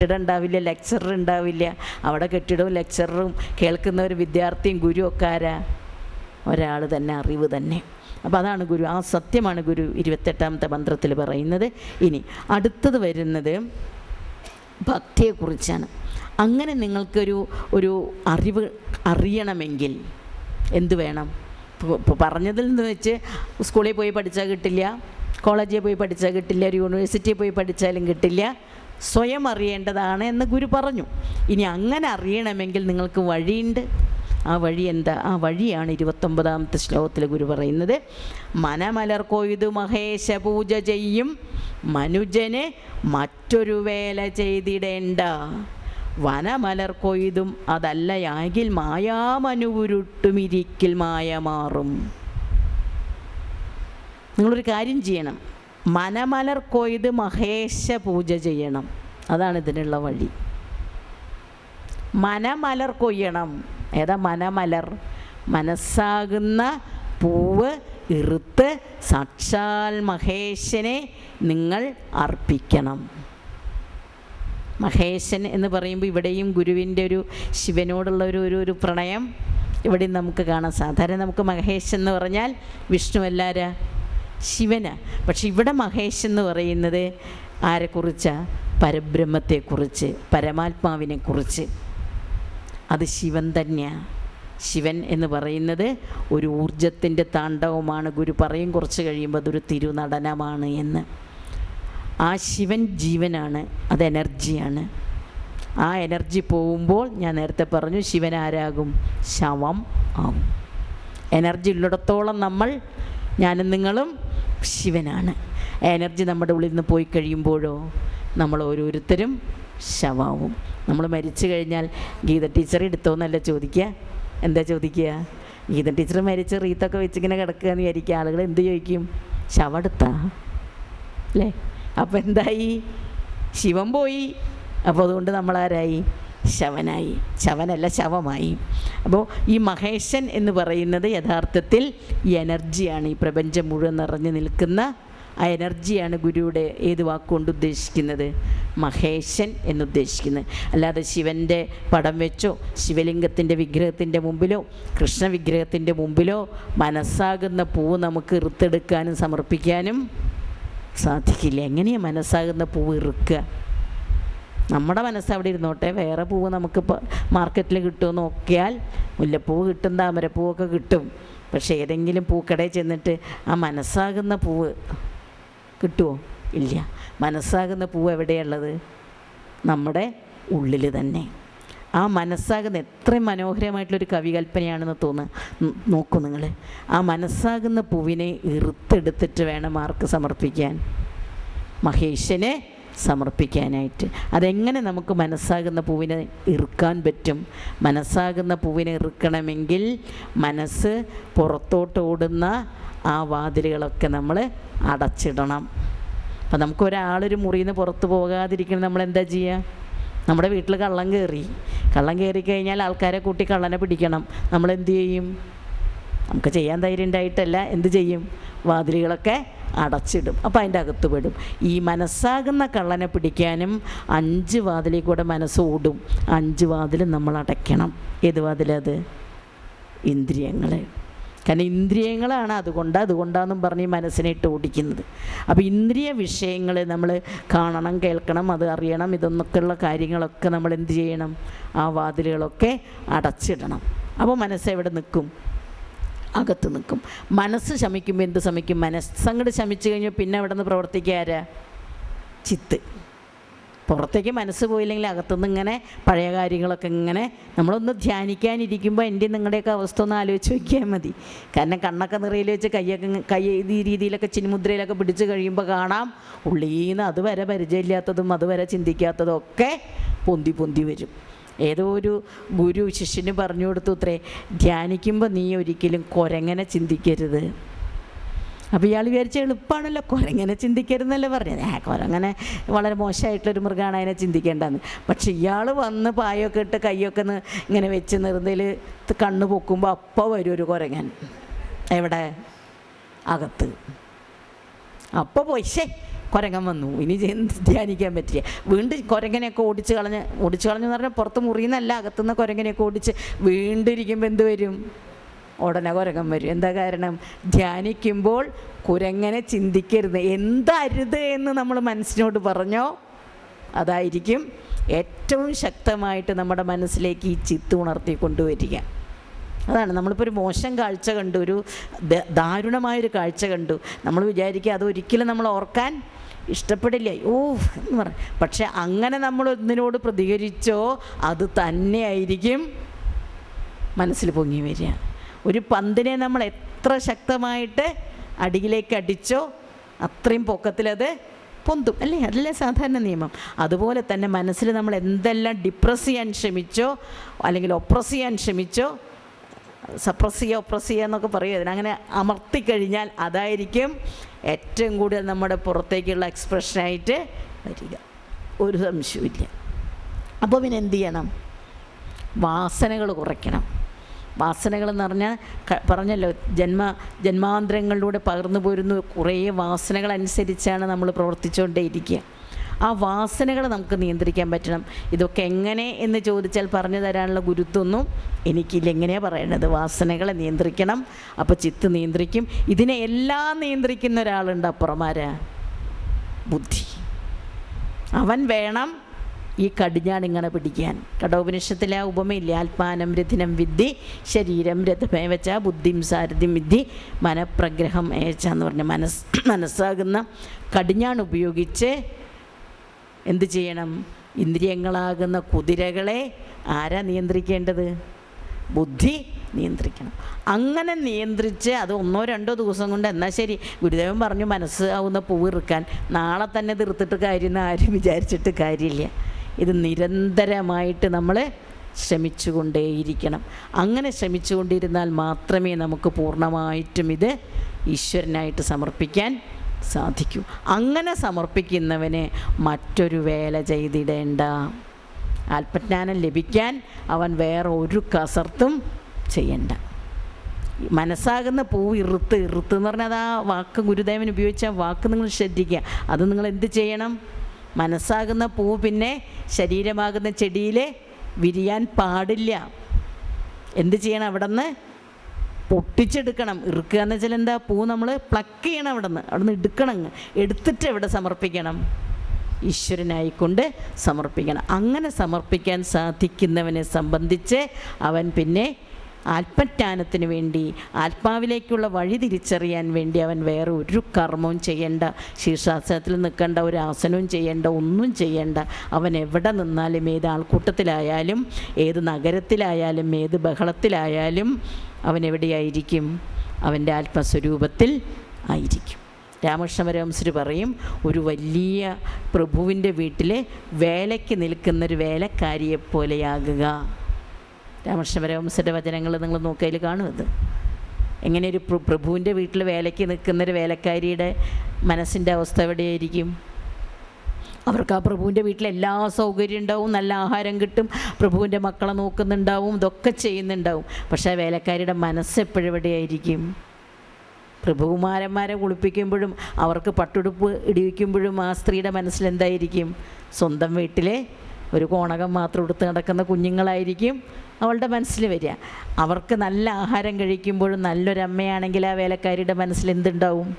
കെട്ടിടം ഉണ്ടാവില്ല, ലെക്ചറർ ഉണ്ടാവില്ല. അവിടെ കെട്ടിടവും ലെക്ചററും കേൾക്കുന്ന ഒരു വിദ്യാർത്ഥിയും ഗുരു ഒക്കെ ആരാ? ഒരാൾ തന്നെ, അറിവ് തന്നെ. അപ്പോൾ അതാണ് ഗുരു. ആ സത്യമാണ് ഗുരു 28ാമത്തെ മന്ത്രത്തിൽ പറയുന്നത്. ഇനി അടുത്തത് വരുന്നത് ഭക്തിയെക്കുറിച്ചാണ്. അങ്ങനെ നിങ്ങൾക്കൊരു അറിവ് അറിയണമെങ്കിൽ എന്തു വേണം? ഇപ്പോൾ പറഞ്ഞതിൽ നിന്ന് വെച്ച് സ്കൂളിൽ പോയി പഠിച്ചാൽ കിട്ടില്ല, കോളേജിൽ പോയി പഠിച്ചാൽ കിട്ടില്ല, ഒരു യൂണിവേഴ്സിറ്റിയിൽ പോയി പഠിച്ചാലും കിട്ടില്ല. സ്വയം അറിയേണ്ടതാണ് എന്ന് ഗുരു പറഞ്ഞു. ഇനി അങ്ങനെ അറിയണമെങ്കിൽ നിങ്ങൾക്ക് വഴിയുണ്ട്. ആ വഴി എന്താ? ആ വഴിയാണ് 29ാമത്തെ ശ്ലോകത്തിൽ ഗുരു പറയുന്നത്. മനമലർ കൊയ്തു മഹേശ പൂജ ചെയ്യും മനുജന് മറ്റൊരു വേല ചെയ്തിടേണ്ട. വനമലർ കൊയ്തും അതല്ലയാകിൽ മായാമനുരുട്ടുമിരിക്കിൽ മായ മാറും. നിങ്ങളൊരു കാര്യം ചെയ്യണം, മനമലർ കൊയ്ത് മഹേശ പൂജ ചെയ്യണം. അതാണ് ഇതിനുള്ള വഴി. മനമലർ കൊയ്യണം. ഏതാ മനമലർ? മനസ്സാകുന്ന പൂവ് ഇറുത്ത് സാക്ഷാൽ മഹേശനെ നിങ്ങൾ അർപ്പിക്കണം. മഹേശൻ എന്ന് പറയുമ്പോൾ ഇവിടെയും ഗുരുവിൻ്റെ ഒരു ശിവനോടുള്ള ഒരു പ്രണയം ഇവിടെയും നമുക്ക് കാണാം. സാധാരണ നമുക്ക് മഹേശൻ എന്ന് പറഞ്ഞാൽ വിഷ്ണു എല്ലാരാ? ശിവനാ. പക്ഷെ ഇവിടെ മഹേശ് എന്ന് പറയുന്നത് ആരെക്കുറിച്ചാണ്? പരബ്രഹ്മത്തെക്കുറിച്ച്, പരമാത്മാവിനെക്കുറിച്ച്. അത് ശിവൻ തന്നെയാണ്. ശിവൻ എന്ന് പറയുന്നത് ഒരു ഊർജത്തിൻ്റെ താണ്ഡവമാണ്. ഗുരു പറയും കുറച്ച് കഴിയുമ്പോൾ അതൊരു തിരുനടനമാണ് എന്ന്. ആ ശിവൻ ജീവനാണ്, അത് എനർജിയാണ്. ആ എനർജി പോകുമ്പോൾ ഞാൻ നേരത്തെ പറഞ്ഞു ശിവൻ ആരാകും? ശവം ആവും. എനർജി ഉള്ളിടത്തോളം ഞാനും നിങ്ങളും ശിവനാണ്. എനർജി നമ്മുടെ ഉള്ളിൽ നിന്ന് പോയി കഴിയുമ്പോഴോ നമ്മൾ ഓരോരുത്തരും ശവാവും. നമ്മൾ മരിച്ചു കഴിഞ്ഞാൽ ഗീത ടീച്ചർ എടുത്തോന്നല്ല ചോദിക്കുക. എന്താ ചോദിക്കുക? ഗീത ടീച്ചർ മരിച്ച് റീത്തൊക്കെ വെച്ചിങ്ങനെ കിടക്കുക എന്ന് വിചാരിക്കുക. ആളുകൾ എന്ത് ചോദിക്കും? ശവം എടുത്താ അല്ലേ? അപ്പോൾ എന്തായി? ശിവൻ പോയി. അപ്പോൾ അതുകൊണ്ട് നമ്മളാരായി? ശവനായി. ശവനല്ല, ശവമായി. അപ്പോൾ ഈ മഹേശൻ എന്ന് പറയുന്നത് യഥാർത്ഥത്തിൽ ഈ എനർജിയാണ്. ഈ പ്രപഞ്ചം മുഴുവൻ നിറഞ്ഞു നിൽക്കുന്ന ആ എനർജിയാണ് ഗുരുവിടെ ഏത് വാക്കുകൊണ്ട് ഉദ്ദേശിക്കുന്നത്? മഹേശൻ എന്നുദ്ദേശിക്കുന്നത്. അല്ലാതെ ശിവൻ്റെ പടം വെച്ചോ ശിവലിംഗത്തിൻ്റെ വിഗ്രഹത്തിൻ്റെ മുമ്പിലോ കൃഷ്ണ വിഗ്രഹത്തിൻ്റെ മുമ്പിലോ മനസ്സാകുന്ന പൂവ് നമുക്ക് ഇറുത്തെടുക്കാനും സമർപ്പിക്കാനും സാധിക്കില്ല. എങ്ങനെയാണ് മനസ്സാകുന്ന പൂവ് ഇറുക്കുക? നമ്മുടെ മനസ്സ് അവിടെ ഇരുന്നോട്ടെ, വേറെ പൂവ് നമുക്ക് മാർക്കറ്റിൽ കിട്ടുമോ നോക്കിയാൽ മുല്ലപ്പൂവ് കിട്ടും, താമരപ്പൂവൊക്കെ കിട്ടും. പക്ഷേ ഏതെങ്കിലും പൂക്കടയിൽ ചെന്നിട്ട് ആ മനസ്സാകുന്ന പൂവ് കിട്ടുമോ? ഇല്ല. മനസ്സാകുന്ന പൂവ് എവിടെയുള്ളത്? നമ്മുടെ ഉള്ളിൽ തന്നെ. ആ മനസ്സാകുന്ന എത്രയും മനോഹരമായിട്ടുള്ളൊരു കവികൽപ്പനയാണെന്ന് നോക്കൂ നിങ്ങൾ. ആ മനസ്സാകുന്ന പൂവിനെ ഇറുത്തെടുത്തിട്ട് വേണം ആർക്ക് സമർപ്പിക്കാൻ? മഹേശനെ സമർപ്പിക്കാനായിട്ട്. അതെങ്ങനെ നമുക്ക് മനസ്സാകുന്ന പൂവിനെ ഇറുക്കാൻ പറ്റും? മനസ്സാകുന്ന പൂവിനെ ഇറുക്കണമെങ്കിൽ മനസ്സ് പുറത്തോട്ട് ഓടുന്ന ആ വാതിലുകളൊക്കെ നമ്മൾ അടച്ചിടണം. അപ്പം നമുക്ക് ഒരാളൊരു മുറിയിൽ നിന്ന് പുറത്ത് പോകാതിരിക്കണം. നമ്മളെന്താ ചെയ്യുക? നമ്മുടെ വീട്ടിൽ കള്ളം കയറി കഴിഞ്ഞാൽ ആൾക്കാരെ കൂട്ടി കള്ളനെ പിടിക്കണം. നമ്മളെന്ത് ചെയ്യും? നമുക്ക് ചെയ്യാൻ ധൈര്യം ഉണ്ടായിട്ടല്ല, എന്ത് ചെയ്യും? വാതിലുകളൊക്കെ അടച്ചിടും. അപ്പോൾ അതിൻ്റെ അകത്ത് പെടും. ഈ മനസ്സാകുന്ന കള്ളനെ പിടിക്കാനും 5 വാതിലിൽ കൂടെ മനസ്സ് ഓടും. 5 വാതിലും നമ്മൾ അടയ്ക്കണം. ഏത് വാതിലത്? ഇന്ദ്രിയങ്ങൾ. കാരണം ഇന്ദ്രിയങ്ങളാണ് അതുകൊണ്ടാണെന്നും പറഞ്ഞ് ഈ മനസ്സിനെ ഇട്ട് ഓടിക്കുന്നത്. അപ്പോൾ ഇന്ദ്രിയ വിഷയങ്ങൾ നമ്മൾ കാണണം, കേൾക്കണം, അത് അറിയണം. ഇതൊന്നൊക്കെയുള്ള കാര്യങ്ങളൊക്കെ നമ്മൾ എന്ത് ചെയ്യണം? ആ വാതിലുകളൊക്കെ അടച്ചിടണം. അപ്പോൾ മനസ്സ് എവിടെ നിൽക്കും? അകത്ത് നിൽക്കും. മനസ്സ് ശമിക്കുമ്പോൾ എന്ത് ശമിക്കും? മനസ്സങ്ങോട്ട് ശമിച്ചു കഴിഞ്ഞാൽ പിന്നെ അവിടെ നിന്ന് പ്രവർത്തിക്കാരാ? ചിത്ത്. പുറത്തേക്ക് മനസ്സ് പോയില്ലെങ്കിൽ അകത്തുനിന്ന് ഇങ്ങനെ പഴയ കാര്യങ്ങളൊക്കെ ഇങ്ങനെ നമ്മളൊന്ന് ധ്യാനിക്കാനിരിക്കുമ്പോൾ എൻ്റെ നിങ്ങളുടെയൊക്കെ അവസ്ഥ ഒന്ന് ആലോചിച്ച് വയ്ക്കാൻ മതി. കാരണം കണ്ണൊക്കെ നിറയിൽ വെച്ച് കൈ ഈ രീതിയിലൊക്കെ ചിന്മുദ്രയിലൊക്കെ പിടിച്ച് കഴിയുമ്പോൾ കാണാം ഉള്ളിൽ നിന്ന് അതുവരെ പരിചയമില്ലാത്തതും അതുവരെ ചിന്തിക്കാത്തതും ഒക്കെ പൊന്തി വരും. ഏതോ ഒരു ഗുരു ശിഷ്യന് പറഞ്ഞു കൊടുത്തു അത്രേ, ധ്യാനിക്കുമ്പോൾ നീ ഒരിക്കലും കുരങ്ങനെ ചിന്തിക്കരുത്. അപ്പോൾ ഇയാൾ വിചാരിച്ച എളുപ്പമാണല്ലോ, കുരങ്ങനെ ചിന്തിക്കരുതെന്നല്ലേ പറഞ്ഞത്. കുരങ്ങനെ വളരെ മോശമായിട്ടൊരു മൃഗമാണ്, അതിനെ ചിന്തിക്കേണ്ടതെന്ന്. പക്ഷെ ഇയാൾ വന്ന് പായൊക്കെ ഇട്ട് കൈയൊക്കെ ഇങ്ങനെ വെച്ച് നിർന്നതിൽ കണ്ണ് പൊക്കുമ്പോൾ അപ്പോൾ വരും ഒരു കുരങ്ങൻ. എവിടെ? അകത്ത്. അപ്പോൾ പോയി കുരങ്ങൻ വന്നു, ഇനി ധ്യാനിക്കാൻ പറ്റില്ല. വീണ്ടും കുരങ്ങനെയൊക്കെ ഓടിച്ച് കളഞ്ഞ് എന്ന് പറഞ്ഞാൽ പുറത്ത് മുറിയുന്നല്ല, അകത്തുനിന്ന് കുരങ്ങനെയൊക്കെ ഓടിച്ച് വീണ്ടും ഇരിക്കുമ്പോൾ എന്ത് വരും? ഉടനെ കുരങ്ങൻ വരും. എന്താ കാരണം? ധ്യാനിക്കുമ്പോൾ കുരങ്ങനെ ചിന്തിക്കരുത്. എന്തരുത് എന്ന് നമ്മൾ മനസ്സിനോട് പറഞ്ഞോ അതായിരിക്കും ഏറ്റവും ശക്തമായിട്ട് നമ്മുടെ മനസ്സിലേക്ക് ഈ ചിത്ത് ഉണർത്തി കൊണ്ടുവരിക. അതാണ് നമ്മളിപ്പോൾ ഒരു മോശം കാഴ്ച കണ്ടു, ഒരു ദാരുണമായൊരു കാഴ്ച കണ്ടു, നമ്മൾ വിചാരിക്കുക അതൊരിക്കലും നമ്മൾ ഓർക്കാൻ ഇഷ്ടപ്പെടില്ല, എന്ന് പറയും. പക്ഷെ അങ്ങനെ നമ്മൾ ഒന്നിനോട് പ്രതികരിച്ചോ അത് തന്നെയായിരിക്കും മനസ്സിൽ പൊങ്ങി വരിക. ഒരു പന്തിനെ നമ്മൾ എത്ര ശക്തമായിട്ട് അടിയിലേക്ക് അടിച്ചോ അത്രയും പൊക്കത്തിലത് പൊന്തും, അല്ലേ? അതല്ലേ സാധാരണ നിയമം. അതുപോലെ തന്നെ മനസ്സിൽ നമ്മൾ എന്തെല്ലാം ഡിപ്രസ് ചെയ്യാൻ ശ്രമിച്ചോ അല്ലെങ്കിൽ ഒപ്രസ് ചെയ്യാൻ ശ്രമിച്ചോ, ഒപ്രസ് ചെയ്യുക എന്നൊക്കെ പറയുക, അങ്ങനെ അമർത്തിക്കഴിഞ്ഞാൽ അതായിരിക്കും ഏറ്റവും കൂടുതൽ നമ്മുടെ പുറത്തേക്കുള്ള എക്സ്പ്രഷനായിട്ട് വരിക, ഒരു സംശയമില്ല. അപ്പോൾ പിന്നെ എന്ത് ചെയ്യണം? വാസനകൾ കുറയ്ക്കണം. വാസനകളെന്ന് പറഞ്ഞാൽ പറഞ്ഞല്ലോ, ജന്മാന്തരങ്ങളിലൂടെ പകർന്നു പോരുന്ന കുറേ വാസനകൾ അനുസരിച്ചാണ് നമ്മൾ പ്രവർത്തിച്ചുകൊണ്ടേയിരിക്കുക. ആ വാസനകൾ നമുക്ക് നിയന്ത്രിക്കാൻ പറ്റണം. ഇതൊക്കെ എങ്ങനെ എന്ന് ചോദിച്ചാൽ പറഞ്ഞു തരാനുള്ള ഗുരുത്വമൊന്നും എനിക്കില്ല. എങ്ങനെയാണ് പറയേണ്ടത്? വാസനകളെ നിയന്ത്രിക്കണം, അപ്പോൾ ചിത്ത് നിയന്ത്രിക്കും. ഇതിനെ എല്ലാം നിയന്ത്രിക്കുന്ന ഒരാളുണ്ട് അപ്പുറമാരാ, ബുദ്ധി. അവൻ വേണം ഈ കടിഞ്ഞാണിങ്ങനെ പിടിക്കാൻ. കഠോപനിഷത്തിലെ ആ ഉപമയില്ലേ, ആത്മാനം രഥിനം വിദ്ധി ശരീരം രഥമേവച്ച ബുദ്ധിം സാരഥിം വിദ്ധി മനഃപ്രഗ്രഹം ഏച്ച എന്ന് പറഞ്ഞ മനസ്സാകുന്ന കടിഞ്ഞാൺ ഉപയോഗിച്ച് എന്ത് ചെയ്യണം? ഇന്ദ്രിയങ്ങളാകുന്ന കുതിരകളെ ആരാ നിയന്ത്രിക്കേണ്ടത്? ബുദ്ധി നിയന്ത്രിക്കണം. അങ്ങനെ നിയന്ത്രിച്ച് അത് 1-2 ദിവസം കൊണ്ട് എന്നാൽ ശരി, ഗുരുദേവൻ പറഞ്ഞു മനസ്സ് ആവുന്ന പൂവ് ഇറുക്കാൻ, നാളെ തന്നെ തീർത്തിട്ട് കാര്യമെന്ന് ആരും വിചാരിച്ചിട്ട് കാര്യമില്ല. ഇത് നിരന്തരമായിട്ട് നമ്മൾ ശ്രമിച്ചുകൊണ്ടേയിരിക്കണം. അങ്ങനെ ശ്രമിച്ചുകൊണ്ടിരുന്നാൽ മാത്രമേ നമുക്ക് പൂർണ്ണമായിട്ടും ഇത് ഈശ്വരനായിട്ട് സമർപ്പിക്കാൻ സാധിക്കൂ. അങ്ങനെ സമർപ്പിക്കുന്നവന് മറ്റൊരു വേല ചെയ്തിടേണ്ട. ആത്മജ്ഞാനം ലഭിക്കാൻ അവൻ വേറെ ഒരു കസർത്തും ചെയ്യണ്ട. മനസ്സാകുന്ന പൂവ് ഇറുത്ത് എന്ന് പറഞ്ഞാൽ അത് ആ വാക്ക് ഗുരുദേവൻ ഉപയോഗിച്ച വാക്ക് നിങ്ങൾ ശ്രദ്ധിക്കുക. അത് നിങ്ങൾ എന്ത് ചെയ്യണം? മനസ്സാകുന്ന പൂവ് പിന്നെ ശരീരമാകുന്ന ചെടിയിൽ വിരിയാൻ പാടില്ല. എന്ത് ചെയ്യണം? അവിടെ നിന്ന് പൊട്ടിച്ചെടുക്കണം. ഇറുക്കുക എന്ന് വെച്ചാൽ എന്താ? പൂ നമ്മൾ പ്ലക്ക് ചെയ്യണം, അവിടെ നിന്ന് എടുക്കണം. എടുത്തിട്ട് എവിടെ സമർപ്പിക്കണം? ഈശ്വരനായിക്കൊണ്ട് സമർപ്പിക്കണം. അങ്ങനെ സമർപ്പിക്കാൻ സാധിക്കുന്നവനെ സംബന്ധിച്ച് അവൻ പിന്നെ ആത്മജ്ഞാനത്തിന് വേണ്ടി, ആത്മാവിലേക്കുള്ള വഴി തിരിച്ചറിയാൻ വേണ്ടി അവൻ വേറെ ഒരു കർമ്മവും ചെയ്യേണ്ട. ശീർഷാസനത്തിൽ നിൽക്കേണ്ട, ഒരു ആസനവും ചെയ്യേണ്ട, ഒന്നും ചെയ്യേണ്ട. അവൻ എവിടെ നിന്നാലും, ഏത് ആൾക്കൂട്ടത്തിലായാലും, ഏത് നഗരത്തിലായാലും, ഏത് ബഹളത്തിലായാലും അവൻ എവിടെയായിരിക്കും? അവൻ്റെ ആത്മസ്വരൂപത്തിൽ ആയിരിക്കും. രാമകൃഷ്ണ പരമഹംസർ പറയും, ഒരു വലിയ പ്രഭുവിൻ്റെ വീട്ടിൽ വേലയ്ക്ക് നിൽക്കുന്നൊരു വേലക്കാരിയെപ്പോലെയാകുക. രാമകൃഷ്ണ പരമഹംസരുടെ വചനങ്ങൾ നിങ്ങൾ നോക്കിയാൽ കാണുമത്. എങ്ങനെ ഒരു പ്രഭുവിൻ്റെ വീട്ടിൽ വേലയ്ക്ക് നിൽക്കുന്നൊരു വേലക്കാരിയുടെ മനസ്സിൻ്റെ അവസ്ഥ എവിടെയായിരിക്കും? അവർക്ക് ആ പ്രഭുവിൻ്റെ വീട്ടിൽ എല്ലാ സൗകര്യം ഉണ്ടാവും, നല്ല ആഹാരം കിട്ടും, പ്രഭുവിൻ്റെ മക്കളെ നോക്കുന്നുണ്ടാവും, ഇതൊക്കെ ചെയ്യുന്നുണ്ടാവും. പക്ഷേ ആ വേലക്കാരിയുടെ മനസ്സ് എപ്പോഴെവിടെയായിരിക്കും? പ്രഭുകുമാരന്മാരെ കുളിപ്പിക്കുമ്പോഴും അവർക്ക് പട്ടുടുപ്പ് ഇടിവിക്കുമ്പോഴും ആ സ്ത്രീയുടെ മനസ്സിലെന്തായിരിക്കും? സ്വന്തം വീട്ടിലെ ഒരു കോണകം മാത്രം എടുത്ത് നടക്കുന്ന കുഞ്ഞുങ്ങളായിരിക്കും അവളുടെ മനസ്സിൽ വരിക. അവർക്ക് നല്ല ആഹാരം കഴിക്കുമ്പോഴും നല്ലൊരമ്മയാണെങ്കിൽ ആ വേലക്കാരിയുടെ മനസ്സിൽ എന്തുണ്ടാവും?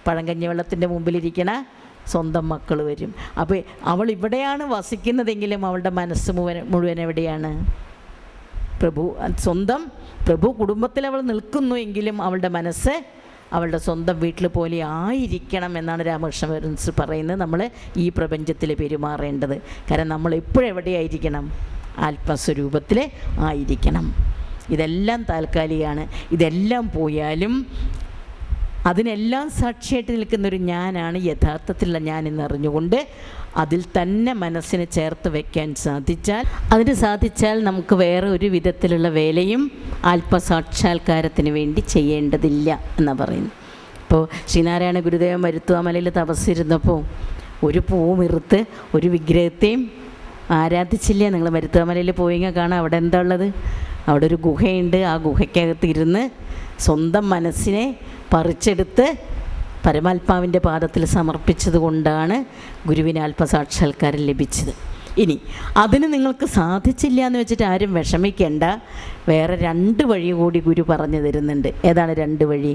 പഴങ്കഞ്ഞി വെള്ളത്തിൻ്റെ മുമ്പിലിരിക്കണ സ്വന്തം മക്കൾ വരും. അപ്പോൾ അവൾ ഇവിടെയാണ് വസിക്കുന്നതെങ്കിലും അവളുടെ മനസ്സ് മുഴുവൻ എവിടെയാണ്? സ്വന്തം പ്രഭു കുടുംബത്തിൽ അവൾ നിൽക്കുന്നു എങ്കിലും അവളുടെ മനസ്സ് അവളുടെ സ്വന്തം വീട്ടിൽ പോലെ ആയിരിക്കണം എന്നാണ് രാമകൃഷ്ണ പരമഹംസർ പറയുന്നത്. നമ്മൾ ഈ പ്രപഞ്ചത്തിൽ പെരുമാറേണ്ടത്. കാരണം നമ്മൾ എപ്പോഴെവിടെയായിരിക്കണം? ആത്മസ്വരൂപത്തിൽ ആയിരിക്കണം. ഇതെല്ലാം താൽക്കാലികമാണ്. ഇതെല്ലാം പോയാലും അതിനെല്ലാം സാക്ഷിയായിട്ട് നിൽക്കുന്നൊരു ഞാനാണ് യഥാർത്ഥത്തിലുള്ള ഞാൻ എന്നറിഞ്ഞുകൊണ്ട് അതിൽ തന്നെ മനസ്സിനെ ചേർത്ത് വയ്ക്കാൻ സാധിച്ചാൽ നമുക്ക് വേറെ ഒരു വിധത്തിലുള്ള വേലയും ആത്മസാക്ഷാത്കാരത്തിന് വേണ്ടി ചെയ്യേണ്ടതില്ല എന്നാണ് പറയുന്നത്. ഇപ്പോൾ ശ്രീനാരായണ ഗുരുദേവൻ മരുത്വാമലയിൽ തപസ്സിരുന്നപ്പോൾ ഒരു പൂവും ഇറുത്ത് ഒരു വിഗ്രഹത്തെയും ആരാധിച്ചില്ല. നിങ്ങൾ മരുത്വാമലയിൽ പോയെങ്കിൽ കാണാം അവിടെ എന്താ ഉള്ളത്? അവിടെ ഒരു ഗുഹയുണ്ട്. ആ ഗുഹയ്ക്കകത്ത് ഇരുന്ന് സ്വന്തം മനസ്സിനെ പറിച്ചെടുത്ത് പരമാത്മാവിൻ്റെ പാദത്തിൽ സമർപ്പിച്ചത് കൊണ്ടാണ് ഗുരുവിന് ആത്മസാക്ഷാത്കാരം ലഭിച്ചത്. ഇനി അതിന് നിങ്ങൾക്ക് സാധിച്ചില്ല എന്ന് വെച്ചിട്ട് ആരും വിഷമിക്കേണ്ട. വേറെ 2 വഴി കൂടി ഗുരു പറഞ്ഞു തരുന്നുണ്ട്. ഏതാണ് 2 വഴി?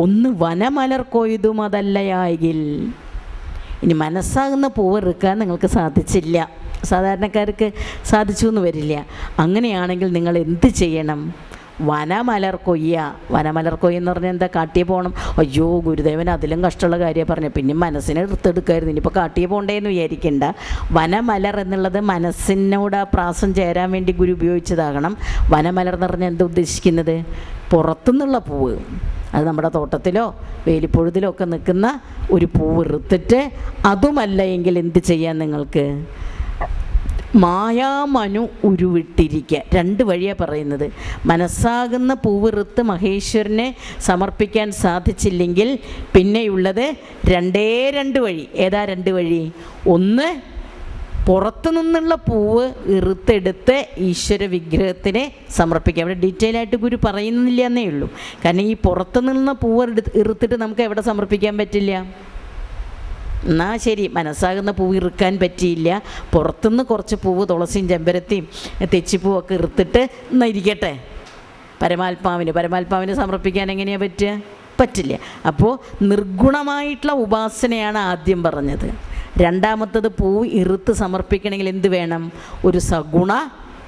ഒന്ന്, വനമലർ കൊയ്തും അതല്ലയായെങ്കിൽ. ഇനി മനസ്സാകുന്ന പൂവ് ഇറുക്കാൻ നിങ്ങൾക്ക് സാധിച്ചില്ല, സാധാരണക്കാർക്ക് സാധിച്ചു എന്ന് വരില്ല. അങ്ങനെയാണെങ്കിൽ നിങ്ങൾ എന്ത് ചെയ്യണം? വനമലർ കൊയ്യുക. വനമലർ കൊയ്യെന്ന് പറഞ്ഞാൽ എന്താ? കാട്ടിൽ പോകണം. അയ്യോ, ഗുരുദേവൻ അതിലും കഷ്ടമുള്ള കാര്യമാണ് പറഞ്ഞത്, പിന്നെ മനസ്സിനെ എടുത്തെടുക്കായിരുന്നു, ഇനിയിപ്പോൾ കാട്ടിൽ പോകണ്ടേന്ന് വിചാരിക്കേണ്ട. വനമലർ എന്നുള്ളത് മനസ്സിനോട് ആ പ്രാസം ചേരാൻ വേണ്ടി ഗുരു ഉപയോഗിച്ചതാകണം. വനമലർ എന്ന് പറഞ്ഞാൽ എന്താ ഉദ്ദേശിക്കുന്നത്? പുറത്തുനിന്നുള്ള പൂവ്. അത് നമ്മുടെ തോട്ടത്തിലോ വേലിപ്പൊഴുതിലോ ഒക്കെ നിൽക്കുന്ന ഒരു പൂവ് ഇറുത്തിട്ട്, അതുമല്ല എങ്കിൽ എന്ത് ചെയ്യാൻ നിങ്ങൾക്ക്? മായാമനു ഉരുവിട്ടിരിക്കുക. 2 വഴിയാണ് പറയുന്നത്. മനസ്സാകുന്ന പൂവിറുത്ത് മഹേശ്വരനെ സമർപ്പിക്കാൻ സാധിച്ചില്ലെങ്കിൽ പിന്നെയുള്ളത് 2 വഴി. ഏതാ 2 വഴി? ഒന്ന്, പുറത്തു നിന്നുള്ള പൂവ് ഇറുത്തെടുത്ത് ഈശ്വര വിഗ്രഹത്തിനെ സമർപ്പിക്കുക. അവിടെ ഡീറ്റെയിൽ ആയിട്ട് ഗുരു പറയുന്നില്ല എന്നേ ഉള്ളൂ. കാരണം ഈ പുറത്തു നിന്നുള്ള പൂവ് ഇറുത്തിട്ട് നമുക്ക് എവിടെ സമർപ്പിക്കാൻ പറ്റില്ല? എന്നാൽ ശരി, മനസ്സാകുന്ന പൂവ് ഇറുക്കാൻ പറ്റിയില്ല, പുറത്തുനിന്ന് കുറച്ച് പൂവ്, തുളസിയും ചെമ്പരത്തിയും തെച്ചിപ്പൂവൊക്കെ ഇറുത്തിട്ട് എന്നാൽ ഇരിക്കട്ടെ, പരമാത്മാവിന് സമർപ്പിക്കാൻ എങ്ങനെയാണ് പറ്റുക? പറ്റില്ല. അപ്പോൾ നിർഗുണമായിട്ടുള്ള ഉപാസനയാണ് ആദ്യം പറഞ്ഞത്. രണ്ടാമത്തത് പൂവ് ഇറുത്ത് സമർപ്പിക്കണമെങ്കിൽ എന്ത് വേണം? ഒരു സഗുണ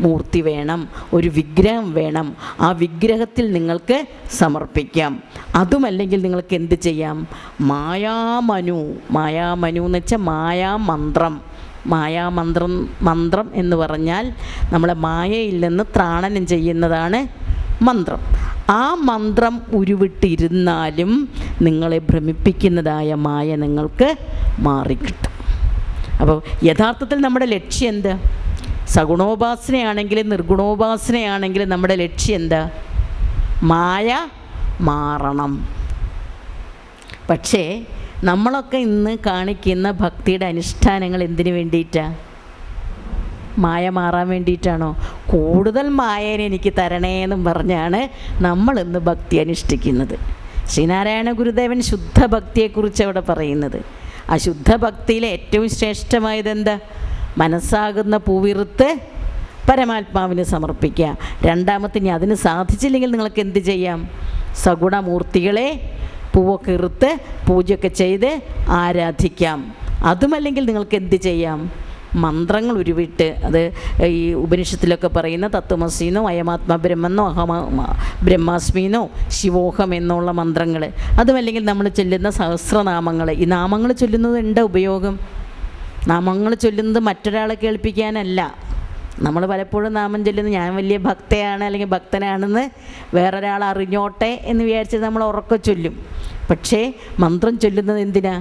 മൂർത്തി വേണം, ഒരു വിഗ്രഹം വേണം. ആ വിഗ്രഹത്തിൽ നിങ്ങൾക്ക് സമർപ്പിക്കാം. അതുമല്ലെങ്കിൽ നിങ്ങൾക്ക് എന്ത് ചെയ്യാം? മായാമനു എന്ന് വെച്ചാൽ മന്ത്രം എന്ന് പറഞ്ഞാൽ നമ്മളെ മായയിൽ നിന്ന് ത്രാണനം ചെയ്യുന്നതാണ് മന്ത്രം. ആ മന്ത്രം ഉരുവിട്ടിരുന്നാലും നിങ്ങളെ ഭ്രമിപ്പിക്കുന്നതായ മായ നിങ്ങൾക്ക് മാറിക്കിട്ടും. അപ്പോൾ യഥാർത്ഥത്തിൽ നമ്മുടെ ലക്ഷ്യം എന്താ? സഗുണോപാസനയാണെങ്കിലും നിർഗുണോപാസനയാണെങ്കിലും നമ്മുടെ ലക്ഷ്യം എന്താ? മായ മാറണം. പക്ഷേ നമ്മളൊക്കെ ഇന്ന് കാണിക്കുന്ന ഭക്തിയുടെ അനുഷ്ഠാനങ്ങൾ എന്തിനു വേണ്ടിയിട്ടാണ്? മായ മാറാൻ വേണ്ടിയിട്ടാണോ? കൂടുതൽ മായേനെ എനിക്ക് തരണേന്നും പറഞ്ഞാണ് നമ്മളിന്ന് ഭക്തി അനുഷ്ഠിക്കുന്നത്. ശ്രീനാരായണ ഗുരുദേവൻ ശുദ്ധഭക്തിയെക്കുറിച്ച് അവിടെ പറയുന്നത്. ആ ശുദ്ധഭക്തിയിലെ ഏറ്റവും ശ്രേഷ്ഠമായത് എന്താ? മനസ്സാകുന്ന പൂവിറുത്ത് പരമാത്മാവിന് സമർപ്പിക്കുക. രണ്ടാമത്തെ, ഇനി അതിന് സാധിച്ചില്ലെങ്കിൽ നിങ്ങൾക്ക് എന്ത് ചെയ്യാം? സഗുണമൂർത്തികളെ പൂവൊക്കെ ഇറുത്ത് പൂജയൊക്കെ ചെയ്ത് ആരാധിക്കാം. അതുമല്ലെങ്കിൽ നിങ്ങൾക്ക് എന്ത് ചെയ്യാം? മന്ത്രങ്ങൾ ഉരുവിട്ട്, അത് ഈ ഉപനിഷത്തിലൊക്കെ പറയുന്ന തത്വമസീന്നോ അയമാത്മാ ബ്രഹ്മെന്നോ ബ്രഹ്മാസ്മീന്നോ ശിവോഹം എന്നുള്ള മന്ത്രങ്ങൾ, അതുമല്ലെങ്കിൽ നമ്മൾ ചൊല്ലുന്ന സഹസ്രനാമങ്ങൾ. ഈ നാമങ്ങൾ ചൊല്ലുന്നത് എന്താ ഉപയോഗം? നാമങ്ങൾ ചൊല്ലുന്നത് മറ്റൊരാളെ കേൾപ്പിക്കാനല്ല. നമ്മൾ പലപ്പോഴും നാമം ചൊല്ലുന്നത് ഞാൻ വലിയ ഭക്തയാണ് അല്ലെങ്കിൽ ഭക്തനാണെന്ന് വേറൊരാൾ അറിഞ്ഞോട്ടെ എന്ന് വിചാരിച്ച് നമ്മൾ ഉറക്കെ ചൊല്ലും. പക്ഷേ മന്ത്രം ചൊല്ലുന്നത് എന്തിനാ?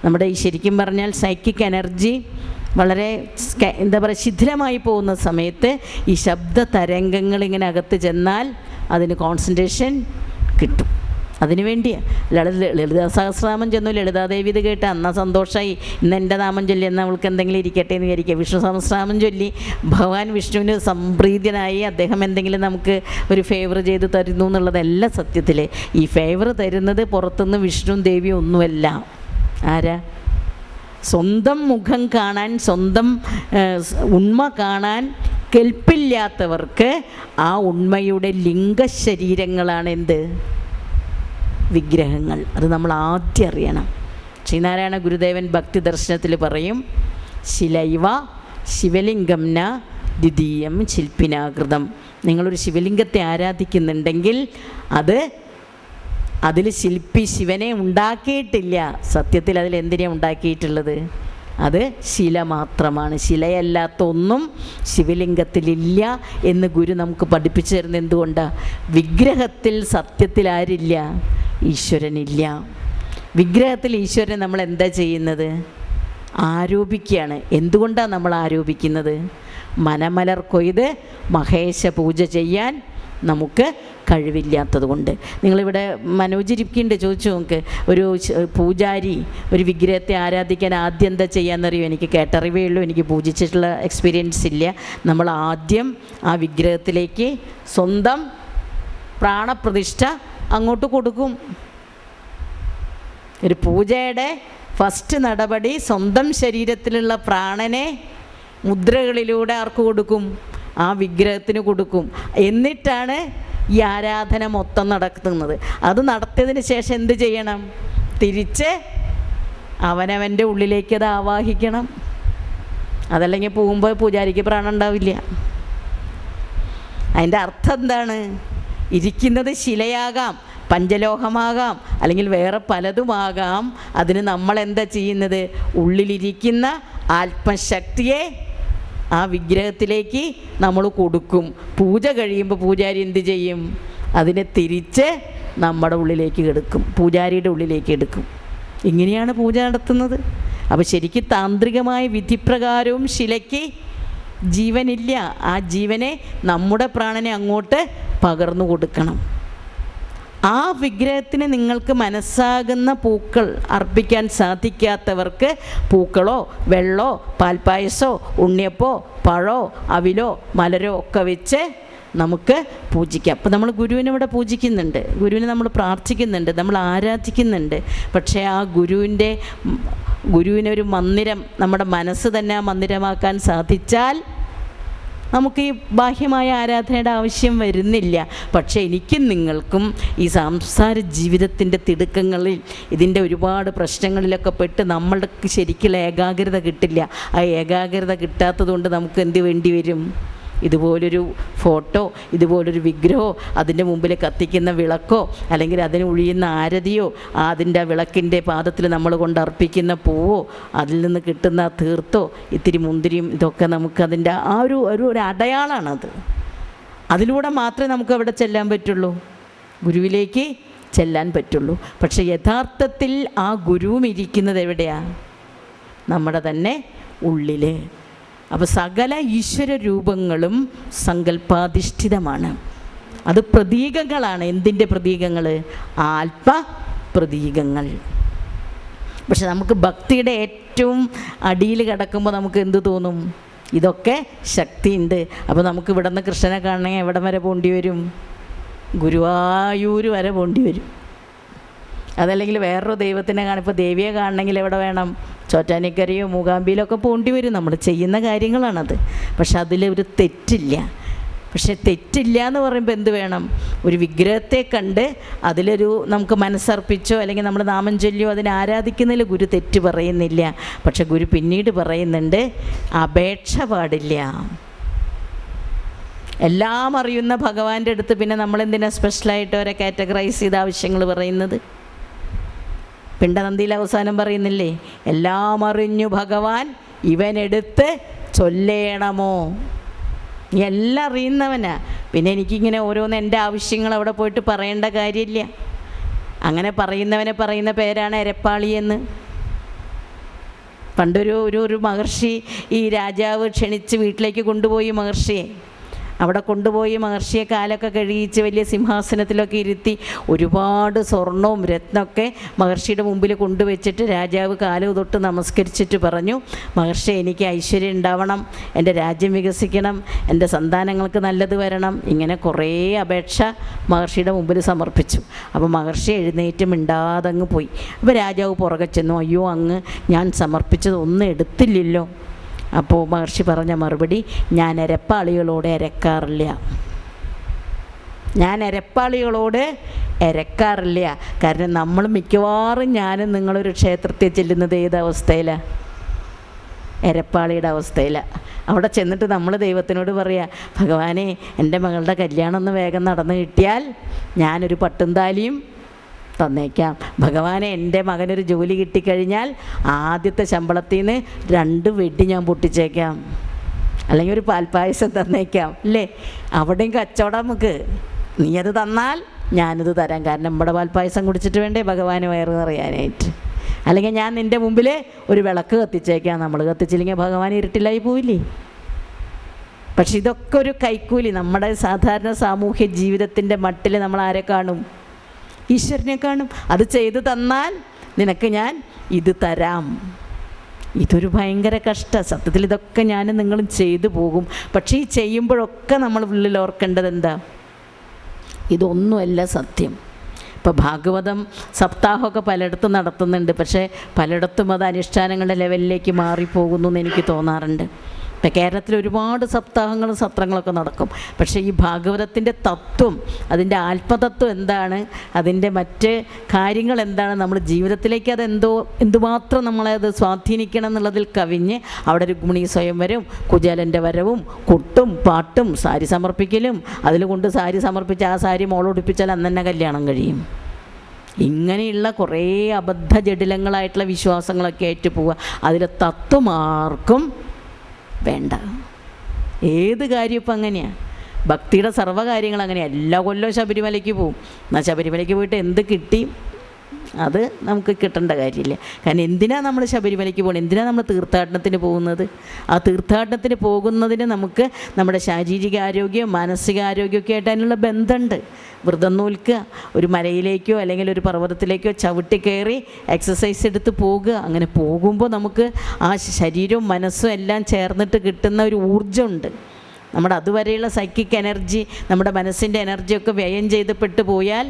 നമ്മുടെ ഈ ശരിക്കും പറഞ്ഞാൽ സൈക്കിക് എനർജി വളരെ എന്താ പറയുക ശിഥിലമായി പോകുന്ന സമയത്ത് ഈ ശബ്ദ തരംഗങ്ങൾ ഇങ്ങനെ അകത്ത് ചെന്നാൽ അതിന് കോൺസെൻട്രേഷൻ കിട്ടും. അതിനു വേണ്ടിയാണ്. ലളിതാ സഹസ്രനാമം ചെന്നു, ലളിതാദേവി ഇത് കേട്ട് അന്നാ സന്തോഷമായി, ഇന്ന് എൻ്റെ നാമം ചൊല്ലി എന്നാൽ അവൾക്ക് എന്തെങ്കിലും ഇരിക്കട്ടെ എന്ന് വിചാരിക്കുക. വിഷ്ണു സഹസ്രനാമം ചൊല്ലി ഭഗവാൻ വിഷ്ണുവിന് സംപ്രീതനായി അദ്ദേഹം എന്തെങ്കിലും നമുക്ക് ഒരു ഫേവർ ചെയ്ത് തരുന്നു എന്നുള്ളതല്ല സത്യത്തിൽ. ഈ ഫേവർ തരുന്നത് പുറത്തുനിന്ന് വിഷ്ണുവും ദേവിയും ഒന്നുമല്ല. ആരാ? സ്വന്തം മുഖം കാണാൻ, സ്വന്തം ഉണ്മ കാണാൻ കെൽപ്പില്ലാത്തവർക്ക് ആ ഉണ്മയുടെ ലിംഗശരീരങ്ങളാണ് എന്ത്? വിഗ്രഹങ്ങൾ. അത് നമ്മൾ ആദ്യം അറിയണം. ശ്രീനാരായണ ഗുരുദേവൻ ഭക്തി ദർശനത്തിൽ പറയും, ശിലൈവ ശിവലിംഗംന ദ്വിതീയം ശില്പിനാകൃതം. നിങ്ങളൊരു ശിവലിംഗത്തെ ആരാധിക്കുന്നുണ്ടെങ്കിൽ അതിൽ ശില്പി ശിവനെ ഉണ്ടാക്കിയിട്ടില്ല. സത്യത്തിൽ അതിൽ എന്തിനാണ് ഉണ്ടാക്കിയിട്ടുള്ളത്? അത് ശില മാത്രമാണ്. ശിലയല്ലാത്ത ഒന്നും ശിവലിംഗത്തിലില്ല എന്ന് ഗുരു നമുക്ക് പഠിപ്പിച്ചു തരുന്നത് എന്തുകൊണ്ടാണ്? വിഗ്രഹത്തിൽ സത്യത്തിൽ ആരില്ല? ഈശ്വരനില്ല. വിഗ്രഹത്തിൽ ഈശ്വരനെ നമ്മൾ എന്താ ചെയ്യുന്നത്? ആരോപിക്കുകയാണ്. എന്തുകൊണ്ടാണ് നമ്മൾ ആരോപിക്കുന്നത്? മനമലർ കൊയ്ത് മഹേശ പൂജ ചെയ്യാൻ നമുക്ക് കഴിവില്ലാത്തത് കൊണ്ട്. നിങ്ങളിവിടെ മനോജ് ഇരിക്കുന്നുണ്ട്, ചോദിച്ചു നോക്ക്. ഒരു പൂജാരി ഒരു വിഗ്രഹത്തെ ആരാധിക്കാൻ ആദ്യം എന്താ ചെയ്യാമെന്നറിയോ? എനിക്ക് കേട്ടറിവേ ഉള്ളൂ, എനിക്ക് പൂജിച്ചിട്ടുള്ള എക്സ്പീരിയൻസ് ഇല്ല. നമ്മൾ ആദ്യം ആ വിഗ്രഹത്തിലേക്ക് സ്വന്തം പ്രാണപ്രതിഷ്ഠ അങ്ങോട്ട് കൊടുക്കും. ഒരു പൂജയുടെ ഫസ്റ്റ് നടപടി സ്വന്തം ശരീരത്തിലുള്ള പ്രാണനെ മുദ്രകളിലൂടെ ആർക്ക് കൊടുക്കും? ആ വിഗ്രഹത്തിന് കൊടുക്കും. എന്നിട്ടാണ് ഈ ആരാധന മൊത്തം നടത്തുന്നത്. അത് നടത്തിയതിന് ശേഷം എന്ത് ചെയ്യണം? തിരിച്ച് അവനവൻ്റെ ഉള്ളിലേക്ക് അത് ആവാഹിക്കണം. അതല്ലെങ്കിൽ പോകുമ്പോൾ പൂജാരിക്ക് പ്രാണം ഉണ്ടാവില്ല. അതിൻ്റെ അർത്ഥം എന്താണ്? ഇരിക്കുന്നത് ശിലയാകാം, പഞ്ചലോഹമാകാം, അല്ലെങ്കിൽ വേറെ പലതുമാകാം. അതിന് നമ്മൾ എന്താ ചെയ്യുന്നത്? ഉള്ളിലിരിക്കുന്ന ആത്മശക്തിയെ ആ വിഗ്രഹത്തിലേക്ക് നമ്മൾ കൊടുക്കും. പൂജ കഴിയുമ്പോൾ പൂജാരി എന്ത് ചെയ്യും? അതിനെ തിരിച്ച് നമ്മുടെ ഉള്ളിലേക്ക് എടുക്കും, പൂജാരിയുടെ ഉള്ളിലേക്ക് എടുക്കും. ഇങ്ങനെയാണ് പൂജ നടത്തുന്നത്. അപ്പോൾ ശരിക്കും താന്ത്രികമായ വിധിപ്രകാരവും ശിലയ്ക്ക് ജീവനില്ല. ആ ജീവനെ നമ്മുടെ പ്രാണനെ അങ്ങോട്ട് പകർന്നു കൊടുക്കണം. ആ വിഗ്രഹത്തിന് നിങ്ങൾക്ക് മനസ്സാകുന്ന പൂക്കൾ അർപ്പിക്കാൻ സാധിക്കാത്തവർക്ക് പൂക്കളോ വെള്ളോ പാൽപ്പായസോ ഉണ്ണിയപ്പോ പഴോ അവിലോ മലരോ ഒക്കെ വെച്ച് നമുക്ക് പൂജിക്കാം. അപ്പോൾ നമ്മൾ ഗുരുവിനെ ഇവിടെ പൂജിക്കുന്നുണ്ട്, ഗുരുവിനെ നമ്മൾ പ്രാർത്ഥിക്കുന്നുണ്ട്, നമ്മൾ ആരാധിക്കുന്നുണ്ട്. പക്ഷേ ആ ഗുരുവിനൊരു മന്ദിരം, നമ്മുടെ മനസ്സ് തന്നെ ആ മന്ദിരമാക്കാൻ സാധിച്ചാൽ നമുക്ക് ഈ ബാഹ്യമായ ആരാധനയുടെ ആവശ്യം വരുന്നില്ല. പക്ഷേ എനിക്കും നിങ്ങൾക്കും ഈ സംസാര ജീവിതത്തിൻ്റെ തിടുക്കങ്ങളിൽ ഇതിൻ്റെ ഒരുപാട് പ്രശ്നങ്ങളിലൊക്കെ പെട്ട് നമ്മൾക്ക് ശരിക്കുള്ള ഏകാഗ്രത കിട്ടില്ല. ആ ഏകാഗ്രത കിട്ടാത്തത് കൊണ്ട് നമുക്ക് എന്ത് വേണ്ടി വരും? ഇതുപോലൊരു ഫോട്ടോ, ഇതുപോലൊരു വിഗ്രഹമോ, അതിൻ്റെ മുമ്പിൽ കത്തിക്കുന്ന വിളക്കോ, അല്ലെങ്കിൽ അതിന് ഒഴിയുന്ന ആരതിയോ, അതിൻ്റെ വിളക്കിൻ്റെ പാദത്തിൽ നമ്മൾ കൊണ്ട് അർപ്പിക്കുന്ന പൂവോ, അതിൽ നിന്ന് കിട്ടുന്ന തീർത്തോ, ഇത്തിരി മുന്തിരിയും, ഇതൊക്കെ നമുക്കതിൻ്റെ ആ ഒരു അടയാളമാണത്. അതിലൂടെ മാത്രമേ നമുക്ക് അവിടെ ചെല്ലാൻ പറ്റുള്ളൂ, ഗുരുവിലേക്ക് ചെല്ലാൻ പറ്റുള്ളൂ. പക്ഷേ യഥാർത്ഥത്തിൽ ആ ഗുരുവും ഇരിക്കുന്നത് എവിടെയാണ്? നമ്മുടെ തന്നെ ഉള്ളിൽ. അപ്പോൾ സകല ഈശ്വര രൂപങ്ങളും സങ്കല്പാധിഷ്ഠിതമാണ്. അത് പ്രതീകങ്ങളാണ്. എന്തിൻ്റെ പ്രതീകങ്ങൾ? ആത്മപ്രതീകങ്ങൾ. പക്ഷെ നമുക്ക് ഭക്തിയുടെ ഏറ്റവും അടിയിൽ കിടക്കുമ്പോൾ നമുക്ക് എന്ത് തോന്നും? ഇതൊക്കെ ശക്തിയുണ്ട്. അപ്പോൾ നമുക്ക് ഇവിടെ നിന്ന് കൃഷ്ണനെ കാണണമെങ്കിൽ എവിടം വരെ പോകേണ്ടി വരും? ഗുരുവായൂർ വരെ പോകേണ്ടി വരും. അതല്ലെങ്കിൽ വേറൊരു ദൈവത്തിനെ ഇപ്പോൾ ദേവിയെ കാണണമെങ്കിൽ എവിടെ വേണം? ചോറ്റാനിക്കരയോ മൂകാംബിയിലൊക്കെ പോകേണ്ടി വരും. നമ്മൾ ചെയ്യുന്ന കാര്യങ്ങളാണത്. പക്ഷെ അതിലൊരു തെറ്റില്ല. പക്ഷെ തെറ്റില്ല എന്ന് പറയുമ്പോൾ എന്ത് വേണം? ഒരു വിഗ്രഹത്തെ കണ്ട് അതിലൊരു നമുക്ക് മനസ്സർപ്പിച്ചോ അല്ലെങ്കിൽ നമ്മൾ നാമം ചൊല്ലിയോ അതിനെ ആരാധിക്കുന്നതിൽ ഗുരു തെറ്റ് പറയുന്നില്ല. പക്ഷെ ഗുരു പിന്നീട് പറയുന്നുണ്ട്, അപേക്ഷ പാടില്ല. എല്ലാം അറിയുന്ന ഭഗവാന്റെ അടുത്ത് പിന്നെ നമ്മളെന്തിനാ സ്പെഷ്യലായിട്ട് അവരെ കാറ്റഗറൈസ് ചെയ്ത ആവശ്യങ്ങൾ പറയുന്നത്? പിണ്ടനന്ദിയിൽ അവസാനം പറയുന്നില്ലേ, എല്ലാം അറിഞ്ഞു ഭഗവാൻ ഇവനെടുത്ത് ചൊല്ലേണമോ? നീ എല്ലാം അറിയുന്നവനാ, പിന്നെ എനിക്കിങ്ങനെ ഓരോന്ന് എൻ്റെ ആവശ്യങ്ങൾ അവിടെ പോയിട്ട് പറയേണ്ട കാര്യമില്ല. അങ്ങനെ പറയുന്നവനെ പറയുന്ന പേരാണ് എരപ്പാളിയെന്ന്. പണ്ടൊരു മഹർഷി, ഈ രാജാവ് ക്ഷണിച്ച് വീട്ടിലേക്ക് കൊണ്ടുപോയി മഹർഷിയെ. അവിടെ കൊണ്ടുപോയി മഹർഷിയെ കാലൊക്കെ കഴുകിച്ച് വലിയ സിംഹാസനത്തിലൊക്കെ ഇരുത്തി ഒരുപാട് സ്വർണവും രത്നമൊക്കെ മഹർഷിയുടെ മുമ്പിൽ കൊണ്ടുവച്ചിട്ട് രാജാവ് കാല് തൊട്ട് നമസ്കരിച്ചിട്ട് പറഞ്ഞു, മഹർഷി എനിക്ക് ഐശ്വര്യം ഉണ്ടാവണം, എൻ്റെ രാജ്യം വികസിക്കണം, എൻ്റെ സന്താനങ്ങൾക്ക് നല്ലത് വരണം. ഇങ്ങനെ കുറേ അപേക്ഷ മഹർഷിയുടെ മുമ്പിൽ സമർപ്പിച്ചു. അപ്പോൾ മഹർഷി എഴുന്നേറ്റ് മിണ്ടാതങ്ങ് പോയി. അപ്പോൾ രാജാവ് പുറകെ ചെന്നു, അയ്യോ അങ്ങ് ഞാൻ സമർപ്പിച്ചത് ഒന്നും എടുത്തില്ലല്ലോ. അപ്പോൾ മഹർഷി പറഞ്ഞ മറുപടി, ഞാൻ എരപ്പാളികളോട് എരക്കാറില്ല. ഞാൻ എരപ്പാളികളോട് എരക്കാറില്ല. കാരണം നമ്മൾ മിക്കവാറും ഞാനും നിങ്ങളൊരു ക്ഷേത്രത്തിൽ ചെല്ലുന്നത് ഏതവസ്ഥയിലാണ്? എരപ്പാളിയുടെ അവസ്ഥയിലാണ്. അവിടെ ചെന്നിട്ട് നമ്മൾ ദൈവത്തിനോട് പറയുക, ഭഗവാനെ എൻ്റെ മകളുടെ കല്യാണം ഒന്ന് വേഗം നടന്നു കിട്ടിയാൽ ഞാനൊരു പട്ടും താലിയും തന്നേക്കാം. ഭഗവാനെ എൻ്റെ മകനൊരു ജോലി കിട്ടിക്കഴിഞ്ഞാൽ ആദ്യത്തെ ശമ്പളത്തിൽ നിന്ന് 2 വെടി ഞാൻ പൊട്ടിച്ചേക്കാം, അല്ലെങ്കിൽ ഒരു പാൽപ്പായസം തന്നേക്കാം, അല്ലേ? അവിടെയും കച്ചവടം നമുക്ക്. നീ അത് തന്നാൽ ഞാനിത് തരാം. കാരണം നമ്മുടെ പാൽപ്പായസം കുടിച്ചിട്ട് വേണ്ടേ ഭഗവാന് വയറ് നിറയാനായിട്ട്. അല്ലെങ്കിൽ ഞാൻ നിൻ്റെ മുമ്പിൽ ഒരു വിളക്ക് കത്തിച്ചേക്കാം. നമ്മൾ കത്തിച്ചില്ലെങ്കിൽ ഭഗവാൻ ഇരുട്ടിലായി പോയില്ലേ? പക്ഷെ ഇതൊക്കെ ഒരു കൈക്കൂലി. നമ്മുടെ സാധാരണ സാമൂഹ്യ ജീവിതത്തിൻ്റെ മട്ടിൽ നമ്മൾ ആരെ കാണും? ഈശ്വരനെ കാണും. അത് ചെയ്തു തന്നാൽ നിനക്ക് ഞാൻ ഇത് തരാം. ഇതൊരു ഭയങ്കര കഷ്ടം. സത്യത്തിൽ ഇതൊക്കെ ഞാനും നിങ്ങളും ചെയ്തു പോകും. പക്ഷേ ഈ ചെയ്യുമ്പോഴൊക്കെ നമ്മൾ ഉള്ളിൽ ഓർക്കേണ്ടത് എന്താ? ഇതൊന്നുമല്ല സത്യം. ഇപ്പോൾ ഭാഗവതം സപ്താഹമൊക്കെ പലയിടത്തും നടത്തുന്നുണ്ട്, പക്ഷേ പലയിടത്തും അത് അനുഷ്ഠാനങ്ങളുടെ ലെവലിലേക്ക് മാറിപ്പോകുന്നു എന്ന് എനിക്ക് തോന്നാറുണ്ട്. ഇപ്പം കേരളത്തിൽ ഒരുപാട് സപ്താഹങ്ങളും സത്രങ്ങളൊക്കെ നടക്കും, പക്ഷേ ഈ ഭാഗവതത്തിൻ്റെ തത്വം, അതിൻ്റെ ആത്മതത്വം എന്താണ്, അതിൻ്റെ മറ്റ് കാര്യങ്ങൾ എന്താണ്, നമ്മുടെ ജീവിതത്തിലേക്ക് എന്തുമാത്രം നമ്മളെ അത് സ്വാധീനിക്കണം എന്നുള്ളതിൽ കവിഞ്ഞ് അവിടെ രുക്മിണി സ്വയംവരവും കുചേലൻ്റെ വരവും കൊട്ടും പാട്ടും സാരി സമർപ്പിക്കലും, അതിൽ കൊണ്ട് സാരി സമർപ്പിച്ച് ആ സാരി മോളൊടിപ്പിച്ചാൽ അന്ന് തന്നെ കല്യാണം കഴിയും. ഇങ്ങനെയുള്ള കുറേ അബദ്ധ ജടിലങ്ങളായിട്ടുള്ള വിശ്വാസങ്ങളൊക്കെ ആയിട്ട് പോവുക. അതിലെ തത്വം ആർക്കും വേണ്ട. ഏത് കാര്യം ഇപ്പം അങ്ങനെയാണ്, ഭക്തിയുടെ സർവ്വകാര്യങ്ങൾ അങ്ങനെയാണ്. എല്ലാ കൊല്ലവും ശബരിമലയ്ക്ക് പോവും. എന്നാൽ ശബരിമലയ്ക്ക് പോയിട്ട് എന്ത് കിട്ടി? അത് നമുക്ക് കിട്ടേണ്ട കാര്യമില്ല. കാരണം എന്തിനാണ് നമ്മൾ ശബരിമലയ്ക്ക് പോകുന്നത്? എന്തിനാണ് നമ്മൾ തീർത്ഥാടനത്തിന് പോകുന്നത്? ആ തീർത്ഥാടനത്തിന് പോകുന്നതിന് നമുക്ക് നമ്മുടെ ശാരീരികാരോഗ്യം മാനസികാരോഗ്യമൊക്കെ ആയിട്ട് അതിനുള്ള ബന്ധമുണ്ട്. വ്രതം നോൽക്കുക, ഒരു മലയിലേക്കോ അല്ലെങ്കിൽ ഒരു പർവ്വതത്തിലേക്കോ ചവിട്ടി കയറി എക്സസൈസ് എടുത്ത് പോകുക. അങ്ങനെ പോകുമ്പോൾ നമുക്ക് ആ ശരീരവും മനസ്സും എല്ലാം ചേർന്നിട്ട് കിട്ടുന്ന ഒരു ഊർജ്ജമുണ്ട്. നമ്മുടെ അതുവരെയുള്ള സൈക്കിക് എനർജി, നമ്മുടെ മനസ്സിൻ്റെ എനർജിയൊക്കെ വ്യയം ചെയ്തപ്പെട്ടു പോയാൽ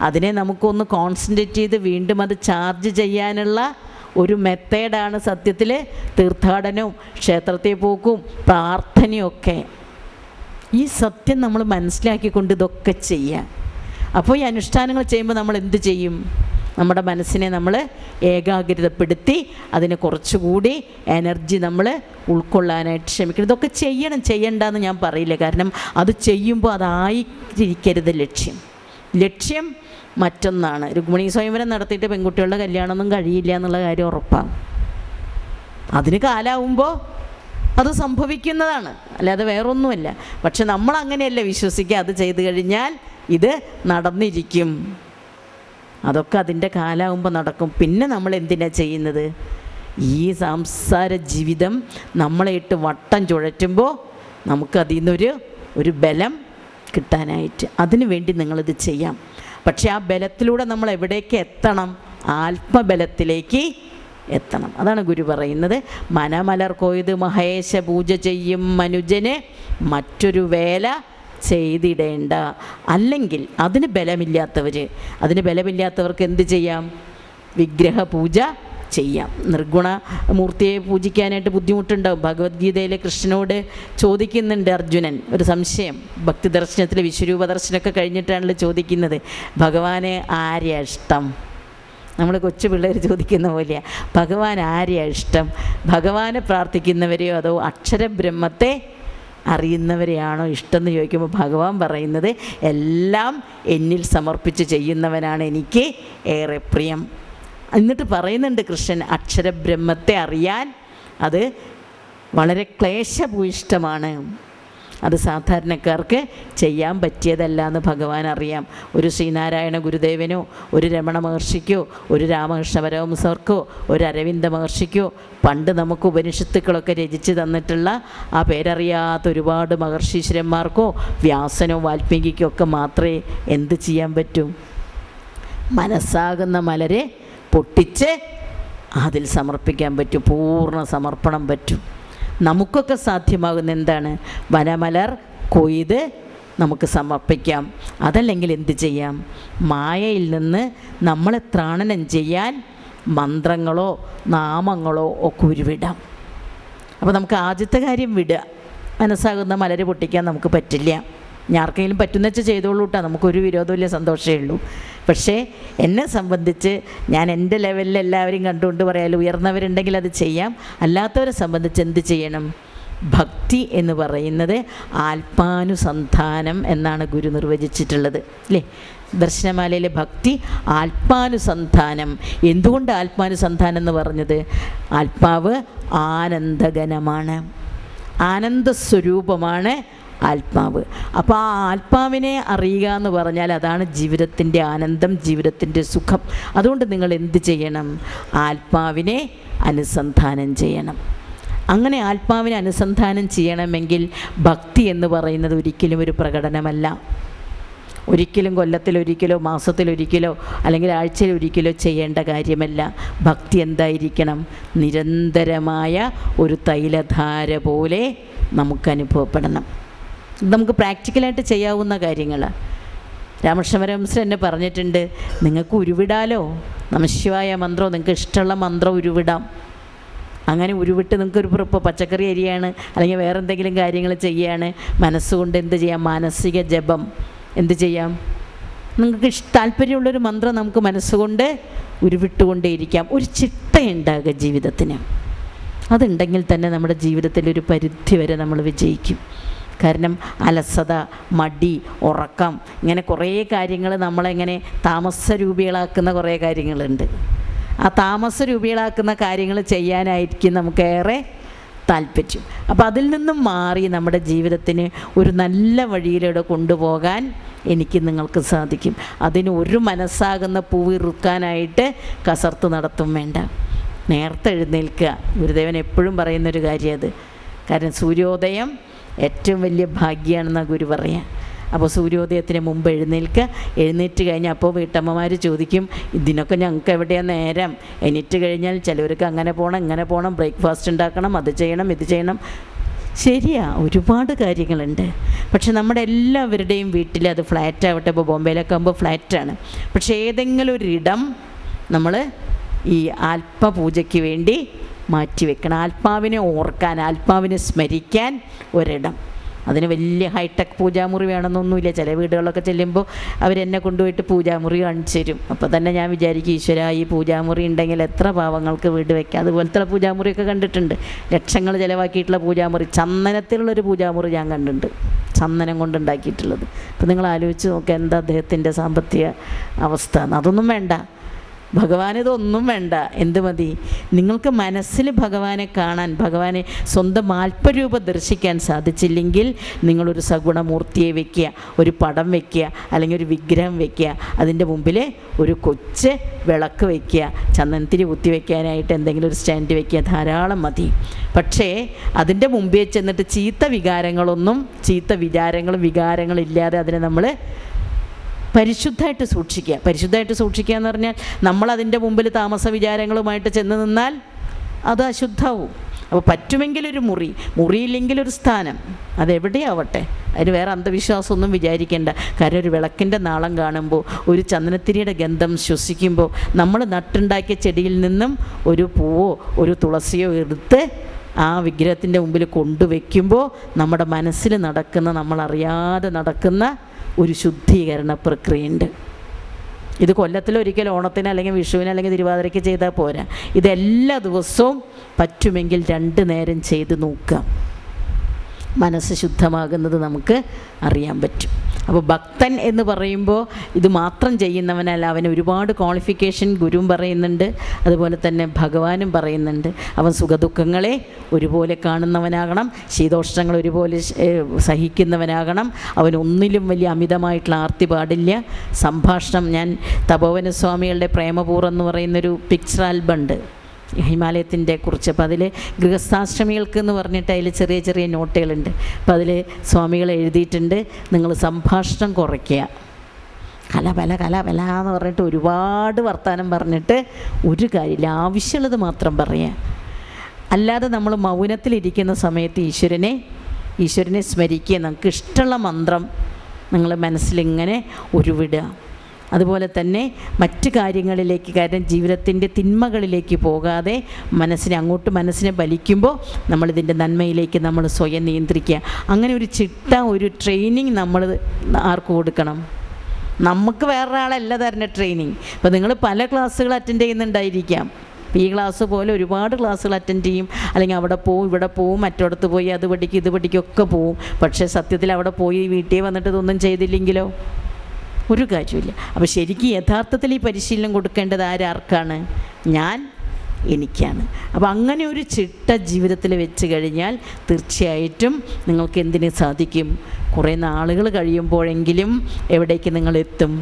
അതിനെ നമുക്കൊന്ന് കോൺസെൻട്രേറ്റ് ചെയ്ത് വീണ്ടും അത് ചാർജ് ചെയ്യാനുള്ള ഒരു മെത്തേഡാണ് സത്യത്തിൽ തീർത്ഥാടനവും ക്ഷേത്രത്തിൽ പോക്കും പ്രാർത്ഥനയും ഒക്കെ. ഈ സത്യം നമ്മൾ മനസ്സിലാക്കിക്കൊണ്ട് ഇതൊക്കെ ചെയ്യുക. അപ്പോൾ ഈ അനുഷ്ഠാനങ്ങൾ ചെയ്യുമ്പോൾ നമ്മൾ എന്ത് ചെയ്യും? നമ്മുടെ മനസ്സിനെ നമ്മൾ ഏകാഗ്രതപ്പെടുത്തി അതിനെ കുറച്ചുകൂടി എനർജി നമ്മൾ ഉൾക്കൊള്ളാനായിട്ട് ശ്രമിക്കണം. ഇതൊക്കെ ചെയ്യണ്ടെന്ന് ഞാൻ പറയില്ല. കാരണം അത് ചെയ്യുമ്പോൾ അതായിരിക്കരുത് ലക്ഷ്യം മറ്റൊന്നാണ്. രുക്മിണി സ്വയംവരം നടത്തിയിട്ട് പെൺകുട്ടികളുടെ കല്യാണമൊന്നും കഴിയില്ല എന്നുള്ള കാര്യം ഉറപ്പാണ്. അതിന് കാലാവുമ്പോൾ അത് സംഭവിക്കുന്നതാണ്, അല്ലാതെ വേറൊന്നുമല്ല. പക്ഷെ നമ്മളങ്ങനെയല്ല വിശ്വസിക്കുക. അത് ചെയ്തു കഴിഞ്ഞാൽ ഇത് നടന്നിരിക്കും, അതൊക്കെ അതിൻ്റെ കാലാവുമ്പോൾ നടക്കും. പിന്നെ നമ്മൾ എന്തിനാണ് ചെയ്യുന്നത്? ഈ സംസാര ജീവിതം നമ്മളെ ഇട്ട് വട്ടം ചുഴറ്റുമ്പോൾ നമുക്കതിൽ നിന്നൊരു ബലം കിട്ടാനായിട്ട് അതിനു വേണ്ടി നിങ്ങളിത് ചെയ്യാം. പക്ഷേ ആ ബലത്തിലൂടെ നമ്മൾ എവിടേക്ക് എത്തണം? ആത്മബലത്തിലേക്ക് എത്തണം. അതാണ് ഗുരു പറയുന്നത്. മനമലർ കൊയ്ത് മഹേശ പൂജ ചെയ്യും മനുജന് മറ്റൊരു വേല ചെയ്തിടേണ്ട. അല്ലെങ്കിൽ അതിന് ബലമില്ലാത്തവർക്ക് എന്ത് ചെയ്യാം? വിഗ്രഹ പൂജ ചെയ്യാം. നിർഗുണ മൂർത്തിയെ പൂജിക്കാനായിട്ട് ബുദ്ധിമുട്ടുണ്ടാവും. ഭഗവത്ഗീതയിലെ കൃഷ്ണനോട് ചോദിക്കുന്നുണ്ട് അർജുനൻ ഒരു സംശയം. ഭക്തി ദർശനത്തിൽ വിശ്വരൂപ ദർശനമൊക്കെ കഴിഞ്ഞിട്ടാണല്ലോ ചോദിക്കുന്നത്, ഭഗവാന് ആരെയാ ഇഷ്ടം? നമ്മൾ കൊച്ചു പിള്ളേർ ചോദിക്കുന്ന പോലെയാണ്. ഭഗവാൻ ആരെയാ ഇഷ്ടം? ഭഗവാനെ പ്രാർത്ഥിക്കുന്നവരെയോ അതോ അക്ഷരബ്രഹ്മത്തെ അറിയുന്നവരെയാണോ ഇഷ്ടം എന്ന് ചോദിക്കുമ്പോൾ ഭഗവാൻ പറയുന്നത് എല്ലാം എന്നിൽ സമർപ്പിച്ച് ചെയ്യുന്നവനാണ് എനിക്ക് ഏറെ പ്രിയം. എന്നിട്ട് പറയുന്നുണ്ട് കൃഷ്ണൻ, അക്ഷരബ്രഹ്മത്തെ അറിയാൻ അത് വളരെ ക്ലേശഭൂയിഷ്ടമാണ്, അത് സാധാരണക്കാർക്ക് ചെയ്യാൻ പറ്റിയതല്ല എന്ന് ഭഗവാൻ അറിയാം. ഒരു ശ്രീനാരായണ ഗുരുദേവനോ ഒരു രമണ മഹർഷിക്കോ ഒരു രാമകൃഷ്ണ പരമഹംസർക്കോ ഒരു അരവിന്ദ മഹർഷിക്കോ പണ്ട് നമുക്ക് ഉപനിഷത്തുക്കളൊക്കെ രചിച്ച് തന്നിട്ടുള്ള ആ പേരറിയാത്ത ഒരുപാട് മഹർഷീശ്വരന്മാർക്കോ വ്യാസനോ വാൽമീകിക്കോ ഒക്കെ മാത്രമേ എന്ത് ചെയ്യാൻ പറ്റൂ? മനസ്സാകുന്ന മലരെ പൊട്ടിച്ച് അതിൽ സമർപ്പിക്കാൻ പറ്റും, പൂർണ്ണ സമർപ്പണം പറ്റും. നമുക്കൊക്കെ സാധ്യമാകുന്ന എന്താണ്? വനമലർ കൊയ്ത് നമുക്ക് സമർപ്പിക്കാം. അതല്ലെങ്കിൽ എന്ത് ചെയ്യാം? മായയിൽ നിന്ന് നമ്മളെ ത്രാണനം ചെയ്യാൻ മന്ത്രങ്ങളോ നാമങ്ങളോ ഒക്കെ ഉരുവിടാം. അപ്പോൾ നമുക്ക് ആദ്യത്തെ കാര്യം വിടുക. മനസ്സാകുന്ന മലര് പൊട്ടിക്കാൻ നമുക്ക് പറ്റില്ല. ആർക്കെങ്കിലും പറ്റുന്ന വെച്ച് ചെയ്തോളൂ കേട്ടോ, നമുക്കൊരു വിരോധമില്ല, സന്തോഷമേ ഉള്ളൂ. പക്ഷേ എന്നെ സംബന്ധിച്ച് ഞാൻ എൻ്റെ ലെവലിൽ എല്ലാവരും കണ്ടുകൊണ്ട് പറയാലും ഉയർന്നവരുണ്ടെങ്കിൽ അത് ചെയ്യാം. അല്ലാത്തവരെ സംബന്ധിച്ച് എന്ത് ചെയ്യണം? ഭക്തി എന്ന് പറയുന്നത് ആത്മാനുസന്ധാനം എന്നാണ് ഗുരു നിർവചിച്ചിട്ടുള്ളത്, അല്ലേ? ദർശനമാലയിലെ ഭക്തി ആത്മാനുസന്ധാനം. എന്തുകൊണ്ട് ആത്മാനുസന്ധാനം എന്ന് പറഞ്ഞത്? ആത്മാവ് ആനന്ദഗനമാണ്, ആനന്ദസ്വരൂപമാണ് ആത്മാവ്. അപ്പോൾ ആ ആത്മാവിനെ അറിയുക എന്ന് പറഞ്ഞാൽ അതാണ് ജീവിതത്തിൻ്റെ ആനന്ദം, ജീവിതത്തിൻ്റെ സുഖം. അതുകൊണ്ട് നിങ്ങൾ എന്ത് ചെയ്യണം? ആത്മാവിനെ അനുസന്ധാനം ചെയ്യണം. അങ്ങനെ ആത്മാവിനെ അനുസന്ധാനം ചെയ്യണമെങ്കിൽ ഭക്തി എന്ന് പറയുന്നത് ഒരിക്കലും ഒരു പ്രകടനമല്ല. ഒരിക്കലും കൊല്ലത്തിലൊരിക്കലോ മാസത്തിലൊരിക്കലോ അല്ലെങ്കിൽ ആഴ്ചയിലൊരിക്കലോ ചെയ്യേണ്ട കാര്യമല്ല. ഭക്തി എന്തായിരിക്കണം? നിരന്തരമായ ഒരു തൈലധാര പോലെ നമുക്ക് അനുഭവപ്പെടണം. നമുക്ക് പ്രാക്ടിക്കലായിട്ട് ചെയ്യാവുന്ന കാര്യങ്ങൾ. രാമകൃഷ്ണ പരമഹംസർ എന്നെ പറഞ്ഞിട്ടുണ്ട്, നിങ്ങൾക്ക് ഉരുവിടാലോ, നമഃശിവായ മന്ത്രം നിങ്ങൾക്ക് ഇഷ്ടമുള്ള മന്ത്രം ഉരുവിടാം. അങ്ങനെ ഉരുവിട്ട് നിങ്ങൾക്കൊരു ഇപ്പോൾ പച്ചക്കറി അരിയാണ് അല്ലെങ്കിൽ വേറെ എന്തെങ്കിലും കാര്യങ്ങൾ ചെയ്യുകയാണ്, മനസ്സുകൊണ്ട് എന്ത് ചെയ്യാം, മാനസിക ജപം എന്ത് ചെയ്യാം, നിങ്ങൾക്ക് താല്പര്യമുള്ളൊരു മന്ത്രം നമുക്ക് മനസ്സുകൊണ്ട് ഉരുവിട്ടുകൊണ്ടേയിരിക്കാം. ഒരു ചിട്ടയുണ്ടാകുക ജീവിതത്തിന്. അതുണ്ടെങ്കിൽ തന്നെ നമ്മുടെ ജീവിതത്തിൽ ഒരു പരിധി വരെ നമ്മൾ വിജയിക്കും. കാരണം അലസത, മടി, ഉറക്കം, ഇങ്ങനെ കുറേ കാര്യങ്ങൾ നമ്മളെങ്ങനെ താമസരൂപികളാക്കുന്ന കുറേ കാര്യങ്ങളുണ്ട്. ആ താമസരൂപികളാക്കുന്ന കാര്യങ്ങൾ ചെയ്യാനായിരിക്കും നമുക്കേറെ താല്പര്യം. അപ്പോൾ അതിൽ നിന്നും മാറി നമ്മുടെ ജീവിതത്തിന് ഒരു നല്ല വഴിയിലൂടെ കൊണ്ടുപോകാൻ എനിക്ക് നിങ്ങൾക്ക് സാധിക്കും. അതിന് ഒരു മനസ്സാകുന്ന പൂവിറുക്കാനായിട്ട് കസർത്ത് നടത്തും വേണ്ട. നേരത്തെ എഴുന്നേൽക്കുക. ഗുരുദേവൻ എപ്പോഴും പറയുന്നൊരു കാര്യം അത്. കാരണം സൂര്യോദയം ഏറ്റവും വലിയ ഭാഗ്യമാണെന്നാണ് ഗുരു പറയുക. അപ്പോൾ സൂര്യോദയത്തിന് മുമ്പ് എഴുന്നേൽക്കുക. എഴുന്നേറ്റ് കഴിഞ്ഞാൽ അപ്പോൾ വീട്ടമ്മമാർ ചോദിക്കും, ഇതിനൊക്കെ ഞങ്ങൾക്ക് എവിടെയാണ് നേരം? എണീറ്റ് കഴിഞ്ഞാൽ ചിലവർക്ക് അങ്ങനെ പോകണം, ഇങ്ങനെ പോകണം, ബ്രേക്ക്ഫാസ്റ്റ് ഉണ്ടാക്കണം, അത് ചെയ്യണം, ഇത് ചെയ്യണം. ശരിയാ, ഒരുപാട് കാര്യങ്ങളുണ്ട്. പക്ഷെ നമ്മുടെ എല്ലാവരുടെയും വീട്ടിൽ അത് ഫ്ലാറ്റാവട്ടെ, ഇപ്പോൾ ബോംബെയിലൊക്കെ ആകുമ്പോൾ ഫ്ലാറ്റാണ്. പക്ഷേ ഏതെങ്കിലും ഒരിടം നമ്മൾ ഈ ആത്മപൂജയ്ക്ക് വേണ്ടി മാറ്റിവെക്കണം. ആത്മാവിനെ ഓർക്കാൻ, ആത്മാവിനെ സ്മരിക്കാൻ ഒരിടം. അതിന് വലിയ ഹൈടെക് പൂജാമുറി വേണമെന്നൊന്നുമില്ല. ചില വീടുകളിലൊക്കെ ചെല്ലുമ്പോൾ അവരെന്നെ കൊണ്ടുപോയിട്ട് പൂജാമുറി കാണിച്ചു തരും. അപ്പോൾ തന്നെ ഞാൻ വിചാരിക്കും, ഈശ്വര, ഈ പൂജാമുറി ഉണ്ടെങ്കിൽ എത്ര പാവങ്ങൾക്ക് വീട് വയ്ക്കാം. അതുപോലത്തെ പൂജാമുറിയൊക്കെ കണ്ടിട്ടുണ്ട്. ലക്ഷങ്ങൾ ചിലവാക്കിയിട്ടുള്ള പൂജാമുറി, ചന്ദനത്തിലുള്ളൊരു പൂജാമുറി ഞാൻ കണ്ടിട്ടുണ്ട്, ചന്ദനം കൊണ്ടുണ്ടാക്കിയിട്ടുള്ളത്. അപ്പോൾ നിങ്ങൾ ആലോചിച്ച് നോക്കുക എന്താ അദ്ദേഹത്തിൻ്റെ സാമ്പത്തിക അവസ്ഥ. അതൊന്നും വേണ്ട, ഭഗവാനിതൊന്നും വേണ്ട. എന്ത് മതി? നിങ്ങൾക്ക് മനസ്സിൽ ഭഗവാനെ കാണാൻ, ഭഗവാനെ സ്വന്തം ആത്മരൂപം ദർശിക്കാൻ സാധിച്ചില്ലെങ്കിൽ നിങ്ങളൊരു സഗുണമൂർത്തിയെ വയ്ക്കുക, ഒരു പടം വയ്ക്കുക, അല്ലെങ്കിൽ ഒരു വിഗ്രഹം വയ്ക്കുക, അതിൻ്റെ മുമ്പിൽ ഒരു കൊച്ച് വിളക്ക് വയ്ക്കുക, ചന്ദനത്തിരി കുത്തി വയ്ക്കാനായിട്ട് എന്തെങ്കിലും ഒരു സ്റ്റാൻഡ് വയ്ക്കുക, ധാരാളം മതി. പക്ഷേ അതിൻ്റെ മുമ്പേ ചെന്നിട്ട് ചീത്ത വിചാരങ്ങളും വികാരങ്ങളും ഇല്ലാതെ അതിനെ നമ്മൾ പരിശുദ്ധമായിട്ട് സൂക്ഷിക്കുക. പരിശുദ്ധമായിട്ട് സൂക്ഷിക്കുക എന്ന് പറഞ്ഞാൽ നമ്മളതിൻ്റെ മുമ്പിൽ താമസ വിചാരങ്ങളുമായിട്ട് ചെന്ന് നിന്നാൽ അത് അശുദ്ധവും. അപ്പോൾ പറ്റുമെങ്കിലൊരു മുറിയില്ലെങ്കിലൊരു സ്ഥാനം, അതെവിടെയാവട്ടെ, അതിന് വേറെ അന്ധവിശ്വാസമൊന്നും വിചാരിക്കേണ്ട. കാരണം ഒരു വിളക്കിൻ്റെ നാളം കാണുമ്പോൾ, ഒരു ചന്ദനത്തിരിയുടെ ഗന്ധം ശ്വസിക്കുമ്പോൾ, നമ്മൾ നട്ടുണ്ടാക്കിയ ചെടിയിൽ നിന്നും ഒരു പൂവോ ഒരു തുളസിയോ എടുത്ത് ആ വിഗ്രഹത്തിൻ്റെ മുമ്പിൽ കൊണ്ടുവയ്ക്കുമ്പോൾ നമ്മുടെ മനസ്സിൽ നടക്കുന്ന, നമ്മളറിയാതെ നടക്കുന്ന ഒരു ശുദ്ധീകരണ പ്രക്രിയയുണ്ട്. ഇത് കൊല്ലത്തിലൊരിക്കൽ ഓണത്തിന് അല്ലെങ്കിൽ വിഷുവിന് അല്ലെങ്കിൽ തിരുവാതിരയ്ക്ക് ചെയ്താൽ പോരാ. ഇതെല്ലാ ദിവസവും പറ്റുമെങ്കിൽ 2 നേരം ചെയ്ത് നോക്കുക. മനസ്സ് ശുദ്ധമാകുന്നത് നമുക്ക് അറിയാൻ പറ്റും. അപ്പോൾ ഭക്തൻ എന്ന് പറയുമ്പോൾ ഇത് മാത്രം ചെയ്യുന്നവനല്ല, അവന് ഒരുപാട് ക്വാളിഫിക്കേഷൻ ഗുരുവും പറയുന്നുണ്ട്, അതുപോലെ തന്നെ ഭഗവാനും പറയുന്നുണ്ട്. അവൻ സുഖദുഃഖങ്ങളെ ഒരുപോലെ കാണുന്നവനാകണം, ശീതോഷ്ണങ്ങൾ ഒരുപോലെ സഹിക്കുന്നവനാകണം. അവനൊന്നിലും വലിയ അമിതമായിട്ടുള്ള ആർത്തി പാടില്ല. സംഭാഷണം, ഞാൻ തപോവന സ്വാമികളുടെ പ്രേമപൂർവ്വം എന്ന് പറയുന്നൊരു പിക്ചർ ആൽബം ഉണ്ട് ഹിമാലയത്തിൻ്റെ കുറിച്ച്. അപ്പോൾ അതിൽ ഗൃഹസ്ഥാശ്രമികൾക്ക് എന്ന് പറഞ്ഞിട്ട് അതിൽ ചെറിയ ചെറിയ നോട്ടുകളുണ്ട്. അപ്പോൾ അതിൽ സ്വാമികൾ എഴുതിയിട്ടുണ്ട്, നിങ്ങൾ സംഭാഷണം കുറയ്ക്കുക. കല എന്ന് പറഞ്ഞിട്ട് ഒരുപാട് വർത്തമാനം പറഞ്ഞിട്ട് ഒരു കാര്യമില്ല, ആവശ്യമുള്ളത് മാത്രം പറയുക. അല്ലാതെ നമ്മൾ മൗനത്തിലിരിക്കുന്ന സമയത്ത് ഈശ്വരനെ സ്മരിക്കുക. നമുക്ക് ഇഷ്ടമുള്ള മന്ത്രം നിങ്ങൾ മനസ്സിലിങ്ങനെ ഉരുവിടുക. അതുപോലെ തന്നെ മറ്റു കാര്യങ്ങളിലേക്ക്, കാരണം ജീവിതത്തിൻ്റെ തിന്മകളിലേക്ക് പോകാതെ മനസ്സിനെ ബലിക്കുമ്പോൾ നമ്മളിതിൻ്റെ നന്മയിലേക്ക് നമ്മൾ സ്വയം നിയന്ത്രിക്കുക. അങ്ങനെ ഒരു ചിട്ട, ഒരു ട്രെയിനിങ് നമ്മൾ ആർക്ക് കൊടുക്കണം? നമുക്ക് വേറൊരാളല്ല തരുന്ന ട്രെയിനിങ്. ഇപ്പോൾ നിങ്ങൾ പല ക്ലാസ്സുകൾ അറ്റൻഡ് ചെയ്യുന്നുണ്ടായിരിക്കാം. ഈ ക്ലാസ് പോലെ ഒരുപാട് ക്ലാസ്സുകൾ അറ്റൻഡ് ചെയ്യും, അല്ലെങ്കിൽ അവിടെ പോവും, ഇവിടെ പോവും, മറ്റിടത്ത് പോയി അത് പഠിക്കും ഇത് പഠിക്കും ഒക്കെ പോവും. പക്ഷേ സത്യത്തിൽ അവിടെ പോയി വീട്ടിൽ വന്നിട്ട് ഇതൊന്നും ചെയ്തില്ലെങ്കിലോ ഒരു കാര്യമില്ല. അപ്പോൾ ശരിക്കും യഥാർത്ഥത്തിൽ ഈ പരിശീലനം കൊടുക്കേണ്ടത് ആർക്കാണ്? എനിക്കാണ്. അപ്പോൾ അങ്ങനെ ഒരു ചിട്ട ജീവിതത്തിൽ വെച്ച് കഴിഞ്ഞാൽ തീർച്ചയായിട്ടും നിങ്ങൾക്ക് എന്തിനു സാധിക്കും? കുറേ നാളുകൾ കഴിയുമ്പോഴെങ്കിലും എവിടേക്ക് നിങ്ങൾ എത്തും?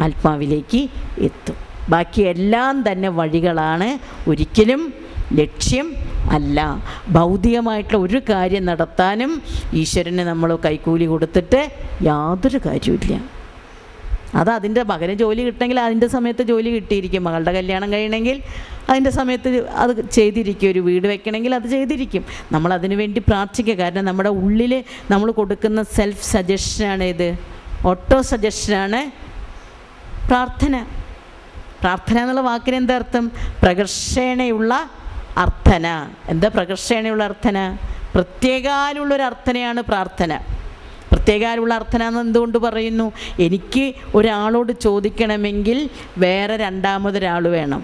ആത്മാവിലേക്ക് എത്തും. ബാക്കി എല്ലാം തന്നെ വഴികളാണ്, ഒരിക്കലും ലക്ഷ്യം അല്ല. ഭൗതികമായിട്ടുള്ള ഒരു കാര്യം നടത്താനും ഈശ്വരന് നമ്മൾ കൈക്കൂലി കൊടുത്തിട്ട് യാതൊരു കാര്യമില്ല. അതിൻ്റെ മകന് ജോലി കിട്ടണമെങ്കിൽ അതിൻ്റെ സമയത്ത് ജോലി കിട്ടിയിരിക്കും, മകളുടെ കല്യാണം കഴിയണമെങ്കിൽ അതിൻ്റെ സമയത്ത് അത് ചെയ്തിരിക്കും, ഒരു വീട് വെക്കണമെങ്കിൽ അത് ചെയ്തിരിക്കും. നമ്മളതിനു വേണ്ടി പ്രാർത്ഥിക്കുക. കാരണം നമ്മുടെ ഉള്ളിൽ നമ്മൾ കൊടുക്കുന്ന സെൽഫ് സജഷനാണ് ഇത്. ഓട്ടോ സജഷനാണ് പ്രാർത്ഥന. പ്രാർത്ഥന എന്നുള്ള വാക്കിന് എന്താ അർത്ഥം? പ്രകർഷേണയുള്ള അർത്ഥന. എന്താ പ്രകർഷേണയുള്ള അർത്ഥന? പ്രത്യേകാലുള്ളൊരു അർത്ഥനയാണ് പ്രാർത്ഥന. പ്രത്യേകാലുള്ള അർത്ഥന എന്ന് എന്തുകൊണ്ട് പറയുന്നു? എനിക്ക് ഒരാളോട് ചോദിക്കണമെങ്കിൽ വേറെ രണ്ടാമതൊരാൾ വേണം.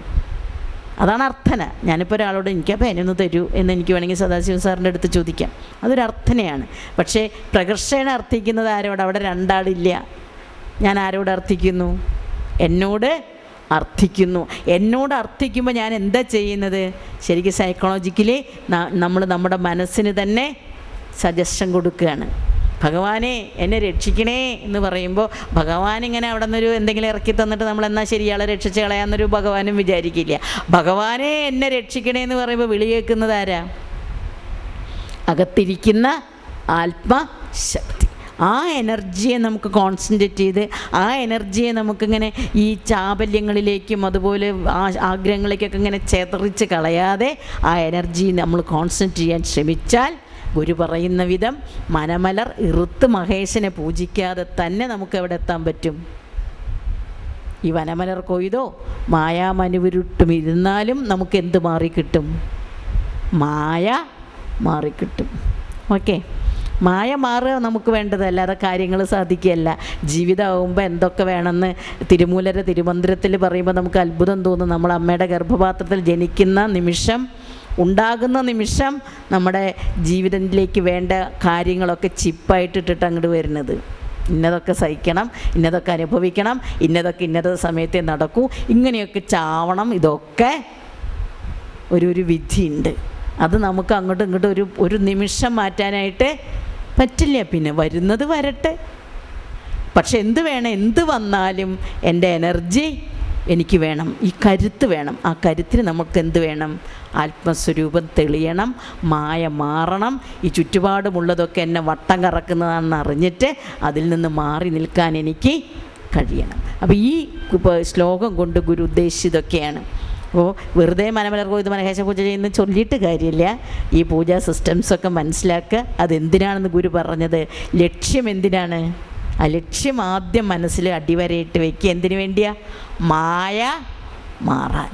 അതാണ് അർത്ഥന. ഞാനിപ്പോൾ ഒരാളോട് എനിക്ക് ആ പേനൊന്ന് തരൂ എന്ന് എനിക്ക് വേണമെങ്കിൽ സദാശിവ സാറിൻ്റെ അടുത്ത് ചോദിക്കാം. അതൊരു അർത്ഥനയാണ്. പക്ഷേ പ്രകർഷേണ അർത്ഥിക്കുന്നത് ആരോട്? അവിടെ രണ്ടാളില്ല. ഞാൻ ആരോട് അർത്ഥിക്കുന്നു? എന്നോട് അർത്ഥിക്കുന്നു. എന്നോട് അർത്ഥിക്കുമ്പോൾ ഞാൻ എന്താ ചെയ്യുന്നത്? ശരിക്കും സൈക്കോളജിക്കലി നമ്മൾ നമ്മുടെ മനസ്സിന് തന്നെ സജഷൻ കൊടുക്കുകയാണ്. ഭഗവാനെ എന്നെ രക്ഷിക്കണേ എന്ന് പറയുമ്പോൾ ഭഗവാൻ ഇങ്ങനെ അവിടെ നിന്നൊരു എന്തെങ്കിലും ഇറക്കി തന്നിട്ട് നമ്മൾ എന്നാൽ ശരി ഇയാളെ രക്ഷിച്ച് കളയാമെന്നൊരു ഭഗവാനും വിചാരിക്കില്ല. ഭഗവാനെ എന്നെ രക്ഷിക്കണേ എന്ന് പറയുമ്പോൾ വിളി കേൾക്കുന്നത് ആരാ? അകത്തിരിക്കുന്ന ആത്മശക്തി. ആ എനർജിയെ നമുക്ക് കോൺസെൻട്രേറ്റ് ചെയ്ത് ആ എനർജിയെ നമുക്കിങ്ങനെ ഈ ചാബല്യങ്ങളിലേക്കും അതുപോലെ ആഗ്രഹങ്ങളിലേക്കൊക്കെ ഇങ്ങനെ ചെതറിച്ച് കളയാതെ ആ എനർജി നമ്മൾ കോൺസെൻട്രേറ്റ് ചെയ്യാൻ ശ്രമിച്ചാൽ ഗുരു പറയുന്ന വിധം മനമലർ ഇറുത്ത് മഹേശനെ പൂജിക്കാതെ തന്നെ നമുക്ക് എവിടെ എത്താൻ പറ്റും? ഈ വനമലർ കൊയ്തോ മായാമനുവിരുട്ടും ഇരുന്നാലും നമുക്ക് എന്ത് മാറിക്കിട്ടും? മായ മാറിക്കിട്ടും. ഓക്കെ, മായ മാറുക നമുക്ക് വേണ്ടതല്ല, അത് കാര്യങ്ങൾ സാധിക്കുകയല്ല. ജീവിതമാകുമ്പോൾ എന്തൊക്കെ വേണമെന്ന് തിരുമൂലര തിരുമന്ദിരത്തിൽ പറയുമ്പോൾ നമുക്ക് അത്ഭുതം തോന്നും. നമ്മൾ അമ്മയുടെ ഗർഭപാത്രത്തിൽ ജനിക്കുന്ന നിമിഷം, ഉണ്ടാകുന്ന നിമിഷം നമ്മുടെ ജീവിതത്തിലേക്ക് വേണ്ട കാര്യങ്ങളൊക്കെ ചിപ്പായിട്ടിട്ടിട്ട് അങ്ങോട്ട് വരുന്നത്. ഇന്നതൊക്കെ സഹിക്കണം, ഇന്നതൊക്കെ അനുഭവിക്കണം, ഇന്നതൊക്കെ സമയത്തെ നടക്കൂ, ഇങ്ങനെയൊക്കെ ചാവണം. ഇതൊക്കെ ഒരു വിധിയുണ്ട്. അത് നമുക്ക് അങ്ങോട്ടും ഇങ്ങോട്ടും ഒരു നിമിഷം മാറ്റാനായിട്ട് പറ്റില്ല. പിന്നെ വരുന്നത് വരട്ടെ. പക്ഷെ എന്ത് വേണം? എന്ത് വന്നാലും എൻ്റെ എനർജി എനിക്ക് വേണം, ഈ കരുത്ത് വേണം. ആ കരുത്തിന് നമുക്ക് എന്ത് വേണം? ആത്മസ്വരൂപം തെളിയണം, മായ മാറണം. ഈ ചുറ്റുപാടുമുള്ളതൊക്കെ എന്നെ വട്ടം കറക്കുന്നതാണെന്ന് അറിഞ്ഞിട്ട് അതിൽ നിന്ന് മാറി നിൽക്കാൻ എനിക്ക് കഴിയണം. അപ്പോൾ ഈ ശ്ലോകം കൊണ്ട് ഗുരു ഉദ്ദേശിച്ചതൊക്കെയാണ്. അപ്പോൾ വെറുതെ മനമലർ കൊയ്ത് മനഹേശ പൂജ ചെയ്യുന്ന ചൊല്ലിയിട്ട് കാര്യമില്ല. ഈ പൂജാ സിസ്റ്റംസൊക്കെ മനസ്സിലാക്കുക. അതെന്തിനാണെന്ന് ഗുരു പറഞ്ഞത്, ലക്ഷ്യം എന്തിനാണ്? ആ ലക്ഷ്യം ആദ്യം മനസ്സിൽ അടിവരയിട്ട് വയ്ക്കുക. എന്തിനു വേണ്ടിയാ? മായ മാറാൻ.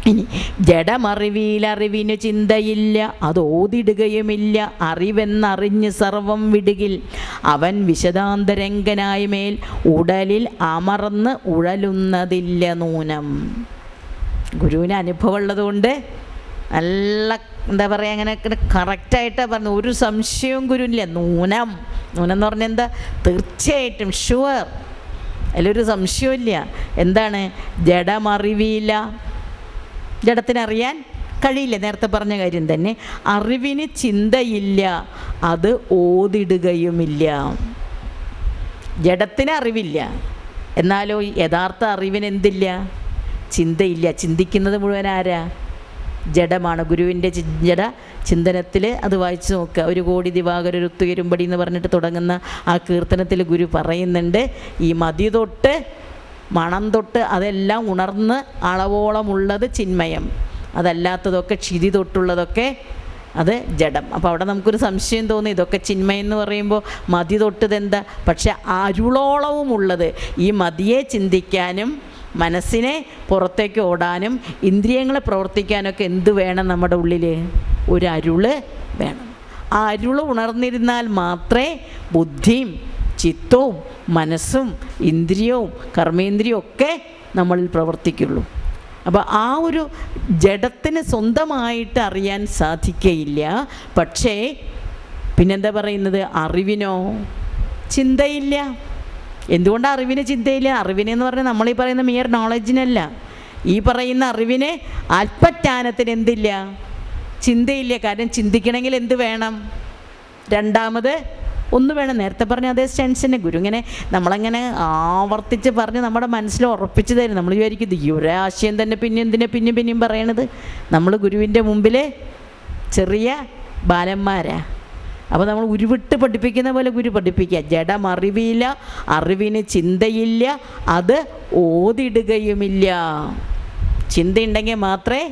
ഇനി ജഡമറിവിലറിവിന് ചിന്തയില്ല, അത് ഓതിടുകയുമില്ല. അറിവെന്നറിഞ്ഞ് സർവം വിടുകിൽ അവൻ വിശദാന്തരംഗനായി മേൽ ഉടലിൽ അമർന്ന് ഉഴലുന്നതില്ല നൂനം. ഗുരുവിന് അനുഭവമുള്ളതുകൊണ്ട് നല്ല എന്താ പറയുക, അങ്ങനെ കറക്റ്റായിട്ടാണ് പറഞ്ഞു. ഒരു സംശയവും ഗുരുവിനില്ല. നൂനം എന്ന് പറഞ്ഞാൽ എന്താ? തീർച്ചയായിട്ടും ഷുവർ, അതിലൊരു സംശയമില്ല. എന്താണ്? ജഡമറിവിയില്ല, ജഡത്തിനറിയാൻ കഴിയില്ല. നേരത്തെ പറഞ്ഞ കാര്യം തന്നെ. അറിവിന് ചിന്തയില്ല, അത് ഓതിടുകയുമില്ല. ജഡത്തിന് അറിവില്ല, എന്നാലോ യഥാർത്ഥ അറിവിന് എന്തില്ല? ചിന്തയില്ല. ചിന്തിക്കുന്നത് മുഴുവൻ ആരാ? ജഡമാണ്. ഗുരുവിൻ്റെ ജഡ ചിന്തനത്തിൽ അത് വായിച്ചു നോക്കുക. ഒരു കോടി ദിവാകരൊരുത്തുയരുമ്പടി എന്ന് പറഞ്ഞിട്ട് തുടങ്ങുന്ന ആ കീർത്തനത്തിൽ ഗുരു പറയുന്നുണ്ട്, ഈ മതി തൊട്ട് മണം തൊട്ട് അതെല്ലാം ഉണർന്ന് അളവോളമുള്ളത് ചിന്മയം, അതല്ലാത്തതൊക്കെ ക്ഷിതി തൊട്ടുള്ളതൊക്കെ അത് ജഡം. അപ്പോൾ അവിടെ നമുക്കൊരു സംശയം തോന്നി, ഇതൊക്കെ ചിന്മയം എന്ന് പറയുമ്പോൾ മതി തൊട്ടതെന്താ? പക്ഷെ അരുളോളവും ഉള്ളത്, ഈ മതിയെ ചിന്തിക്കാനും മനസ്സിനെ പുറത്തേക്ക് ഓടാനും ഇന്ദ്രിയങ്ങളെ പ്രവർത്തിക്കാനൊക്കെ എന്ത് വേണം? നമ്മുടെ ഉള്ളിൽ ഒരു അരുള് വേണം. ആ അരുള് ഉണർന്നിരുന്നാൽ മാത്രമേ ബുദ്ധിയും ചിത്തവും മനസ്സും ഇന്ദ്രിയവും കർമ്മേന്ദ്രിയവും ഒക്കെ നമ്മളിൽ പ്രവർത്തിക്കുള്ളൂ. അപ്പോൾ ആ ഒരു ജഡത്തിന് സ്വന്തമായിട്ട് അറിയാൻ സാധിക്കയില്ല. പക്ഷേ പിന്നെന്താ പറയുന്നത്? അറിവിനോ ചിന്തയില്ല. എന്തുകൊണ്ടാണ് അറിവിന് ചിന്തയില്ല? അറിവിനെന്ന് പറഞ്ഞാൽ നമ്മളീ പറയുന്ന മിയർ നോളജിനല്ല. ഈ പറയുന്ന അറിവിന് ആത്മജ്ഞാനത്തിന് എന്തില്ല? ചിന്തയില്ല. കാരണം ചിന്തിക്കണമെങ്കിൽ എന്ത് വേണം? രണ്ടാമത് ഒന്ന് വേണം. നേരത്തെ പറഞ്ഞ അതേ സ്റ്റെൻസിനെ ഗുരു ഇങ്ങനെ നമ്മളങ്ങനെ ആവർത്തിച്ച് പറഞ്ഞ് നമ്മുടെ മനസ്സിൽ ഉറപ്പിച്ച് തരും. നമ്മൾ വിചാരിക്കും ഈ ഒരേ ആശയം തന്നെ പിന്നെയും പറയണത്. നമ്മൾ ഗുരുവിൻ്റെ മുമ്പിൽ ചെറിയ ബാലന്മാരാ. അപ്പോൾ നമ്മൾ ഉരുവിട്ട് പഠിപ്പിക്കുന്ന പോലെ ഗുരു പഠിപ്പിക്കുക. ജഡമറിവിയില്ല, അറിവിന് ചിന്തയില്ല, അത് ഓതിടുകയുമില്ല. ചിന്തയുണ്ടെങ്കിൽ മാത്രമേ,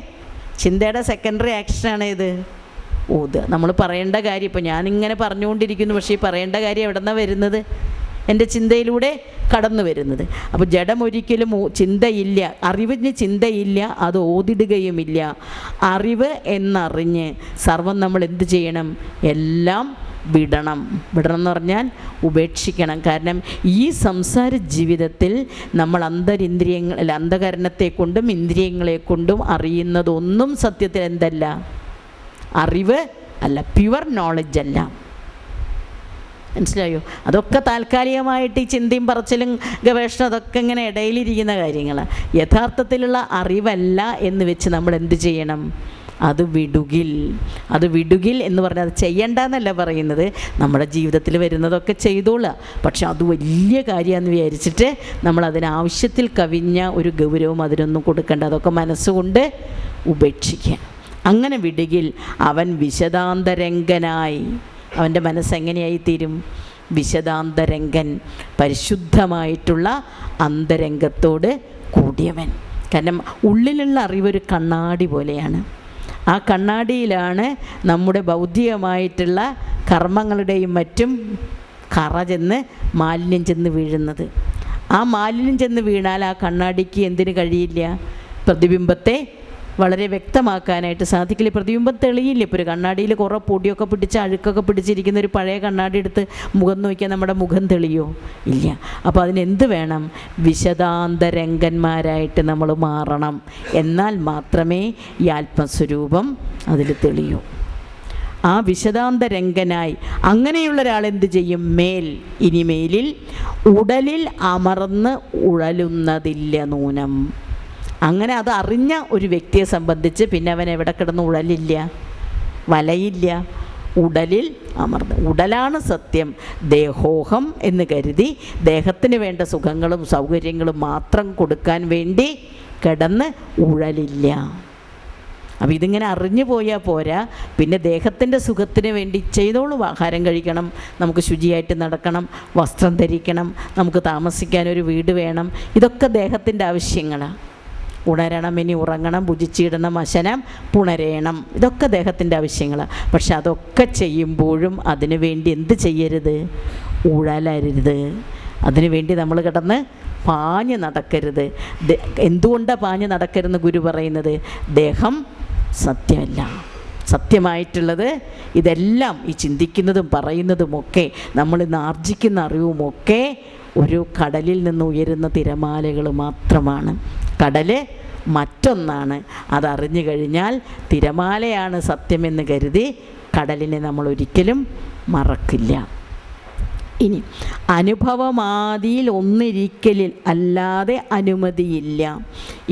ചിന്തയുടെ സെക്കൻഡറി ആക്ഷനാണ് ഇത് ഓതുക. നമ്മൾ പറയേണ്ട കാര്യം, ഇപ്പോൾ ഞാനിങ്ങനെ പറഞ്ഞുകൊണ്ടിരിക്കുന്നു, പക്ഷേ ഈ പറയേണ്ട കാര്യം എവിടെ നിന്നാണ് വരുന്നത്? എൻ്റെ ചിന്തയിലൂടെ കടന്നു വരുന്നത്. അപ്പോൾ ജഡമൊരിക്കലും ചിന്തയില്ല, അറിവിന് ചിന്തയില്ല, അത് ഓതിടുകയുമില്ല. അറിവ് എന്നറിഞ്ഞ് സർവം നമ്മൾ എന്ത് ചെയ്യണം? എല്ലാം വിടണം. വിടണം എന്ന് പറഞ്ഞാൽ ഉപേക്ഷിക്കണം. കാരണം ഈ സംസാര ജീവിതത്തിൽ നമ്മൾ അന്ധകരണത്തെ കൊണ്ടും ഇന്ദ്രിയങ്ങളെ കൊണ്ടും അറിയുന്നതൊന്നും സത്യത്തിൽ എന്തല്ല? അറിവ് അല്ല, പ്യുവർ നോളജ് അല്ല. മനസ്സിലായോ? അതൊക്കെ താൽക്കാലികമായിട്ട് ഈ ചിന്തയും പറച്ചിലും ഗവേഷണം അതൊക്കെ ഇങ്ങനെ ഇടയിലിരിക്കുന്ന കാര്യങ്ങളാണ്. യഥാർത്ഥത്തിലുള്ള അറിവല്ല എന്ന് വെച്ച് നമ്മൾ എന്ത് ചെയ്യണം? അത് വിടുകിൽ എന്ന് പറഞ്ഞാൽ അത് ചെയ്യണ്ടെന്നല്ല പറയുന്നത്. നമ്മുടെ ജീവിതത്തിൽ വരുന്നതൊക്കെ ചെയ്തോളുക. പക്ഷെ അത് വലിയ കാര്യമാണെന്ന് വിചാരിച്ചിട്ട് നമ്മൾ അതിനാവശ്യത്തിൽ കവിഞ്ഞ ഒരു ഗൗരവം അതിനൊന്നും കൊടുക്കേണ്ട. അതൊക്കെ മനസ്സുകൊണ്ട് ഉപേക്ഷിക്കുക. അങ്ങനെ വിടുകിൽ അവൻ വിശദാന്തരംഗനായി. അവൻ്റെ മനസ്സെങ്ങനെയായി തീരും? വിശദാന്തരംഗൻ, പരിശുദ്ധമായിട്ടുള്ള അന്തരംഗത്തോട് കൂടിയവൻ. കാരണം ഉള്ളിലുള്ള അറിവൊരു കണ്ണാടി പോലെയാണ്. ആ കണ്ണാടിയിലാണ് നമ്മുടെ ഭൗതികമായിട്ടുള്ള കർമ്മങ്ങളുടെയും മറ്റും കറ ചെന്ന് മാലിന്യം ചെന്ന് വീഴുന്നത്. ആ മാലിന്യം ചെന്ന് വീണാൽ ആ കണ്ണാടിക്ക് എന്തിന് കഴിയില്ല? പ്രതിബിംബത്തെ വളരെ വ്യക്തമാക്കാനായിട്ട് സാധിക്കില്ല. പ്രതിബിംബം തെളിയില്ല. ഇപ്പോൾ ഒരു കണ്ണാടിയിൽ കുറേ പൊടിയൊക്കെ പിടിച്ച് അഴുക്കൊക്കെ പിടിച്ചിരിക്കുന്ന ഒരു പഴയ കണ്ണാടി എടുത്ത് മുഖം നോക്കിയാൽ നമ്മുടെ മുഖം തെളിയോ? ഇല്ല. അപ്പോൾ അതിനെന്ത് വേണം? വിശദാന്തരംഗന്മാരായിട്ട് നമ്മൾ മാറണം. എന്നാൽ മാത്രമേ ഈ ആത്മസ്വരൂപം അതിൽ തെളിയൂ. ആ വിശദാന്തരംഗനായി അങ്ങനെയുള്ള ഒരാൾ എന്ത് ചെയ്യും? ഇനിമേലിൽ ഉടലിൽ അമർന്ന് ഉഴലുന്നതില്ല നൂനം. അങ്ങനെ അത് അറിഞ്ഞ ഒരു വ്യക്തിയെ സംബന്ധിച്ച് പിന്നെ അവൻ എവിടെ കിടന്ന് ഉഴലില്ല, വലയില്ല. ഉടലിൽ അമർന്ന്, ഉടലാണ് സത്യം. ദേഹോഹം എന്ന് കരുതി ദേഹത്തിന് വേണ്ട സുഖങ്ങളും സൗകര്യങ്ങളും മാത്രം കൊടുക്കാൻ വേണ്ടി കിടന്ന് ഉഴലില്ല. അപ്പോൾ ഇതിങ്ങനെ അറിഞ്ഞു പോയാൽ പോരാ. പിന്നെ ദേഹത്തിൻ്റെ സുഖത്തിന് വേണ്ടി ചെയ്തോളൂ. ആഹാരം കഴിക്കണം, നമുക്ക് ശുചിയായിട്ട് നടക്കണം, വസ്ത്രം ധരിക്കണം, നമുക്ക് താമസിക്കാനൊരു വീട് വേണം. ഇതൊക്കെ ദേഹത്തിൻ്റെ ആവശ്യങ്ങളാണ്. ഉണരണം, ഇനി ഉറങ്ങണം, ഭുജിച്ചിടണം, അശനം, പുണരേണം, ഇതൊക്കെ ദേഹത്തിൻ്റെ ആവശ്യങ്ങളാണ്. പക്ഷെ അതൊക്കെ ചെയ്യുമ്പോഴും അതിനു വേണ്ടി എന്ത് ചെയ്യരുത്? ഉഴലരുത്. അതിനു വേണ്ടി നമ്മൾ കിടന്ന് പാഞ്ഞ് നടക്കരുത്. എന്തുകൊണ്ടാണ് പാഞ്ഞ് നടക്കരുതെന്ന് ഗുരു പറയുന്നത്? ദേഹം സത്യമല്ല. സത്യമായിട്ടുള്ളത് ഇതെല്ലാം, ഈ ചിന്തിക്കുന്നതും പറയുന്നതുമൊക്കെ നമ്മളിന്ന് ആർജിക്കുന്ന അറിവുമൊക്കെ ഒരു കടലിൽ നിന്ന് ഉയരുന്ന തിരമാലകൾ മാത്രമാണ്. കടൽ മറ്റൊന്നാണ്. അതറിഞ്ഞു കഴിഞ്ഞാൽ തിരമാലയാണ് സത്യമെന്ന് കരുതി കടലിനെ നമ്മൾ ഒരിക്കലും മറക്കില്ല. ഇനി അനുഭവമാദിയിൽ ഒന്നിരിക്കലിൽ അല്ലാതെ അനുമതിയില്ല.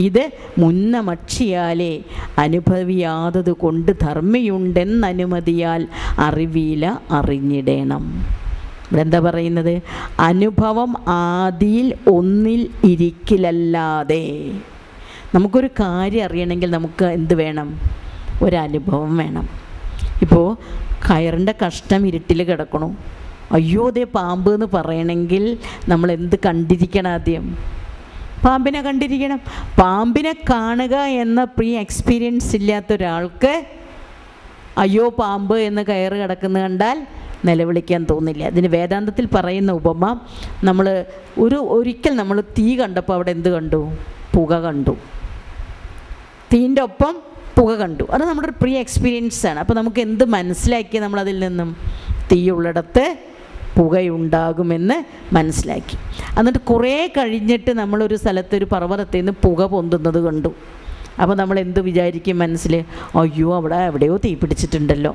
ഇത് മുന്നമക്ഷിയാലേ അനുഭവിയാതത് കൊണ്ട് ധർമ്മിയുണ്ടെന്നനുമതിയാൽ അറിവില അറിഞ്ഞിടേണം. ഇവിടെ എന്താ പറയുന്നത്? അനുഭവം ആദിയിൽ ഒന്നിൽ ഇരിക്കലല്ലാതെ. നമുക്കൊരു കാര്യം അറിയണമെങ്കിൽ നമുക്ക് എന്ത് വേണം? ഒരനുഭവം വേണം. ഇപ്പോൾ കയറിൻ്റെ കഷ്ണം ഇരുട്ടിൽ കിടക്കണു, അയ്യോ അതേ പാമ്പ് എന്ന് പറയണമെങ്കിൽ നമ്മൾ എന്ത് കണ്ടിരിക്കണം? ആദ്യം പാമ്പിനെ കണ്ടിരിക്കണം. പാമ്പിനെ കാണുക എന്ന പ്രീ എക്സ്പീരിയൻസ് ഇല്ലാത്ത ഒരാൾക്ക് അയ്യോ പാമ്പ് എന്ന് കയറ് കിടക്കുന്നത് കണ്ടാൽ നിലവിളിക്കാൻ തോന്നില്ല. അതിന് വേദാന്തത്തിൽ പറയുന്ന ഉപമ, ഒരിക്കൽ നമ്മൾ തീ കണ്ടപ്പോൾ അവിടെ എന്ത് കണ്ടു? പുക കണ്ടു. തീൻ്റെ ഒപ്പം പുക കണ്ടു. അത് നമ്മുടെ പ്രീ എക്സ്പീരിയൻസ് ആണ്. അപ്പോൾ നമുക്ക് എന്ത് മനസ്സിലാക്കി? നമ്മളതിൽ നിന്നും തീയുള്ളിടത്ത് പുകയുണ്ടാകുമെന്ന് മനസ്സിലാക്കി. എന്നിട്ട് കുറേ കഴിഞ്ഞിട്ട് നമ്മളൊരു സ്ഥലത്തൊരു പർവ്വതത്തിൽ നിന്ന് പുക പൊന്തുന്നത് കണ്ടു. അപ്പോൾ നമ്മൾ എന്ത് വിചാരിക്കും മനസ്സിൽ? അയ്യോ അവിടെ എവിടെയോ തീ പിടിച്ചിട്ടുണ്ടല്ലോ.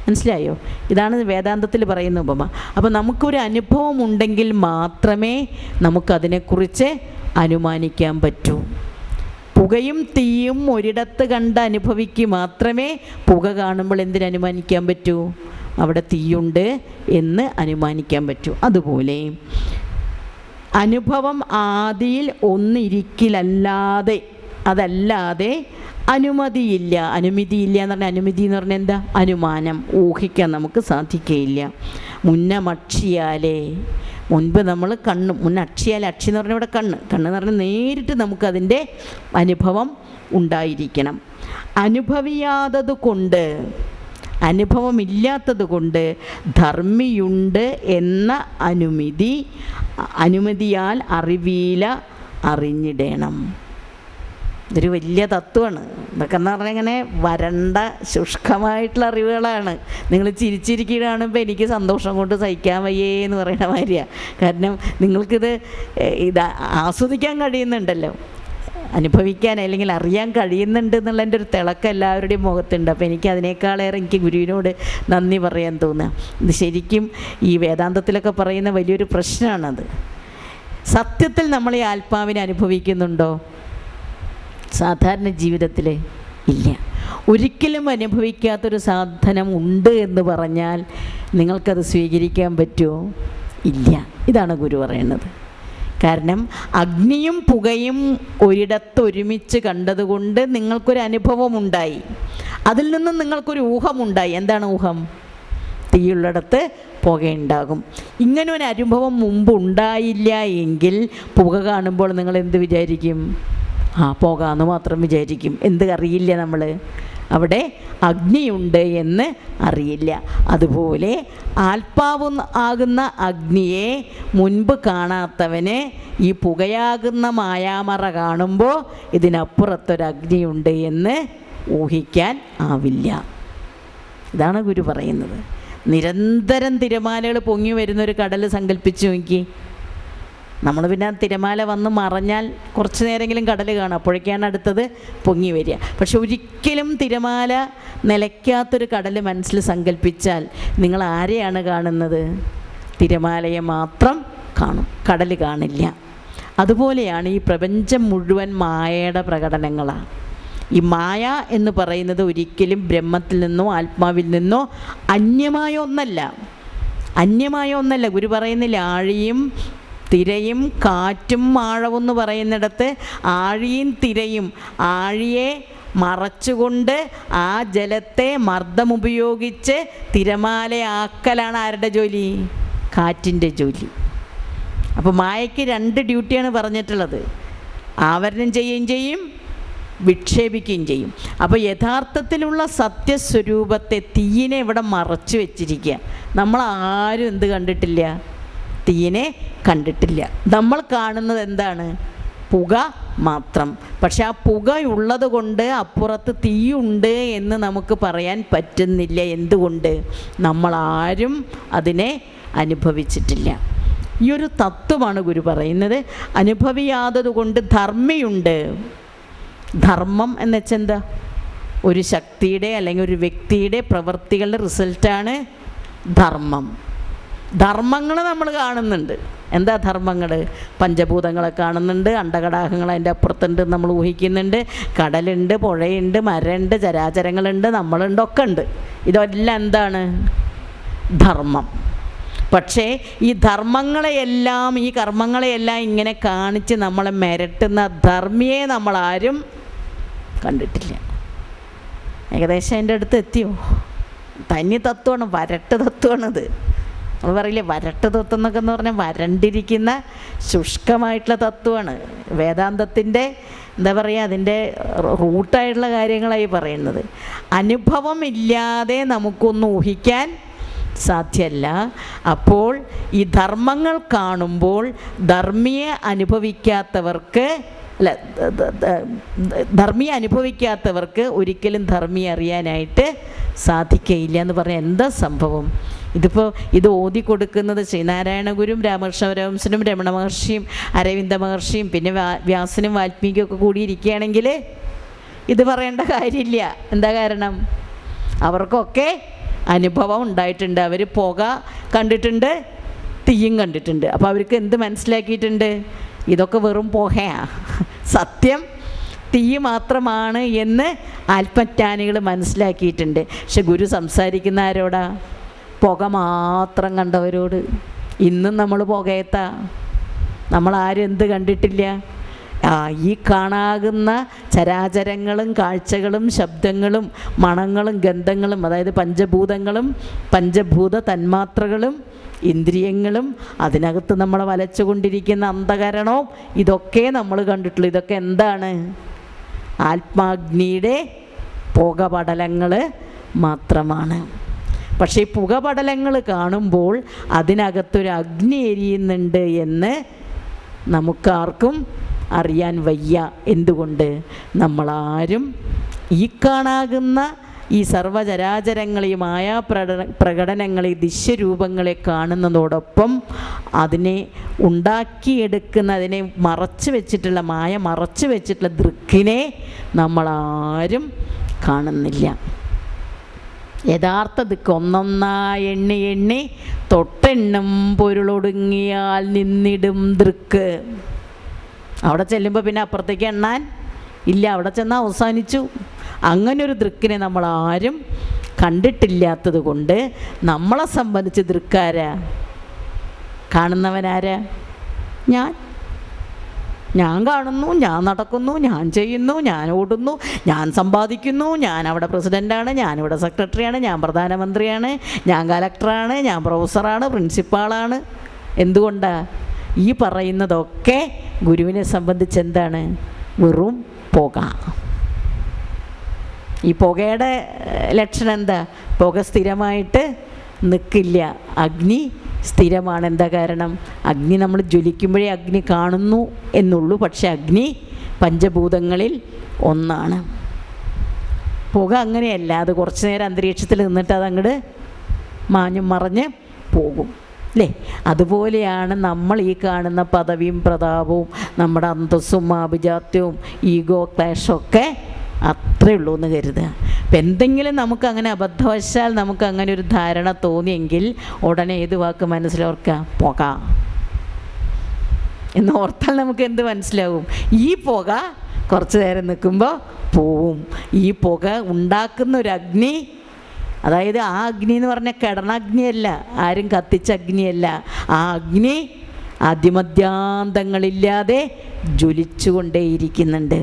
മനസ്സിലായോ? ഇതാണ് വേദാന്തത്തിൽ പറയുന്ന ഉപമ. അപ്പോൾ നമുക്കൊരു അനുഭവം ഉണ്ടെങ്കിൽ മാത്രമേ നമുക്കതിനെക്കുറിച്ച് അനുമാനിക്കാൻ പറ്റൂ. പുകയും തീയും ഒരിടത്ത് കണ്ട് അനുഭവിക്കുക മാത്രമേ പുക കാണുമ്പോൾ എന്തിനനുമാനിക്കാൻ പറ്റൂ? അവിടെ തീയുണ്ട് എന്ന് അനുമാനിക്കാൻ പറ്റൂ. അതുപോലെ അനുഭവം ആദിയിൽ ഒന്നിരിക്കലല്ലാതെ, അതല്ലാതെ അനുമതിയില്ല. അനുമതിയില്ല എന്ന് പറഞ്ഞാൽ, അനുമതി എന്ന് പറഞ്ഞാൽ എന്താ? അനുമാനം, ഊഹിക്കാൻ നമുക്ക് സാധിക്കുകയില്ല. മുന്നമക്ഷിയാലേ, മുൻപ് നമ്മൾ മുന്നക്ഷിയാൽ, അക്ഷി എന്ന് പറഞ്ഞാൽ ഇവിടെ കണ്ണ് എന്ന് പറഞ്ഞാൽ നേരിട്ട് നമുക്കതിൻ്റെ അനുഭവം ഉണ്ടായിരിക്കണം. അനുഭവിയാതത് കൊണ്ട്, അനുഭവമില്ലാത്തത് കൊണ്ട് ധർമ്മിയുണ്ട് എന്ന അനുമതിയാൽ അറിവീല അറിഞ്ഞിടണം. ഇതൊരു വലിയ തത്വമാണ്. ഇതൊക്കെ എന്ന് പറഞ്ഞാൽ ഇങ്ങനെ വരണ്ട ശുഷ്കമായിട്ടുള്ള അറിവുകളാണ്. നിങ്ങൾ ചിരിച്ചിരിക്കുക കാണുമ്പോൾ എനിക്ക് സന്തോഷം കൊണ്ട് സഹിക്കാൻ വയ്യേ എന്ന് പറയുന്ന മാതിരിയാണ്. കാരണം നിങ്ങൾക്കിത് ആസ്വദിക്കാൻ കഴിയുന്നുണ്ടല്ലോ, അനുഭവിക്കാൻ അല്ലെങ്കിൽ അറിയാൻ കഴിയുന്നുണ്ട് എന്നുള്ളതിൻ്റെ ഒരു തിളക്കം എല്ലാവരുടെയും മുഖത്തുണ്ട്. അപ്പോൾ എനിക്ക് അതിനേക്കാളേറെ എനിക്ക് ഗുരുവിനോട് നന്ദി പറയാൻ തോന്നുക. ഇത് ശരിക്കും ഈ വേദാന്തത്തിലൊക്കെ പറയുന്ന വലിയൊരു പ്രശ്നമാണത്. സത്യത്തിൽ നമ്മൾ ഈ ആത്മാവിനെ അനുഭവിക്കുന്നുണ്ടോ? സാധാരണ ജീവിതത്തിൽ ഇല്ല. ഒരിക്കലും അനുഭവിക്കാത്തൊരു സാധനം ഉണ്ട് എന്ന് പറഞ്ഞാൽ നിങ്ങൾക്കത് സ്വീകരിക്കാൻ പറ്റുമോ? ഇല്ല. ഇതാണ് ഗുരു പറയുന്നത്. കാരണം അഗ്നിയും പുകയും ഒരിടത്തൊരുമിച്ച് കണ്ടതുകൊണ്ട് നിങ്ങൾക്കൊരു അനുഭവമുണ്ടായി. അതിൽ നിന്നും നിങ്ങൾക്കൊരു ഊഹമുണ്ടായി. എന്താണ് ഊഹം? തീയുള്ളിടത്ത് പുകയുണ്ടാകും. ഇങ്ങനെ ഒരു അനുഭവം മുമ്പ് ഉണ്ടായില്ല എങ്കിൽ പുക കാണുമ്പോൾ നിങ്ങൾ എന്ത് വിചാരിക്കും? പോകാമെന്ന് മാത്രം വിചാരിക്കും. എന്ത് അറിയില്ല, നമ്മൾ അവിടെ അഗ്നിയുണ്ട് എന്ന് അറിയില്ല. അതുപോലെ ആത്മാവ് ആകുന്ന അഗ്നിയെ മുൻപ് കാണാത്തവന് ഈ പുകയാകുന്ന മായാമറ കാണുമ്പോൾ ഇതിനപ്പുറത്തൊരഗ്നിയുണ്ട് എന്ന് ഊഹിക്കാൻ ആവില്ല. ഇതാണ് ഗുരു പറയുന്നത്. നിരന്തരം തിരമാലകൾ പൊങ്ങി വരുന്നൊരു കടൽ സങ്കല്പിച്ച് നോക്കി. നമ്മൾ പിന്നെ തിരമാല വന്ന് മറഞ്ഞാൽ കുറച്ച് നേരമെങ്കിലും കടൽ കാണും, അപ്പോഴേക്കാണ് അടുത്തത് പൊങ്ങി വരിക. പക്ഷെ ഒരിക്കലും തിരമാല നിലയ്ക്കാത്തൊരു കടൽ മനസ്സിൽ സങ്കല്പിച്ചാൽ നിങ്ങൾ ആരെയാണ് കാണുന്നത്? തിരമാലയെ മാത്രം കാണും, കടൽ കാണില്ല. അതുപോലെയാണ് ഈ പ്രപഞ്ചം മുഴുവൻ മായയുടെ പ്രകടനങ്ങളാണ്. ഈ മായ എന്ന് പറയുന്നത് ഒരിക്കലും ബ്രഹ്മത്തിൽ നിന്നോ ആത്മാവിൽ നിന്നോ അന്യമായ ഒന്നല്ല. ഗുരു പറയുന്നില്ല ആഴിയും തിരയും കാറ്റും ആഴമെന്ന് പറയുന്നിടത്ത് ആഴിയും തിരയും ആഴിയെ മറച്ചുകൊണ്ട് ആ ജലത്തെ മർദ്ദമുപയോഗിച്ച് തിരമാലയാക്കലാണ് ആരുടെ ജോലി? കാറ്റിൻ്റെ ജോലി. അപ്പോൾ മായയ്ക്ക് 2 ഡ്യൂട്ടിയാണ് പറഞ്ഞിട്ടുള്ളത്. ആവരണം ചെയ്യുകയും ചെയ്യും, വിക്ഷേപിക്കുകയും ചെയ്യും. അപ്പോൾ യഥാർത്ഥത്തിലുള്ള സത്യസ്വരൂപത്തെ തീയിനെ ഇവിടെ മറച്ചു വെച്ചിരിക്കുക. നമ്മളാരും എന്ത് കണ്ടിട്ടില്ല? തീയിനെ കണ്ടിട്ടില്ല. നമ്മൾ കാണുന്നത് എന്താണ്? പുക മാത്രം. പക്ഷെ ആ പുകയുള്ളത് കൊണ്ട് അപ്പുറത്ത് തീയുണ്ട് എന്ന് നമുക്ക് പറയാൻ പറ്റുന്നില്ല. എന്തുകൊണ്ട്? നമ്മളാരും അതിനെ അനുഭവിച്ചിട്ടില്ല. ഈ ഒരു തത്വമാണ് ഗുരു പറയുന്നത്. അനുഭവിയാത്തത് കൊണ്ട് ധർമ്മിയുണ്ട്. ധർമ്മം എന്ന് വെച്ചാൽ എന്താ? ഒരു ശക്തിയുടെ അല്ലെങ്കിൽ ഒരു വ്യക്തിയുടെ പ്രവൃത്തികളുടെ റിസൾട്ടാണ് ധർമ്മം. ധർമ്മങ്ങൾ നമ്മൾ കാണുന്നുണ്ട്. എന്താ ധർമ്മങ്ങൾ? പഞ്ചഭൂതങ്ങളെ കാണുന്നുണ്ട്, അണ്ടകടാഹങ്ങൾ അതിൻ്റെ അപ്പുറത്തുണ്ട് നമ്മൾ ഊഹിക്കുന്നുണ്ട്, കടലുണ്ട്, പുഴയുണ്ട്, മരമുണ്ട്, ചരാചരങ്ങളുണ്ട്, നമ്മളുണ്ട്, ഒക്കെ ഉണ്ട്. ഇതെല്ലാം എന്താണ്? ധർമ്മം. പക്ഷേ ഈ ധർമ്മങ്ങളെയെല്ലാം, ഈ കർമ്മങ്ങളെയെല്ലാം ഇങ്ങനെ കാണിച്ച് നമ്മളെ മിരട്ടുന്ന ധർമ്മിയെ നമ്മളാരും കണ്ടിട്ടില്ല. ഏകദേശം എൻ്റെ അടുത്ത് എത്തിയോ? തനി തത്വമാണ്, വരട്ട് തത്വമാണിത്. നമ്മൾ പറയില്ലേ വരട്ട് തത്വം എന്നൊക്കെ എന്ന് പറഞ്ഞാൽ വരണ്ടിരിക്കുന്ന ശുഷ്കമായിട്ടുള്ള തത്വമാണ്. വേദാന്തത്തിൻ്റെ എന്താ പറയുക, അതിൻ്റെ റൂട്ടായിട്ടുള്ള കാര്യങ്ങളായി പറയുന്നത്. അനുഭവമില്ലാതെ നമുക്കൊന്നും ഊഹിക്കാൻ സാധ്യമല്ല. അപ്പോൾ ഈ ധർമ്മങ്ങൾ കാണുമ്പോൾ ധർമ്മിയെ അനുഭവിക്കാത്തവർക്ക് ഒരിക്കലും ധർമ്മിയെ അറിയാനായിട്ട് സാധിക്കയില്ല എന്ന് പറഞ്ഞാൽ എന്താ സംഭവം? ഇത് ഓതി കൊടുക്കുന്നത് ശ്രീനാരായണ ഗുരും രാമകൃഷ്ണ പരമഹംസനും രമണ മഹർഷിയും അരവിന്ദ മഹർഷിയും പിന്നെ വ്യാസനും വാൽമീകിയും ഒക്കെ കൂടിയിരിക്കുകയാണെങ്കിൽ ഇത് പറയേണ്ട കാര്യമില്ല. എന്താ കാരണം? അവർക്കൊക്കെ അനുഭവം ഉണ്ടായിട്ടുണ്ട്. അവർ പുക കണ്ടിട്ടുണ്ട്, തീയും കണ്ടിട്ടുണ്ട്. അപ്പോൾ അവർക്ക് എന്ത് മനസ്സിലാക്കിയിട്ടുണ്ട്? ഇതൊക്കെ വെറും പുകയാണ്, സത്യം തീ മാത്രമാണ് എന്ന് ആത്മജ്ഞാനികൾ മനസ്സിലാക്കിയിട്ടുണ്ട്. പക്ഷെ ഗുരു സംസാരിക്കുന്ന ആരോടാ? പുക മാത്രം കണ്ടവരോട്. ഇന്നും നമ്മൾ പുകയത്താ. നമ്മളാരും എന്ത് കണ്ടിട്ടില്ല? ഈ കാണാകുന്ന ചരാചരങ്ങളും കാഴ്ചകളും ശബ്ദങ്ങളും മണങ്ങളും ഗന്ധങ്ങളും, അതായത് പഞ്ചഭൂതങ്ങളും പഞ്ചഭൂത തന്മാത്രകളും ഇന്ദ്രിയങ്ങളും അതിനകത്ത് നമ്മളെ വലച്ചുകൊണ്ടിരിക്കുന്ന അന്ധകരണവും ഇതൊക്കെ നമ്മൾ കണ്ടിട്ടുള്ളൂ. ഇതൊക്കെ എന്താണ്? ആത്മാഗ്നിയുടെ പുകപടലങ്ങൾ മാത്രമാണ്. പക്ഷേ പുകപടലങ്ങൾ കാണുമ്പോൾ അതിനകത്തൊരു അഗ്നി എരിയുന്നുണ്ട് എന്ന് നമുക്കാർക്കും അറിയാൻ വയ്യ. എന്തുകൊണ്ട്? നമ്മളാരും ഈ കാണാകുന്ന ഈ സർവചരാചരങ്ങളെയും പ്രകടനങ്ങളെ ദൃശ്യരൂപങ്ങളെ കാണുന്നതോടൊപ്പം അതിനെ ഉണ്ടാക്കിയെടുക്കുന്ന, അതിനെ മറച്ചു വെച്ചിട്ടുള്ള മറച്ചു വെച്ചിട്ടുള്ള ദൃക്കിനെ നമ്മളാരും കാണുന്നില്ല. യഥാർത്ഥ ദിക്ക് ഒന്നൊന്നായി എണ്ണി എണ്ണി തൊട്ടെണ്ണം പൊരുളൊടുങ്ങിയാൽ നിന്നിടും ദൃക്ക്. അവിടെ ചെല്ലുമ്പോൾ പിന്നെ അപ്പുറത്തേക്ക് എണ്ണാൻ ഇല്ല, അവിടെ ചെന്നാൽ അവസാനിച്ചു. അങ്ങനൊരു ദൃക്കിനെ നമ്മളാരും കണ്ടിട്ടില്ലാത്തത് കൊണ്ട് നമ്മളെ സംബന്ധിച്ച് ദൃക്കാരാ? കാണുന്നവനാരാ? ഞാൻ കാണുന്നു, ഞാൻ നടക്കുന്നു, ഞാൻ ചെയ്യുന്നു, ഞാൻ ഓടുന്നു, ഞാൻ സമ്പാദിക്കുന്നു, ഞാൻ അവിടെ പ്രസിഡൻ്റാണ്, ഞാനിവിടെ സെക്രട്ടറിയാണ്, ഞാൻ പ്രധാനമന്ത്രിയാണ്, ഞാൻ കലക്ടറാണ്, ഞാൻ പ്രൊഫസറാണ്, പ്രിൻസിപ്പാളാണ്. എന്തുകൊണ്ടാണ്? ഈ പറയുന്നതൊക്കെ ഗുരുവിനെ സംബന്ധിച്ച് എന്താണ്? വെറും പുക. ഈ പുകയുടെ ലക്ഷണം എന്താ? പുക സ്ഥിരമായിട്ട് നിൽക്കില്ല, അഗ്നി സ്ഥിരമാണ്. എന്താ കാരണം? അഗ്നി നമ്മൾ ജ്വലിക്കുമ്പോഴേ അഗ്നി കാണുന്നു എന്നുള്ളൂ, പക്ഷെ അഗ്നി പഞ്ചഭൂതങ്ങളിൽ ഒന്നാണ്. പുക അങ്ങനെയല്ല, അത് കുറച്ച് നേരം അന്തരീക്ഷത്തിൽ നിന്നിട്ട് അതങ്ങോട്ട് മാഞ്ഞു മറഞ്ഞ് പോകും അല്ലേ? അതുപോലെയാണ് നമ്മൾ ഈ കാണുന്ന പദവിയും പ്രതാപവും നമ്മുടെ അന്തസ്സും ആഭിജാത്യവും ഈഗോ ക്ലാഷൊക്കെ അത്രേ ഉള്ളൂ എന്ന് കരുതുക. അപ്പം എന്തെങ്കിലും നമുക്കങ്ങനെ അബദ്ധവശാൽ നമുക്കങ്ങനെ ഒരു ധാരണ തോന്നിയെങ്കിൽ ഉടനെ ഏത് വാക്ക് മനസ്സിലോർക്കുക? പുക എന്ന് ഓർത്താൽ നമുക്ക് എന്ത് മനസ്സിലാവും? ഈ പുക കുറച്ച് നേരം നിൽക്കുമ്പോൾ പോവും. ഈ പുക ഉണ്ടാക്കുന്ന ഒരു അഗ്നി, അതായത് ആ അഗ്നി എന്ന് പറഞ്ഞാൽ കിടണഗ്നിയല്ല, ആരും കത്തിച്ച അഗ്നിയല്ല. ആ അഗ്നി ആദ്യമധ്യാന്തങ്ങളില്ലാതെ ജ്വലിച്ചുകൊണ്ടേയിരിക്കുന്നുണ്ട്.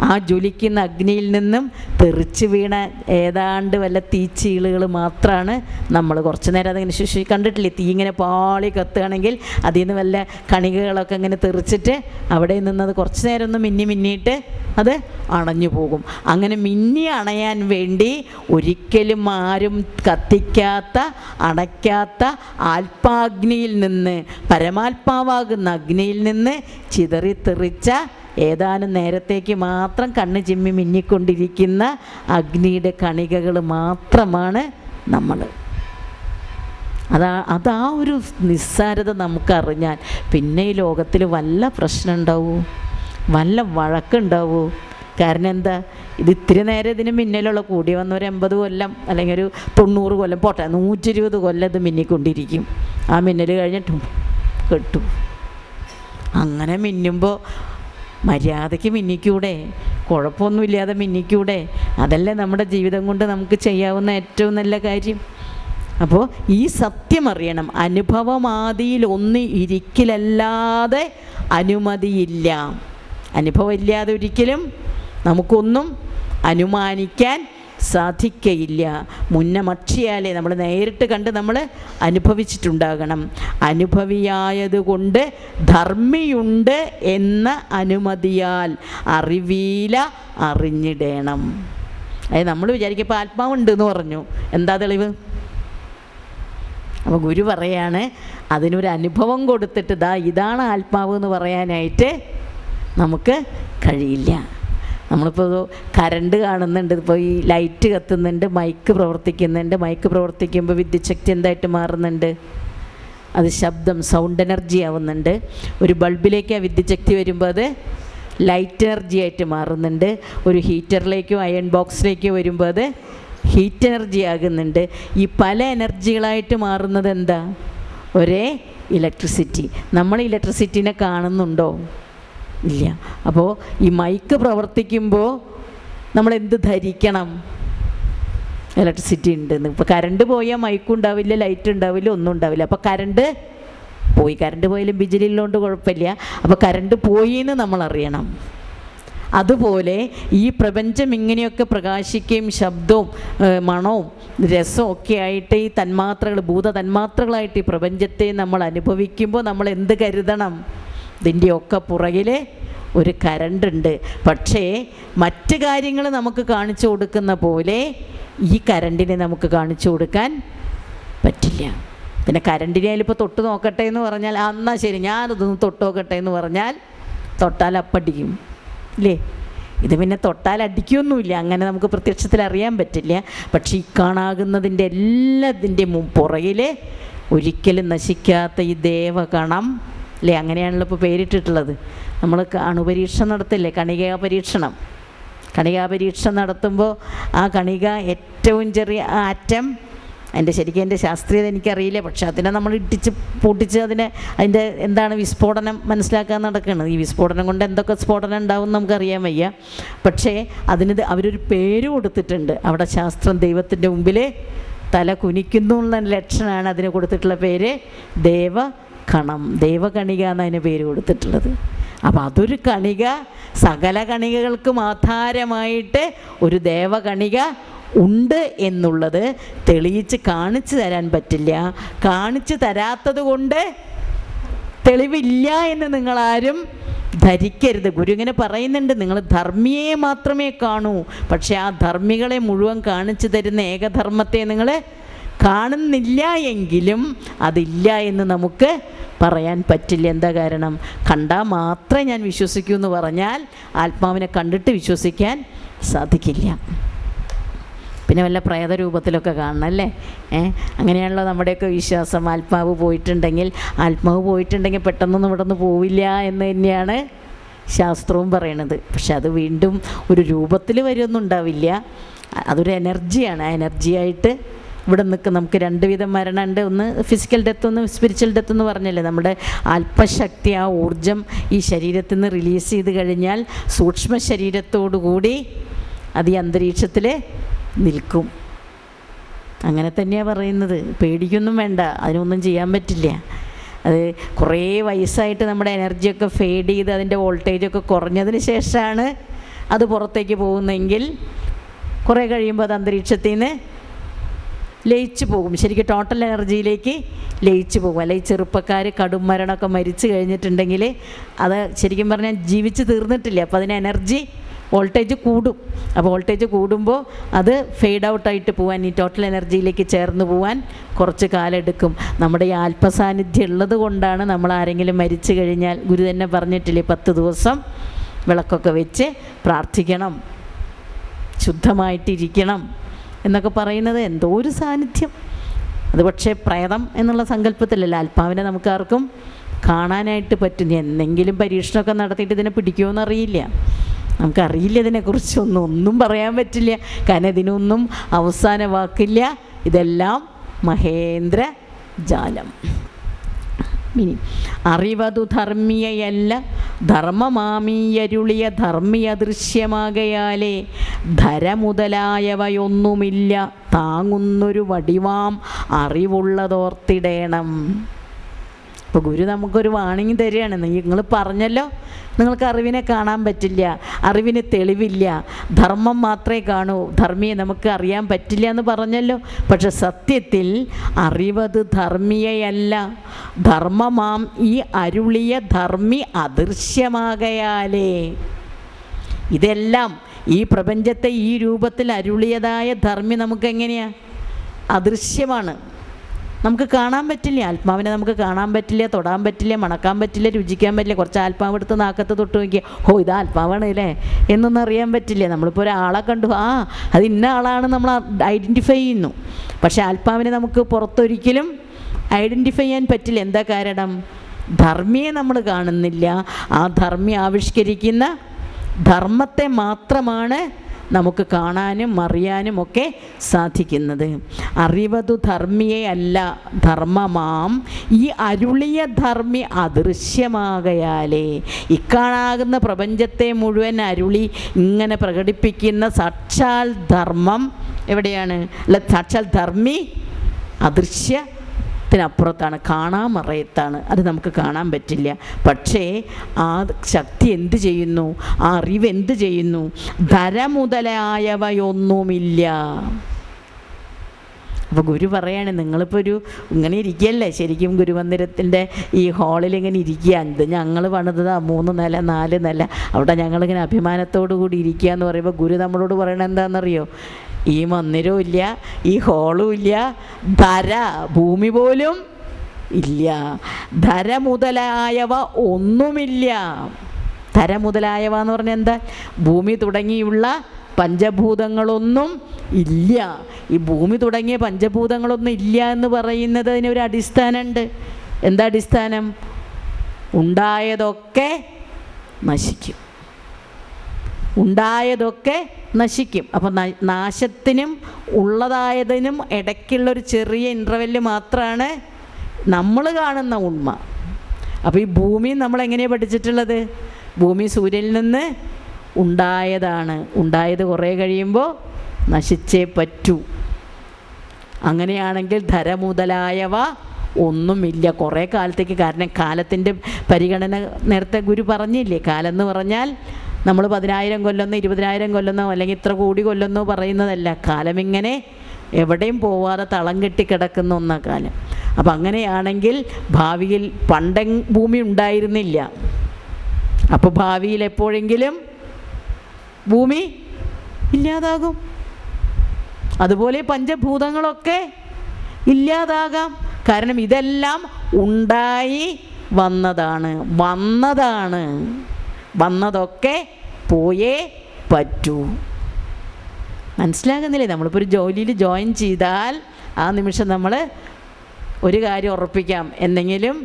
ആ ജ്വലിക്കുന്ന അഗ്നിയിൽ നിന്നും തെറിച്ച് വീണ ഏതാണ്ട് വല്ല തീച്ചീളുകൾ മാത്രമാണ് നമ്മൾ കുറച്ച് നേരം അതിങ്ങനെ കണ്ടിട്ടില്ലേ? തീ ഇങ്ങനെ പാളി കത്തുകയാണെങ്കിൽ അതിൽ നിന്ന് വല്ല കണികകളൊക്കെ ഇങ്ങനെ തെറിച്ചിട്ട് അവിടെ നിന്നത് കുറച്ച് നേരം ഒന്ന് മിന്നിയിട്ട് അത് അണഞ്ഞു പോകും. അങ്ങനെ മിന്നി അണയാൻ വേണ്ടി ഒരിക്കലും ആരും കത്തിക്കാത്ത, അണയ്ക്കാത്ത ആത്മാഗ്നിയിൽ നിന്ന്, പരമാത്മാവാകുന്ന അഗ്നിയിൽ നിന്ന് ചിതറിത്തെറിച്ച ഏതാനും നേരത്തേക്ക് മാത്രം കണ്ണ് ചിമ്മി മിന്നിക്കൊണ്ടിരിക്കുന്ന അഗ്നിയുടെ കണികകൾ മാത്രമാണ് നമ്മൾ. അതാ ഒരു നിസ്സാരത നമുക്കറിഞ്ഞാൽ പിന്നെ ഈ ലോകത്തിൽ വല്ല പ്രശ്നം ഉണ്ടാവുമോ? വല്ല വഴക്കുണ്ടാവുമോ? കാരണം എന്താ? ഇത് ഇത്തിരി നേരം ഇതിന് മിന്നലുള്ള കൂടി വന്ന ഒരു 80 കൊല്ലം അല്ലെങ്കിൽ ഒരു 90 കൊല്ലം പോട്ടെ, 120 കൊല്ലം ഇത് മിന്നിക്കൊണ്ടിരിക്കും. ആ മിന്നൽ കഴിഞ്ഞിട്ടും കെട്ടു. അങ്ങനെ മിന്നുമ്പോൾ മര്യാദയ്ക്ക് മിന്നിക്കൂടെ? കുഴപ്പമൊന്നുമില്ലാതെ മിന്നിക്കൂടെ? അതല്ലേ നമ്മുടെ ജീവിതം കൊണ്ട് നമുക്ക് ചെയ്യാവുന്ന ഏറ്റവും നല്ല കാര്യം. അപ്പോൾ ഈ സത്യം അറിയണം. അനുഭവമാദിയിൽ ഒന്ന് ഇരിക്കലല്ലാതെ അനുമതിയില്ല. അനുഭവം ഇല്ലാതെ ഒരിക്കലും നമുക്കൊന്നും അനുമാനിക്കാൻ സാധിക്കയില്ല. മുന്നമക്ഷിയാലേ നമ്മൾ നേരിട്ട് കണ്ട് നമ്മൾ അനുഭവിച്ചിട്ടുണ്ടാകണം. അനുഭവിയായതുകൊണ്ട് ധർമ്മിയുണ്ട് എന്ന അനുമതിയാൽ അറിവീല അറിഞ്ഞിടണം. അതായത് നമ്മൾ വിചാരിക്കും ഇപ്പോൾ ആത്മാവുണ്ടെന്ന് പറഞ്ഞു, എന്താ തെളിവ്? അപ്പോൾ ഗുരു പറയാണ് അതിനൊരു അനുഭവം കൊടുത്തിട്ട് ഇതാണ് ആത്മാവ് എന്ന് പറയാനായിട്ട് നമുക്ക് കഴിയില്ല. നമ്മളിപ്പോൾ കറണ്ട് കാണുന്നുണ്ട്, ഇപ്പോൾ ഈ ലൈറ്റ് കത്തുന്നുണ്ട്, മൈക്ക് പ്രവർത്തിക്കുന്നുണ്ട്. മൈക്ക് പ്രവർത്തിക്കുമ്പോൾ വിദ്യുച്ഛക്തി എന്തായിട്ട് മാറുന്നുണ്ട്? അത് ശബ്ദം, സൗണ്ട് എനർജി ആവുന്നുണ്ട്. ഒരു ബൾബിലേക്ക് ആ വിദ്യുച്ഛക്തി വരുമ്പോൾ അത് ലൈറ്റ് എനർജി ആയിട്ട് മാറുന്നുണ്ട്. ഒരു ഹീറ്ററിലേക്കോ അയൺ ബോക്സിലേക്കോ വരുമ്പോൾ അത് ഹീറ്റ് എനർജി ആകുന്നുണ്ട്. ഈ പല എനർജികളായിട്ട് മാറുന്നത് എന്താ? ഒരേ ഇലക്ട്രിസിറ്റി. നമ്മൾ ഇലക്ട്രിസിറ്റിനെ കാണുന്നുണ്ടോ? ഇല്ല. അപ്പോൾ ഈ മൈക്ക് പ്രവർത്തിക്കുമ്പോൾ നമ്മൾ എന്ത് ധരിക്കണം? ഇലക്ട്രിസിറ്റി ഉണ്ടെന്ന്. ഇപ്പോൾ കറണ്ട് പോയാൽ മൈക്കും ഉണ്ടാവില്ല, ലൈറ്റ് ഉണ്ടാവില്ല, ഒന്നും ഉണ്ടാവില്ല. അപ്പോൾ കറണ്ട് പോയാലും ബിജിലില്ലോണ്ട് കുഴപ്പമില്ല. അപ്പോൾ കറണ്ട് പോയി എന്ന് നമ്മൾ അറിയണം. അതുപോലെ ഈ പ്രപഞ്ചം ഇങ്ങനെയൊക്കെ പ്രകാശിക്കുകയും ശബ്ദവും മണവും രസവും ഒക്കെ ആയിട്ട് ഈ തന്മാത്രകൾ, ഭൂത തന്മാത്രകളായിട്ട് ഈ പ്രപഞ്ചത്തെ നമ്മൾ അനുഭവിക്കുമ്പോൾ നമ്മൾ എന്ത് കരുതണം? ഇതിൻ്റെയൊക്കെ പുറകിൽ ഒരു കറണ്ട് ഉണ്ട്. പക്ഷേ മറ്റ് കാര്യങ്ങൾ നമുക്ക് കാണിച്ചു കൊടുക്കുന്ന പോലെ ഈ കരണ്ടിനെ നമുക്ക് കാണിച്ചു കൊടുക്കാൻ പറ്റില്ല. പിന്നെ കരണ്ടിനെ അതിലിപ്പോൾ തൊട്ട് നോക്കട്ടെ എന്ന് പറഞ്ഞാൽ എന്നാൽ ശരി ഞാനതൊന്ന് തൊട്ട് നോക്കട്ടെ എന്ന് പറഞ്ഞാൽ തൊട്ടാൽ അപ്പടിക്കും ഇല്ലേ? ഇത് പിന്നെ തൊട്ടാൽ അടിക്കൊന്നുമില്ല, അങ്ങനെ നമുക്ക് പ്രത്യക്ഷത്തിൽ അറിയാൻ പറ്റില്ല. പക്ഷെ ഈ കാണാകുന്നതിൻ്റെ എല്ലാത്തിൻ്റെയും പുറകിൽ ഒരിക്കലും നശിക്കാത്ത ഈ ദേവകണം അല്ലേ, അങ്ങനെയാണല്ലോ ഇപ്പോൾ പേരിട്ടിട്ടുള്ളത്. നമ്മൾ അണുപരീക്ഷണം നടത്തില്ലേ, കണികാ പരീക്ഷണം. കണികാ പരീക്ഷണം നടത്തുമ്പോൾ ആ കണിക ഏറ്റവും ചെറിയ ആറ്റം, ശരിക്കും എൻ്റെ ശാസ്ത്രീയത എനിക്കറിയില്ല, പക്ഷെ അതിനെ നമ്മൾ ഇട്ടിച്ച് പൊട്ടിച്ച് അതിൻ്റെ എന്താണ് വിസ്ഫോടനം മനസ്സിലാക്കാൻ നടക്കുകയാണ്. ഈ വിസ്ഫോടനം കൊണ്ട് എന്തൊക്കെ സ്ഫോടനം ഉണ്ടാവും നമുക്കറിയാൻ വയ്യ. പക്ഷേ അവരൊരു പേര് കൊടുത്തിട്ടുണ്ട്. അവിടെ ശാസ്ത്രം ദൈവത്തിൻ്റെ മുമ്പിൽ തല കുനിക്കുന്നു എന്ന ലക്ഷണമാണ് അതിന് കൊടുത്തിട്ടുള്ള പേര്. ദേവകണം, ദേവകണിക എന്നതിന് പേര് കൊടുത്തിട്ടുള്ളത്. അപ്പോൾ അതൊരു കണിക, സകല കണികകൾക്കും ആധാരമായിട്ട് ഒരു ദേവകണിക ഉണ്ട് എന്നുള്ളത് തെളിയിച്ച് കാണിച്ചു തരാൻ പറ്റില്ല. കാണിച്ചു തരാത്തത് കൊണ്ട് തെളിവില്ല എന്ന് നിങ്ങളാരും ധരിക്കരുത്. ഗുരു ഇങ്ങനെ പറയുന്നുണ്ട്, നിങ്ങൾ ധർമ്മിയെ മാത്രമേ കാണൂ, പക്ഷെ ആ ധർമ്മികളെ മുഴുവൻ കാണിച്ചു തരുന്ന ഏകധർമ്മത്തെ നിങ്ങൾ കാണുന്നില്ല എങ്കിലും അതില്ല എന്ന് നമുക്ക് പറയാൻ പറ്റില്ല. എന്താ കാരണം? കണ്ടാൽ മാത്രമേ ഞാൻ വിശ്വസിക്കൂ എന്ന് പറഞ്ഞാൽ ആത്മാവിനെ കണ്ടിട്ട് വിശ്വസിക്കാൻ സാധിക്കില്ല. പിന്നെ വല്ല പ്രേതരൂപത്തിലൊക്കെ കാണണം അല്ലേ? അങ്ങനെയാണല്ലോ നമ്മുടെയൊക്കെ വിശ്വാസം. ആത്മാവ് പോയിട്ടുണ്ടെങ്കിൽ പെട്ടെന്നൊന്നും ഇവിടെ നിന്ന് പോവില്ല എന്ന് തന്നെയാണ് ശാസ്ത്രവും പറയണത്. പക്ഷെ അത് വീണ്ടും ഒരു രൂപത്തിൽ വരുമൊന്നുണ്ടാവില്ല, അതൊരു എനർജിയാണ്. ആ എനർജിയായിട്ട് ഇവിടെ നമുക്ക് രണ്ട് വിധം മരണമുണ്ട്. ഒന്ന് ഫിസിക്കൽ ഡെത്ത്, ഒന്ന് സ്പിരിച്വൽ ഡെത്ത് എന്ന് പറഞ്ഞല്ലേ. നമ്മുടെ ആത്മശക്തി, ആ ഊർജം ഈ ശരീരത്തിൽ നിന്ന് റിലീസ് ചെയ്ത് കഴിഞ്ഞാൽ സൂക്ഷ്മ ശരീരത്തോടു കൂടി അത് ഈ അന്തരീക്ഷത്തിൽ നിൽക്കും. അങ്ങനെ തന്നെയാണ് പറയുന്നത്. പേടിക്കൊന്നും വേണ്ട, അതിനൊന്നും ചെയ്യാൻ പറ്റില്ല. അത് കുറേ വയസ്സായിട്ട് നമ്മുടെ എനർജിയൊക്കെ ഫെയ്ഡ് ചെയ്ത് അതിൻ്റെ വോൾട്ടേജൊക്കെ കുറഞ്ഞതിന് ശേഷമാണ് അത് പുറത്തേക്ക് പോകുന്നതെങ്കിൽ കുറേ കഴിയുമ്പോൾ അത് അന്തരീക്ഷത്തിൽ നിന്ന് ലയിച്ചു പോകും. ശരിക്കും ടോട്ടൽ എനർജിയിലേക്ക് ലയിച്ചു പോകും. അല്ലെങ്കിൽ ചെറുപ്പക്കാർ കടും മരണമൊക്കെ മരിച്ചു കഴിഞ്ഞിട്ടുണ്ടെങ്കിൽ അത് ശരിക്കും പറഞ്ഞാൽ ജീവിച്ച് തീർന്നിട്ടില്ല. അപ്പോൾ അതിന് എനർജി വോൾട്ടേജ് കൂടും. അപ്പോൾ വോൾട്ടേജ് കൂടുമ്പോൾ അത് ഫെയ്ഡ് ഔട്ടായിട്ട് പോകാൻ, ഈ ടോട്ടൽ എനർജിയിലേക്ക് ചേർന്ന് പോകാൻ കുറച്ച് കാലം എടുക്കും. നമ്മുടെ ഈ ആത്മസാന്നിധ്യം ഉള്ളത് കൊണ്ടാണ് നമ്മൾ ആരെങ്കിലും മരിച്ചു കഴിഞ്ഞാൽ ഗുരു തന്നെ പറഞ്ഞിട്ടില്ലേ, 10 ദിവസം വിളക്കൊക്കെ വെച്ച് പ്രാർത്ഥിക്കണം, ശുദ്ധമായിട്ടിരിക്കണം എന്നൊക്കെ പറയുന്നത്. എന്തോ ഒരു സാന്നിധ്യം അത്. പക്ഷേ പ്രേതം എന്നുള്ള സങ്കല്പത്തിലല്ല, ആത്മാവിനെ നമുക്കാർക്കും കാണാനായിട്ട് പറ്റും. എന്തെങ്കിലും പരീക്ഷണമൊക്കെ നടത്തിയിട്ട് ഇതിനെ പിടിക്കുമോയെന്നറിയില്ല, നമുക്കറിയില്ല. ഇതിനെക്കുറിച്ചൊന്നും പറയാൻ പറ്റില്ല, കാരണം ഇതിനൊന്നും അവസാന വാക്കില്ല. ഇതെല്ലാം മഹേന്ദ്ര ജാലം. ഇനി അറിവതു ധർമ്മിയയല്ല ധർമ്മമാമീയരുളിയ ധർമ്മിയ ദൃശ്യമാകയാലേ ധര മുതലായവയൊന്നുമില്ല താങ്ങുന്നൊരു വടിവാം അറിവുള്ളതോർത്തിടേണം. ഇപ്പോൾ ഗുരു നമുക്കൊരു വാണിംഗ് തരികയാണ്. നിങ്ങൾ പറഞ്ഞല്ലോ നിങ്ങൾക്ക് അറിവിനെ കാണാൻ പറ്റില്ല, അറിവിന് തെളിവില്ല, ധർമ്മം മാത്രമേ കാണൂ, ധർമ്മിയെ നമുക്ക് അറിയാൻ പറ്റില്ല എന്ന് പറഞ്ഞല്ലോ. പക്ഷെ സത്യത്തിൽ അറിവത് ധർമ്മിയയല്ല, ധർമ്മമാം ഈ അരുളിയ ധർമ്മി അദൃശ്യമാകയാലേ. ഇതെല്ലാം ഈ പ്രപഞ്ചത്തെ ഈ രൂപത്തിൽ അരുളിയതായ ധർമ്മി നമുക്കെങ്ങനെയാണ്? അദൃശ്യമാണ്, നമുക്ക് കാണാൻ പറ്റില്ല. ആത്മാവിനെ നമുക്ക് കാണാൻ പറ്റില്ല, തൊടാൻ പറ്റില്ല, മണക്കാൻ പറ്റില്ല, രുചിക്കാൻ പറ്റില്ല. കുറച്ച് ആത്മാവ് എടുത്ത് നാക്കത്ത് തൊട്ട് നോക്കിയാൽ ഇത് ആത്മാവാണ് അല്ലേ എന്നൊന്നും അറിയാൻ പറ്റില്ല. നമ്മളിപ്പോൾ ഒരാളെ കണ്ടു, അത് ഇന്ന ആളാണ് നമ്മൾ ഐഡൻറ്റിഫൈ ചെയ്യുന്നു. പക്ഷേ ആത്മാവിനെ നമുക്ക് പുറത്തൊരിക്കലും ഐഡൻറ്റിഫൈ ചെയ്യാൻ പറ്റില്ല. എന്താ കാരണം? ധർമ്മിയെ നമ്മൾ കാണുന്നില്ല. ആ ധർമ്മി ആവിഷ്കരിക്കുന്ന ധർമ്മത്തെ മാത്രമാണ് നമുക്ക് കാണാനും അറിയാനും ഒക്കെ സാധിക്കുന്നത്. അറിവതു ധർമ്മിയെ അല്ല ധർമ്മമാം ഈ അരുളിയ ധർമ്മി അദൃശ്യമാകയാലേ. ഇക്കാണാകുന്ന പ്രപഞ്ചത്തെ മുഴുവൻ അരുളി ഇങ്ങനെ പ്രകടിപ്പിക്കുന്ന സാക്ഷാൽ ധർമ്മം എവിടെയാണ്? അല്ല, സാക്ഷാൽ ധർമ്മി അദൃശ്യത്തിനപ്പുറത്താണ്, കാണാമറയത്താണ്. അത് നമുക്ക് കാണാൻ പറ്റില്ല. പക്ഷേ ആ ശക്തി എന്ത് ചെയ്യുന്നു? ആ അറിവ് എന്ത് ചെയ്യുന്നു? ധര മുതലായവയൊന്നുമില്ല. അപ്പോൾ ഗുരു പറയാണ്, നിങ്ങളിപ്പോൾ ഇങ്ങനെ ഇരിക്കുകയല്ലേ, ശരിക്കും ഗുരുമന്ദിരത്തിൻ്റെ ഈ ഹാളിൽ ഇങ്ങനെ ഇരിക്കുക. ഇത് ഞങ്ങൾ പണിതതാണ് 3 നില 4 നില, അവിടെ ഞങ്ങളിങ്ങനെ അഭിമാനത്തോടു കൂടി ഇരിക്കുക എന്ന് പറയുമ്പോൾ ഗുരു നമ്മളോട് പറയണത് എന്താണെന്നറിയോ? ഈ മന്ദിരവും ഇല്ല, ഈ ഹോളും ഇല്ല, ധര ഭൂമി പോലും ഇല്ല, ധര മുതലായവ ഒന്നുമില്ല. ധര മുതലായവ എന്ന് പറഞ്ഞാൽ എന്താ? ഭൂമി തുടങ്ങിയുള്ള പഞ്ചഭൂതങ്ങളൊന്നും ഇല്ല. ഈ ഭൂമി തുടങ്ങിയ പഞ്ചഭൂതങ്ങളൊന്നും ഇല്ല എന്ന് പറയുന്നത് അതിനൊരു അടിസ്ഥാനമുണ്ട്. എന്താ അടിസ്ഥാനം? ഉണ്ടായതൊക്കെ നശിക്കും, ഉണ്ടായതൊക്കെ നശിക്കും. അപ്പം നാശത്തിനും ഉള്ളതായതിനും ഇടയ്ക്കുള്ളൊരു ചെറിയ ഇൻ്റർവെല്ല് മാത്രമാണ് നമ്മൾ കാണുന്ന ഉണ്മ. അപ്പോൾ ഈ ഭൂമി നമ്മളെങ്ങനെയാണ് പഠിച്ചിട്ടുള്ളത്? ഭൂമി സൂര്യനിൽ നിന്ന് ഉണ്ടായതാണ്. ഉണ്ടായത് കുറേ കഴിയുമ്പോൾ നശിച്ചേ പറ്റൂ. അങ്ങനെയാണെങ്കിൽ ധര മുതലായവ ഒന്നുമില്ല കുറേ കാലത്തേക്ക്. കാരണം കാലത്തിൻ്റെ പരിഗണന നേരത്തെ ഗുരു പറഞ്ഞില്ലേ, കാലം എന്ന് പറഞ്ഞാൽ നമ്മൾ 10,000 കൊല്ലെന്നോ 20,000 കൊല്ലെന്നോ അല്ലെങ്കിൽ ഇത്ര കോടി കൊല്ലെന്നോ പറയുന്നതല്ല. കാലം ഇങ്ങനെ എവിടെയും പോവാതെ തളം കെട്ടി കിടക്കുന്ന ഒന്നാ കാലം. അപ്പം അങ്ങനെയാണെങ്കിൽ ഭാവിയിൽ പണ്ട് ഭൂമി ഉണ്ടായിരുന്നില്ല, അപ്പോൾ ഭാവിയിൽ എപ്പോഴെങ്കിലും ഭൂമി ഇല്ലാതാകും. അതുപോലെ പഞ്ചഭൂതങ്ങളൊക്കെ ഇല്ലാതാകാം. കാരണം ഇതെല്ലാം ഉണ്ടായി വന്നതൊക്കെ പോയേ പറ്റൂ. മനസ്സിലാകുന്നില്ലേ? നമ്മളിപ്പോൾ ഒരു ജോലിയിൽ ജോയിൻ ചെയ്താൽ ആ നിമിഷം നമ്മൾ ഒരു കാര്യം ഉറപ്പിക്കാം, എന്തെങ്കിലും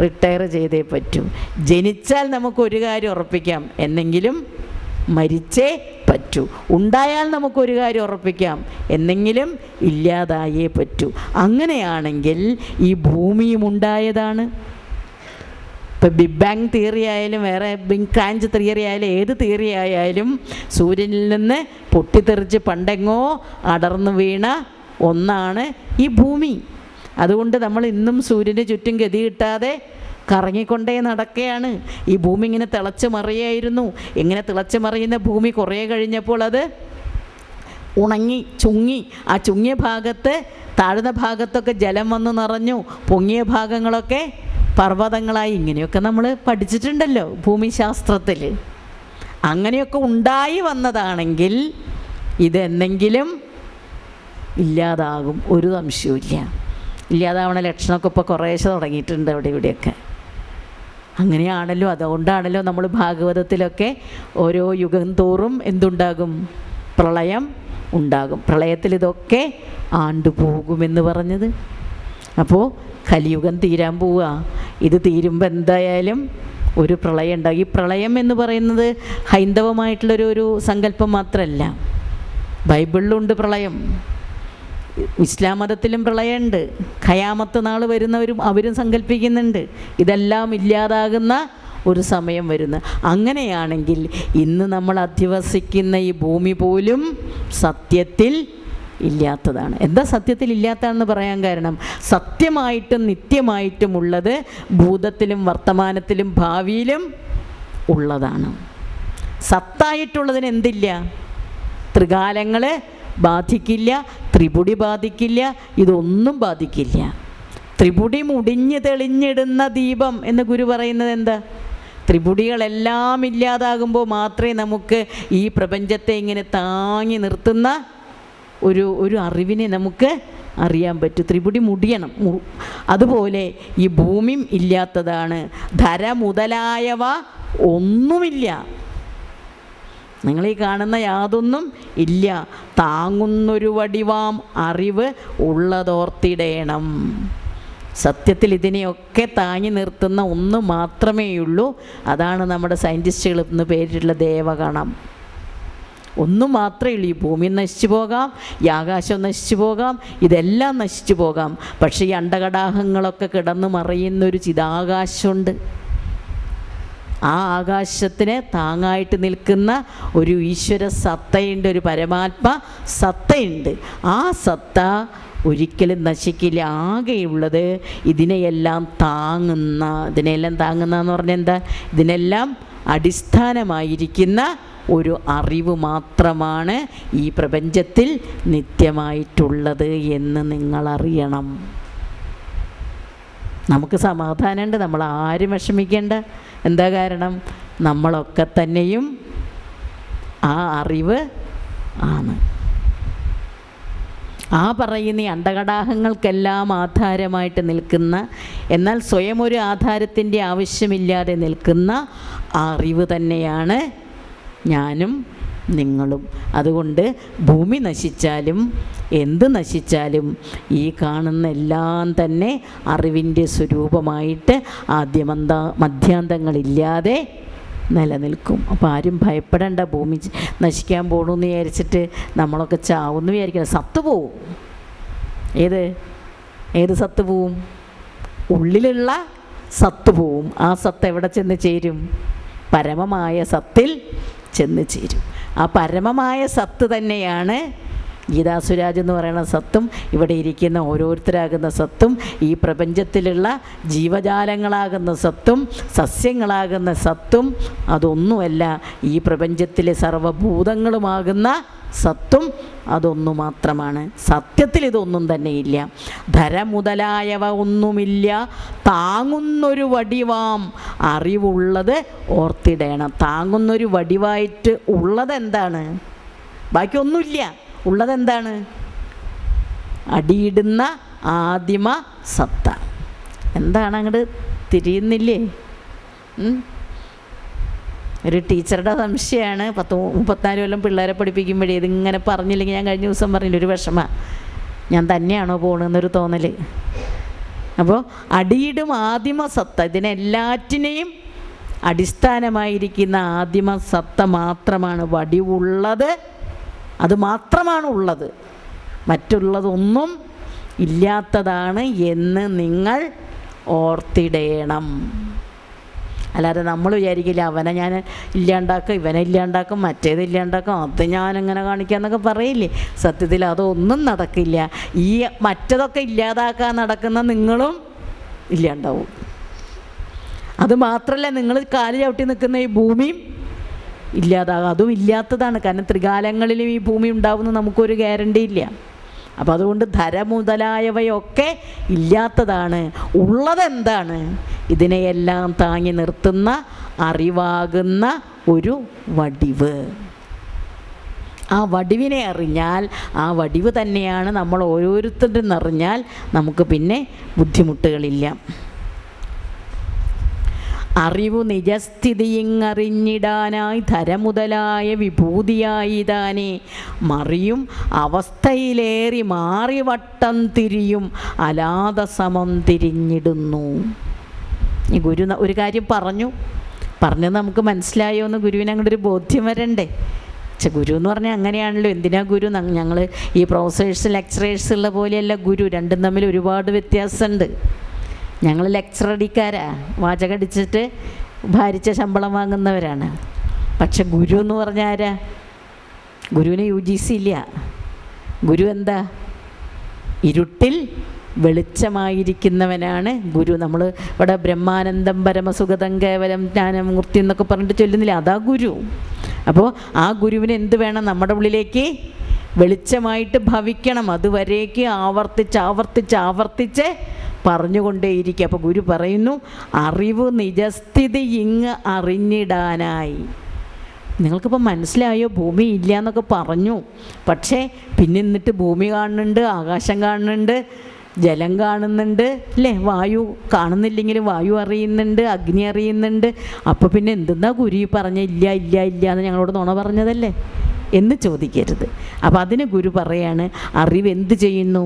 റിട്ടയർ ചെയ്തേ പറ്റൂ. ജനിച്ചാൽ നമുക്കൊരു കാര്യം ഉറപ്പിക്കാം, എന്നെങ്കിലും മരിച്ചേ പറ്റൂ. ഉണ്ടായാൽ നമുക്കൊരു കാര്യം ഉറപ്പിക്കാം, എന്നെങ്കിലും ഇല്ലാതായേ പറ്റൂ. അങ്ങനെയാണെങ്കിൽ ഈ ഭൂമിയും ഉണ്ടായതാണ്. ഇപ്പം ബിഗ് ബാങ് തിയറി ആയാലും വേറെ ബിഗ് ക്രാഞ്ച് തിയറി ആയാലും ഏത് തിയറി ആയാലും സൂര്യനിൽ നിന്ന് പൊട്ടിത്തെറിച്ച് പണ്ടെങ്ങോ അടർന്നു വീണ ഒന്നാണ് ഈ ഭൂമി. അതുകൊണ്ട് നമ്മൾ ഇന്നും സൂര്യന് ചുറ്റും ഗതി കിട്ടാതെ കറങ്ങിക്കൊണ്ടേ നടക്കുകയാണ്. ഈ ഭൂമി ഇങ്ങനെ തിളച്ച് മറിയായിരുന്നു. ഇങ്ങനെ തിളച്ച് മറിയുന്ന ഭൂമി കുറേ കഴിഞ്ഞപ്പോൾ അത് ഉണങ്ങി ചുങ്ങി. ആ ചുങ്ങിയ ഭാഗത്ത് താഴ്ന്ന ഭാഗത്തൊക്കെ ജലം വന്ന് നിറഞ്ഞു, പൊങ്ങിയ ഭാഗങ്ങളൊക്കെ പർവ്വതങ്ങളായി. ഇങ്ങനെയൊക്കെ നമ്മൾ പഠിച്ചിട്ടുണ്ടല്ലോ ഭൂമിശാസ്ത്രത്തിൽ. അങ്ങനെയൊക്കെ ഉണ്ടായി വന്നതാണെങ്കിൽ ഇതെന്തെങ്കിലും ഇല്ലാതാകും, ഒരു സംശയവുമില്ല. ഇല്ലാതാവണ ലക്ഷണമൊക്കെ ഇപ്പോൾ കുറേശ്ശെ തുടങ്ങിയിട്ടുണ്ട് അവിടെ ഇവിടെയൊക്കെ. അങ്ങനെയാണല്ലോ. അതുകൊണ്ടാണല്ലോ നമ്മൾ ഭാഗവതത്തിലൊക്കെ ഓരോ യുഗം തോറും എന്തുണ്ടാകും? പ്രളയം ഉണ്ടാകും. പ്രളയത്തിൽ ഇതൊക്കെ ആണ്ടുപോകുമെന്ന് പറഞ്ഞത്. അപ്പോൾ കലിയുഗം തീരാൻ പോവുക. ഇത് തീരുമ്പോൾ എന്തായാലും ഒരു പ്രളയം ഉണ്ടാകും. ഈ പ്രളയം എന്ന് പറയുന്നത് ഹൈന്ദവമായിട്ടുള്ളൊരു സങ്കല്പം മാത്രമല്ല, ബൈബിളിലുണ്ട് പ്രളയം, ഇസ്ലാം മതത്തിലും പ്രളയമുണ്ട്. ഖയാമത്ത് നാൾ വരുന്നവരും അവരും സങ്കല്പിക്കുന്നുണ്ട് ഇതെല്ലാം ഇല്ലാതാകുന്ന ഒരു സമയം വരുന്ന. അങ്ങനെയാണെങ്കിൽ ഇന്ന് നമ്മൾ അധിവസിക്കുന്ന ഈ ഭൂമി പോലും സത്യത്തിൽ ഇല്ലാത്തതാണ്. എന്താ സത്യത്തിൽ ഇല്ലാത്തതെന്ന് പറയാൻ കാരണം, സത്യമായിട്ടും നിത്യമായിട്ടും ഉള്ളത് ഭൂതത്തിലും വർത്തമാനത്തിലും ഭാവിയിലും ഉള്ളതാണ്. സത്തായിട്ടുള്ളതിന് എന്തില്ല? ത്രികാലങ്ങൾ ബാധിക്കില്ല, ത്രിപുടി ബാധിക്കില്ല, ഇതൊന്നും ബാധിക്കില്ല. ത്രിപുടി മുടിഞ്ഞ് തെളിഞ്ഞിടുന്ന ദീപം എന്ന് ഗുരു പറയുന്നത് എന്താ? ത്രിപുടികളെല്ലാം ഇല്ലാതാകുമ്പോൾ മാത്രമേ നമുക്ക് ഈ പ്രപഞ്ചത്തെ ഇങ്ങനെ താങ്ങി നിർത്തുന്ന ഒരു അറിവിനെ നമുക്ക് അറിയാൻ പറ്റൂ. ത്രിപുടി മുടിയണം. അതുപോലെ ഈ ഭൂമിയും ഇല്ലാത്തതാണ്. ധര മുതലായവ ഒന്നുമില്ല. നിങ്ങളീ കാണുന്ന യാതൊന്നും ഇല്ല. താങ്ങുന്നൊരു വടിവാം അറിവ് ഉള്ളതോർത്തിടേണം. സത്യത്തിൽ ഇതിനെയൊക്കെ താങ്ങി നിർത്തുന്ന ഒന്ന് മാത്രമേയുള്ളൂ. അതാണ് നമ്മുടെ സയൻറ്റിസ്റ്റുകൾ എന്ന് പേരിട്ടുള്ള ദേവഗണം. ഒന്നു മാത്രമേ ഉള്ളൂ. ഈ ഭൂമി നശിച്ചു പോകാം, ഈ ആകാശം നശിച്ചു പോകാം, ഇതെല്ലാം നശിച്ചു പോകാം. പക്ഷേ ഈ അണ്ടകടാഹങ്ങളൊക്കെ കിടന്നു മറിയുന്നൊരു ചിതാകാശമുണ്ട്. ആ ആകാശത്തിന് താങ്ങായിട്ട് നിൽക്കുന്ന ഒരു ഈശ്വര സത്തയുണ്ട്, ഒരു പരമാത്മ സത്തയുണ്ട്. ആ സത്ത ഒരിക്കലും നശിക്കില്ല. ആകെയുള്ളത് ഇതിനെയെല്ലാം താങ്ങുന്ന എന്ന് പറഞ്ഞാൽ എന്താ? ഇതിനെല്ലാം അടിസ്ഥാനമായിരിക്കുന്ന ഒരു അറിവ് മാത്രമാണ് ഈ പ്രപഞ്ചത്തിൽ നിത്യമായിട്ടുള്ളത് എന്ന് നിങ്ങളറിയണം. നമുക്ക് സമാധാനമുണ്ട്, നമ്മൾ ആരും വിഷമിക്കേണ്ട. എന്താ കാരണം? നമ്മളൊക്കെ തന്നെയും ആ അറിവ് ആണ്. ആ പറയുന്ന ഈ അണ്ടകടാഹങ്ങൾക്കെല്ലാം ആധാരമായിട്ട് നിൽക്കുന്ന, എന്നാൽ സ്വയം ഒരു ആധാരത്തിൻ്റെ ആവശ്യമില്ലാതെ നിൽക്കുന്ന ആ അറിവ് തന്നെയാണ് ഞാനും നിങ്ങളും. അതുകൊണ്ട് ഭൂമി നശിച്ചാലും എന്ത് നശിച്ചാലും ഈ കാണുന്ന എല്ലാം തന്നെ അറിവിൻ്റെ സ്വരൂപമായിട്ട് മധ്യാന്തങ്ങളില്ലാതെ നിലനിൽക്കും. അപ്പോൾ ആരും ഭയപ്പെടേണ്ട. ഭൂമി നശിക്കാൻ പോകണമെന്ന് വിചാരിച്ചിട്ട് നമ്മളൊക്കെ ചാവുമെന്ന് വിചാരിക്കണം. സത്ത് പോവും. ഏത് സത്ത് പോവും? ഉള്ളിലുള്ള സത്ത് പോവും. ആ സത്ത് എവിടെ ചെന്ന് ചേരും? പരമമായ സത്തിൽ ചെന്ന് ചേരും. ആ പരമമായ സത്ത് തന്നെയാണ് ഗീതാസുരാജ് എന്ന് പറയുന്ന സത്തും ഇവിടെ ഇരിക്കുന്ന ഓരോരുത്തരാകുന്ന സത്തും ഈ പ്രപഞ്ചത്തിലുള്ള ജീവജാലങ്ങളാകുന്ന സത്തും സസ്യങ്ങളാകുന്ന സത്തും അതൊന്നുമല്ല. ഈ പ്രപഞ്ചത്തിലെ സർവഭൂതങ്ങളുമാകുന്ന സത്തും അതൊന്നു മാത്രമാണ്. സത്യത്തിൽ ഇതൊന്നും തന്നെയില്ല. ധര മുതലായവ ഒന്നുമില്ല, താങ്ങുന്നൊരു വടിവാം അറിവുള്ളത് ഓർത്തിടണം. താങ്ങുന്നൊരു വടിവായിട്ട് ഉള്ളതെന്താണ്? ബാക്കിയൊന്നുമില്ല. ഉള്ളതെന്താണ്? അടിയിടുന്ന ആദിമ സത്ത. എന്താണ് അങ്ങോട്ട് തിരിയുന്നില്ലേ? ഒരു ടീച്ചറുടെ സംശയമാണ്. 34 കൊല്ലം പിള്ളേരെ പഠിപ്പിക്കുമ്പോഴേ ഇതിങ്ങനെ പറഞ്ഞില്ലെങ്കിൽ, ഞാൻ കഴിഞ്ഞ ദിവസം പറഞ്ഞില്ല, ഒരു വിഷമമാണ്, ഞാൻ തന്നെയാണോ പോകണമെന്നൊരു തോന്നൽ. അപ്പോൾ അടിയിടും ആദിമ സത്ത, ഇതിനെല്ലാറ്റിനെയും അടിസ്ഥാനമായിരിക്കുന്ന ആദിമ സത്ത മാത്രമാണ് വടിവുള്ളത്. അത് മാത്രമാണ് ഉള്ളത്, മറ്റുള്ളതൊന്നും ഇല്ലാത്തതാണ് എന്ന് നിങ്ങൾ ഓർത്തിടേണം. അല്ലാതെ നമ്മൾ വിചാരിക്കില്ല അവനെ ഞാൻ ഇല്ലാണ്ടാക്കും, ഇവനെ ഇല്ലാണ്ടാക്കും, മറ്റേത് ഇല്ലാണ്ടാക്കും, അത് ഞാനെങ്ങനെ കാണിക്കാമെന്നൊക്കെ പറയില്ലേ. സത്യത്തിൽ അതൊന്നും നടക്കില്ല. ഈ മറ്റതൊക്കെ ഇല്ലാതാക്കാൻ നടക്കുന്ന നിങ്ങളും ഇല്ലാണ്ടാവും. അത് മാത്രമല്ല, നിങ്ങൾ കാല് ചവിട്ടി നിൽക്കുന്ന ഈ ഭൂമിയും ഇല്ലാതാകും. അതും ഇല്ലാത്തതാണ്. കാരണം ത്രികാലങ്ങളിലും ഈ ഭൂമി ഉണ്ടാവുമെന്ന് നമുക്കൊരു ഗ്യാരണ്ടി ഇല്ല. അപ്പം അതുകൊണ്ട് ധര മുതലായവയൊക്കെ ഇല്ലാത്തതാണ്. ഉള്ളതെന്താണ്? ഇതിനെയെല്ലാം താങ്ങി നിർത്തുന്ന അറിവാകുന്ന ഒരു വടിവ്. ആ വടിവിനെ അറിഞ്ഞാൽ, ആ വടിവ് തന്നെയാണ് നമ്മൾ ഓരോരുത്തരും അറിഞ്ഞാൽ നമുക്ക് പിന്നെ ബുദ്ധിമുട്ടുകളില്ല. അറിവു നിജസ്ഥിതിയിങ്ങറിഞ്ഞിടാനായി ധരമുതലായ വിഭൂതിയായി താനെ മറിയും അവസ്ഥയിലേറി മാറി വട്ടം തിരിയും അലാത സമം തിരിഞ്ഞിടുന്നു. ഈ ഗുരു ഒരു കാര്യം പറഞ്ഞത് നമുക്ക് മനസ്സിലായോ എന്ന് ഗുരുവിന് അങ്ങോട്ടൊരു ബോധ്യം വരണ്ടേ? ഗുരു എന്ന് പറഞ്ഞാൽ അങ്ങനെയാണല്ലോ. എന്തിനാ ഗുരു? ഞങ്ങൾ ഈ പ്രൊഫസേഴ്സ് ലെക്ചറേഴ്സ് ഉള്ള പോലെയല്ല ഗുരു. രണ്ടും തമ്മിൽ ഒരുപാട് വ്യത്യാസമുണ്ട്. ഞങ്ങൾ ലെക്ചറടിക്കാരാ, വാചകടിച്ചിട്ട് ഭാരിച്ച ശമ്പളം വാങ്ങുന്നവരാണ്. പക്ഷെ ഗുരു എന്ന് പറഞ്ഞാൽ ആരാ? ഗുരുവിന് UGC ഇല്ല. ഗുരു എന്താ? ഇരുട്ടിൽ വെളിച്ചമായിരിക്കുന്നവനാണ് ഗുരു. നമ്മൾ ഇവിടെ ബ്രഹ്മാനന്ദം പരമസുഗതം കേവലം ജ്ഞാനമൂർത്തി എന്നൊക്കെ പറഞ്ഞിട്ട് ചൊല്ലുന്നില്ല, അതാ ഗുരു. അപ്പോൾ ആ ഗുരുവിന് എന്ത് വേണം? നമ്മുടെ ഉള്ളിലേക്ക് വെളിച്ചമായിട്ട് ഭവിക്കണം. അതുവരേക്ക് ആവർത്തിച്ച് പറഞ്ഞുകൊണ്ടേയിരിക്കുക. അപ്പോൾ ഗുരു പറയുന്നു, അറിവ് നിജസ്ഥിതി ഇങ്ങ് അറിഞ്ഞിടാനായി. നിങ്ങൾക്കിപ്പോൾ മനസ്സിലായോ? ഭൂമി ഇല്ല എന്നൊക്കെ പറഞ്ഞു, പക്ഷേ പിന്നെ എന്നിട്ട് ഭൂമി കാണുന്നുണ്ട്, ആകാശം കാണുന്നുണ്ട്, ജലം കാണുന്നുണ്ട്, അല്ലേ? വായു കാണുന്നില്ലെങ്കിലും വായു അറിയുന്നുണ്ട്, അഗ്നി അറിയുന്നുണ്ട്. അപ്പോൾ പിന്നെ എന്തെന്നാ ഗുരു പറഞ്ഞ ഇല്ല എന്ന് ഞങ്ങളോട് നുണ പറഞ്ഞതല്ലേ എന്ന് ചോദിക്കരുത്. അപ്പം അതിന് ഗുരു പറയാണ്, അറിവ് എന്ത് ചെയ്യുന്നു?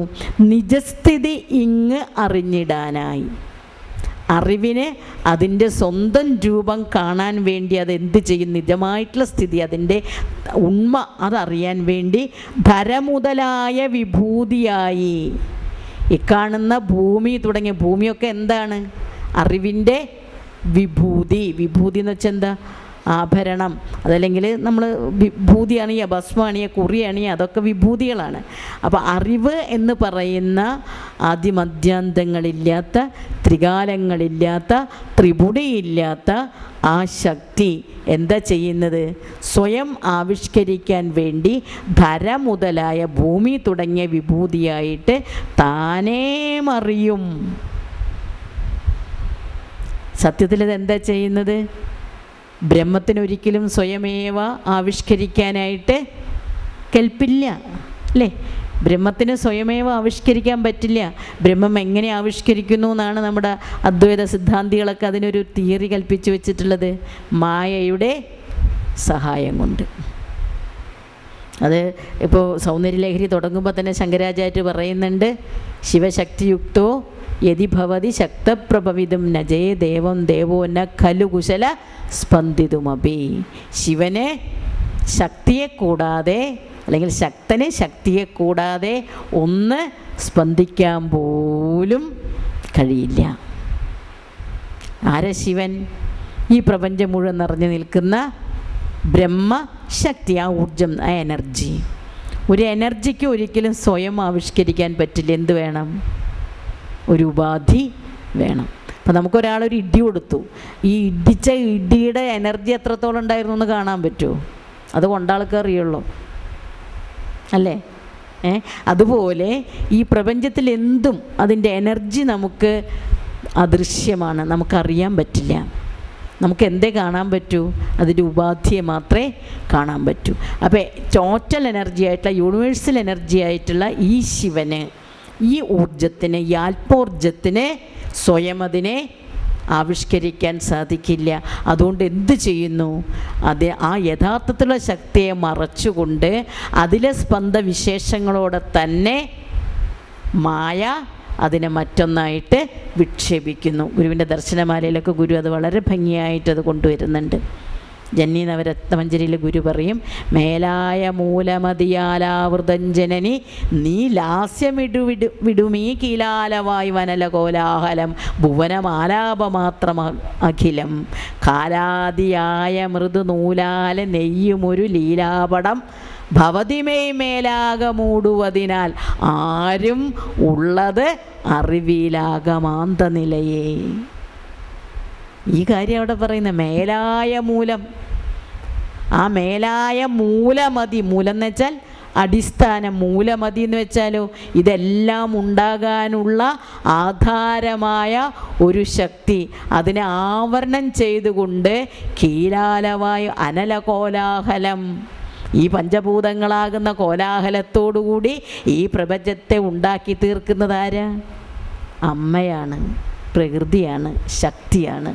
നിജസ്ഥിതി ഇങ്ങ് അറിഞ്ഞിടാനായി. അറിവിന് അതിൻ്റെ സ്വന്തം രൂപം കാണാൻ വേണ്ടി അതെന്ത് ചെയ്യും? നിജമായിട്ടുള്ള സ്ഥിതി, അതിൻ്റെ ഉണ്മ അതറിയാൻ വേണ്ടി ധരമുതലായ വിഭൂതിയായി. ഇക്കാണുന്ന ഭൂമി തുടങ്ങിയ ഭൂമിയൊക്കെ എന്താണ്? അറിവിൻ്റെ വിഭൂതി. വിഭൂതി എന്ന് വെച്ചാൽ എന്താ? ആഭരണം. അതല്ലെങ്കിൽ നമ്മൾ വിഭൂതി അണിയുക, ഭസ്മം അണിയുക, കുറി അണിയുക, അതൊക്കെ വിഭൂതികളാണ്. അപ്പോൾ അറിവ് എന്ന് പറയുന്ന ആദിമധ്യാന്തങ്ങളില്ലാത്ത, ത്രികാലങ്ങളില്ലാത്ത, ത്രിപുടിയില്ലാത്ത ആ ശക്തി എന്താ ചെയ്യുന്നത്? സ്വയം ആവിഷ്കരിക്കാൻ വേണ്ടി ധര മുതലായ ഭൂമി തുടങ്ങിയ വിഭൂതിയായിട്ട് താനേ മറിയും. സത്യത്തിൽ ഇതെന്താ ചെയ്യുന്നത്? ബ്രഹ്മത്തിനൊരിക്കലും സ്വയമേവ ആവിഷ്കരിക്കാനായിട്ട് കെൽപ്പില്ല, അല്ലേ? ബ്രഹ്മത്തിന് സ്വയമേവ ആവിഷ്കരിക്കാൻ പറ്റില്ല. ബ്രഹ്മം എങ്ങനെ ആവിഷ്കരിക്കുന്നു എന്നാണ് നമ്മുടെ അദ്വൈത സിദ്ധാന്തികളൊക്കെ അതിനൊരു തിയറി കൽപ്പിച്ചു വെച്ചിട്ടുള്ളത്. മായയുടെ സഹായം കൊണ്ട്. അത് ഇപ്പോൾ സൗന്ദര്യലഹരി തുടങ്ങുമ്പോൾ തന്നെ ശങ്കരാചാര്യ പറയുന്നുണ്ട്, ശിവശക്തിയുക്തോ യതി ഭവതി ശക്തപ്രഭവിതും നജേ ദേവം ദേവോ ന ഖലു കുശല സ്പന്ദിതുമപി. ശിവന് ശക്തിയെ കൂടാതെ, അല്ലെങ്കിൽ ശക്തന് ശക്തിയെ കൂടാതെ ഒന്ന് സ്പന്ദിക്കാൻ പോലും കഴിയില്ല. ആരെ ശിവൻ? ഈ പ്രപഞ്ചം മുഴുവൻ നിറഞ്ഞു നിൽക്കുന്ന ബ്രഹ്മശക്തി, ആ ഊർജം, ആ എനർജി. ഒരു എനർജിക്ക് ഒരിക്കലും സ്വയം ആവിഷ്കരിക്കാൻ പറ്റില്ല. എന്ത് വേണം? ഒരു ഉപാധി വേണം. അപ്പം നമുക്കൊരാളൊരു ഇടി കൊടുത്തു, ഈ ഇടിച്ച ഇടിയുടെ എനർജി എത്രത്തോളം ഉണ്ടായിരുന്നു എന്ന് കാണാൻ പറ്റുമോ? അത് കൊണ്ടാൾക്ക് അറിയുള്ളൂ, അല്ലേ? അതുപോലെ ഈ പ്രപഞ്ചത്തിൽ എന്തും അതിൻ്റെ എനർജി നമുക്ക് അദൃശ്യമാണ്, നമുക്കറിയാൻ പറ്റില്ല. നമുക്ക് എന്തേ കാണാൻ പറ്റൂ? അതിൻ്റെ ഉപാധിയെ മാത്രമേ കാണാൻ പറ്റൂ. അപ്പോൾ ടോട്ടൽ എനർജി ആയിട്ടുള്ള, യൂണിവേഴ്സൽ എനർജി ആയിട്ടുള്ള ഈ ശിവന്, ഈ ഊർജത്തിന്, ഈ ആത്മോർജത്തിന് സ്വയം അതിനെ ആവിഷ്കരിക്കാൻ സാധിക്കില്ല. അതുകൊണ്ട് എന്ത് ചെയ്യുന്നു? അത് ആ യഥാർത്ഥത്തിലുള്ള ശക്തിയെ മറച്ചുകൊണ്ട് അതിലെ സ്പന്ദവിശേഷങ്ങളോടെ തന്നെ മായ അതിനെ മറ്റൊന്നായിട്ട് വിക്ഷേപിക്കുന്നു. ഗുരുവിൻ്റെ ദർശനമാലയിലൊക്കെ ഗുരു അത് വളരെ ഭംഗിയായിട്ടത് കൊണ്ടുവരുന്നുണ്ട്. ജന്നി നവരത്നമഞ്ജരിയിൽ ഗുരു പറയും, മേലായ മൂലമതിയാലാവൃതഞ്ജനനി നീ ലാസ്യമിടുവിടുമീ കീലാലവായ് വനല കോലാഹലം ഭുവനമാലാപമാത്രം അഖിലം കാലാദിയായ മൃദുനൂലാല നെയ്യുമൊരു ലീലാപടം ഭവതിമേയ് മേലാക മൂടുവതിനാൽ ആരും ഉള്ളത് അറിവിലാകമാന്ത നിലയേ. ഈ കാര്യം അവിടെ പറയുന്ന മേലായ മൂലം, ആ മേലായ മൂലമതി. മൂലം എന്ന് വെച്ചാൽ അടിസ്ഥാനം. മൂലമതി എന്ന് വെച്ചാലോ ഇതെല്ലാം ഉണ്ടാകാനുള്ള ആധാരമായ ഒരു ശക്തി, അതിനെ ആവരണം ചെയ്തുകൊണ്ട് കീലാലവായു അനല കോലാഹലം, ഈ പഞ്ചഭൂതങ്ങളാകുന്ന കോലാഹലത്തോടുകൂടി ഈ പ്രപഞ്ചത്തെ ഉണ്ടാക്കി തീർക്കുന്നത് ആരാ? അമ്മയാണ്, പ്രകൃതിയാണ്, ശക്തിയാണ്.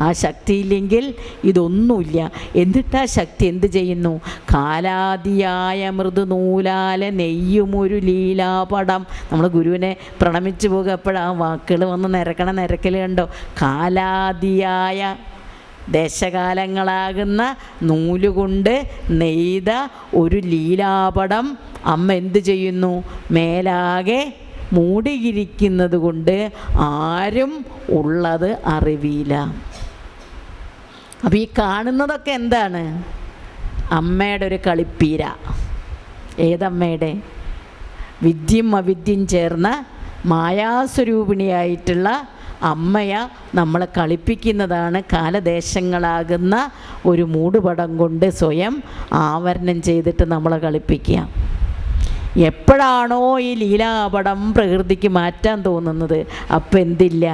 ആ ശക്തിയില്ലെങ്കിൽ ഇതൊന്നുമില്ല. എന്നിട്ട് ആ ശക്തി എന്ത് ചെയ്യുന്നു? കാലാദിയായ മൃദുനൂലാല നെയ്യുമൊരു ലീലാപടം. നമ്മൾ ഗുരുവിനെ പ്രണമിച്ചു പോകുക, എപ്പോഴാ ആ വാക്കുകൾ വന്ന് നിരക്കൽ കണ്ടോ? കാലാദിയായ, ദേശകാലങ്ങളാകുന്ന നൂലുകൊണ്ട് നെയ്ത ഒരു ലീലാപടം അമ്മ എന്ത് ചെയ്യുന്നു? മേലാകെ മൂടിയിരിക്കുന്നത് കൊണ്ട് ആരും ഉള്ളത് അറിവില്ല. അപ്പോൾ ഈ കാണുന്നതൊക്കെ എന്താണ്? അമ്മയുടെ ഒരു കളിപ്പീര. ഏതമ്മയുടെ? വിദ്യയും അവിദ്യയും ചേർന്ന മായാസ്വരൂപിണിയായിട്ടുള്ള അമ്മയെ നമ്മളെ കളിപ്പിക്കുന്നതാണ് കാലദേശങ്ങളാകുന്ന ഒരു മൂടുപടം കൊണ്ട് സ്വയം ആവരണം ചെയ്തിട്ട് നമ്മളെ കളിപ്പിക്കുക. എപ്പോഴാണോ ഈ ലീലാപടം പ്രകൃതിക്ക് മാറ്റാൻ തോന്നുന്നത്, അപ്പം എന്തില്ല?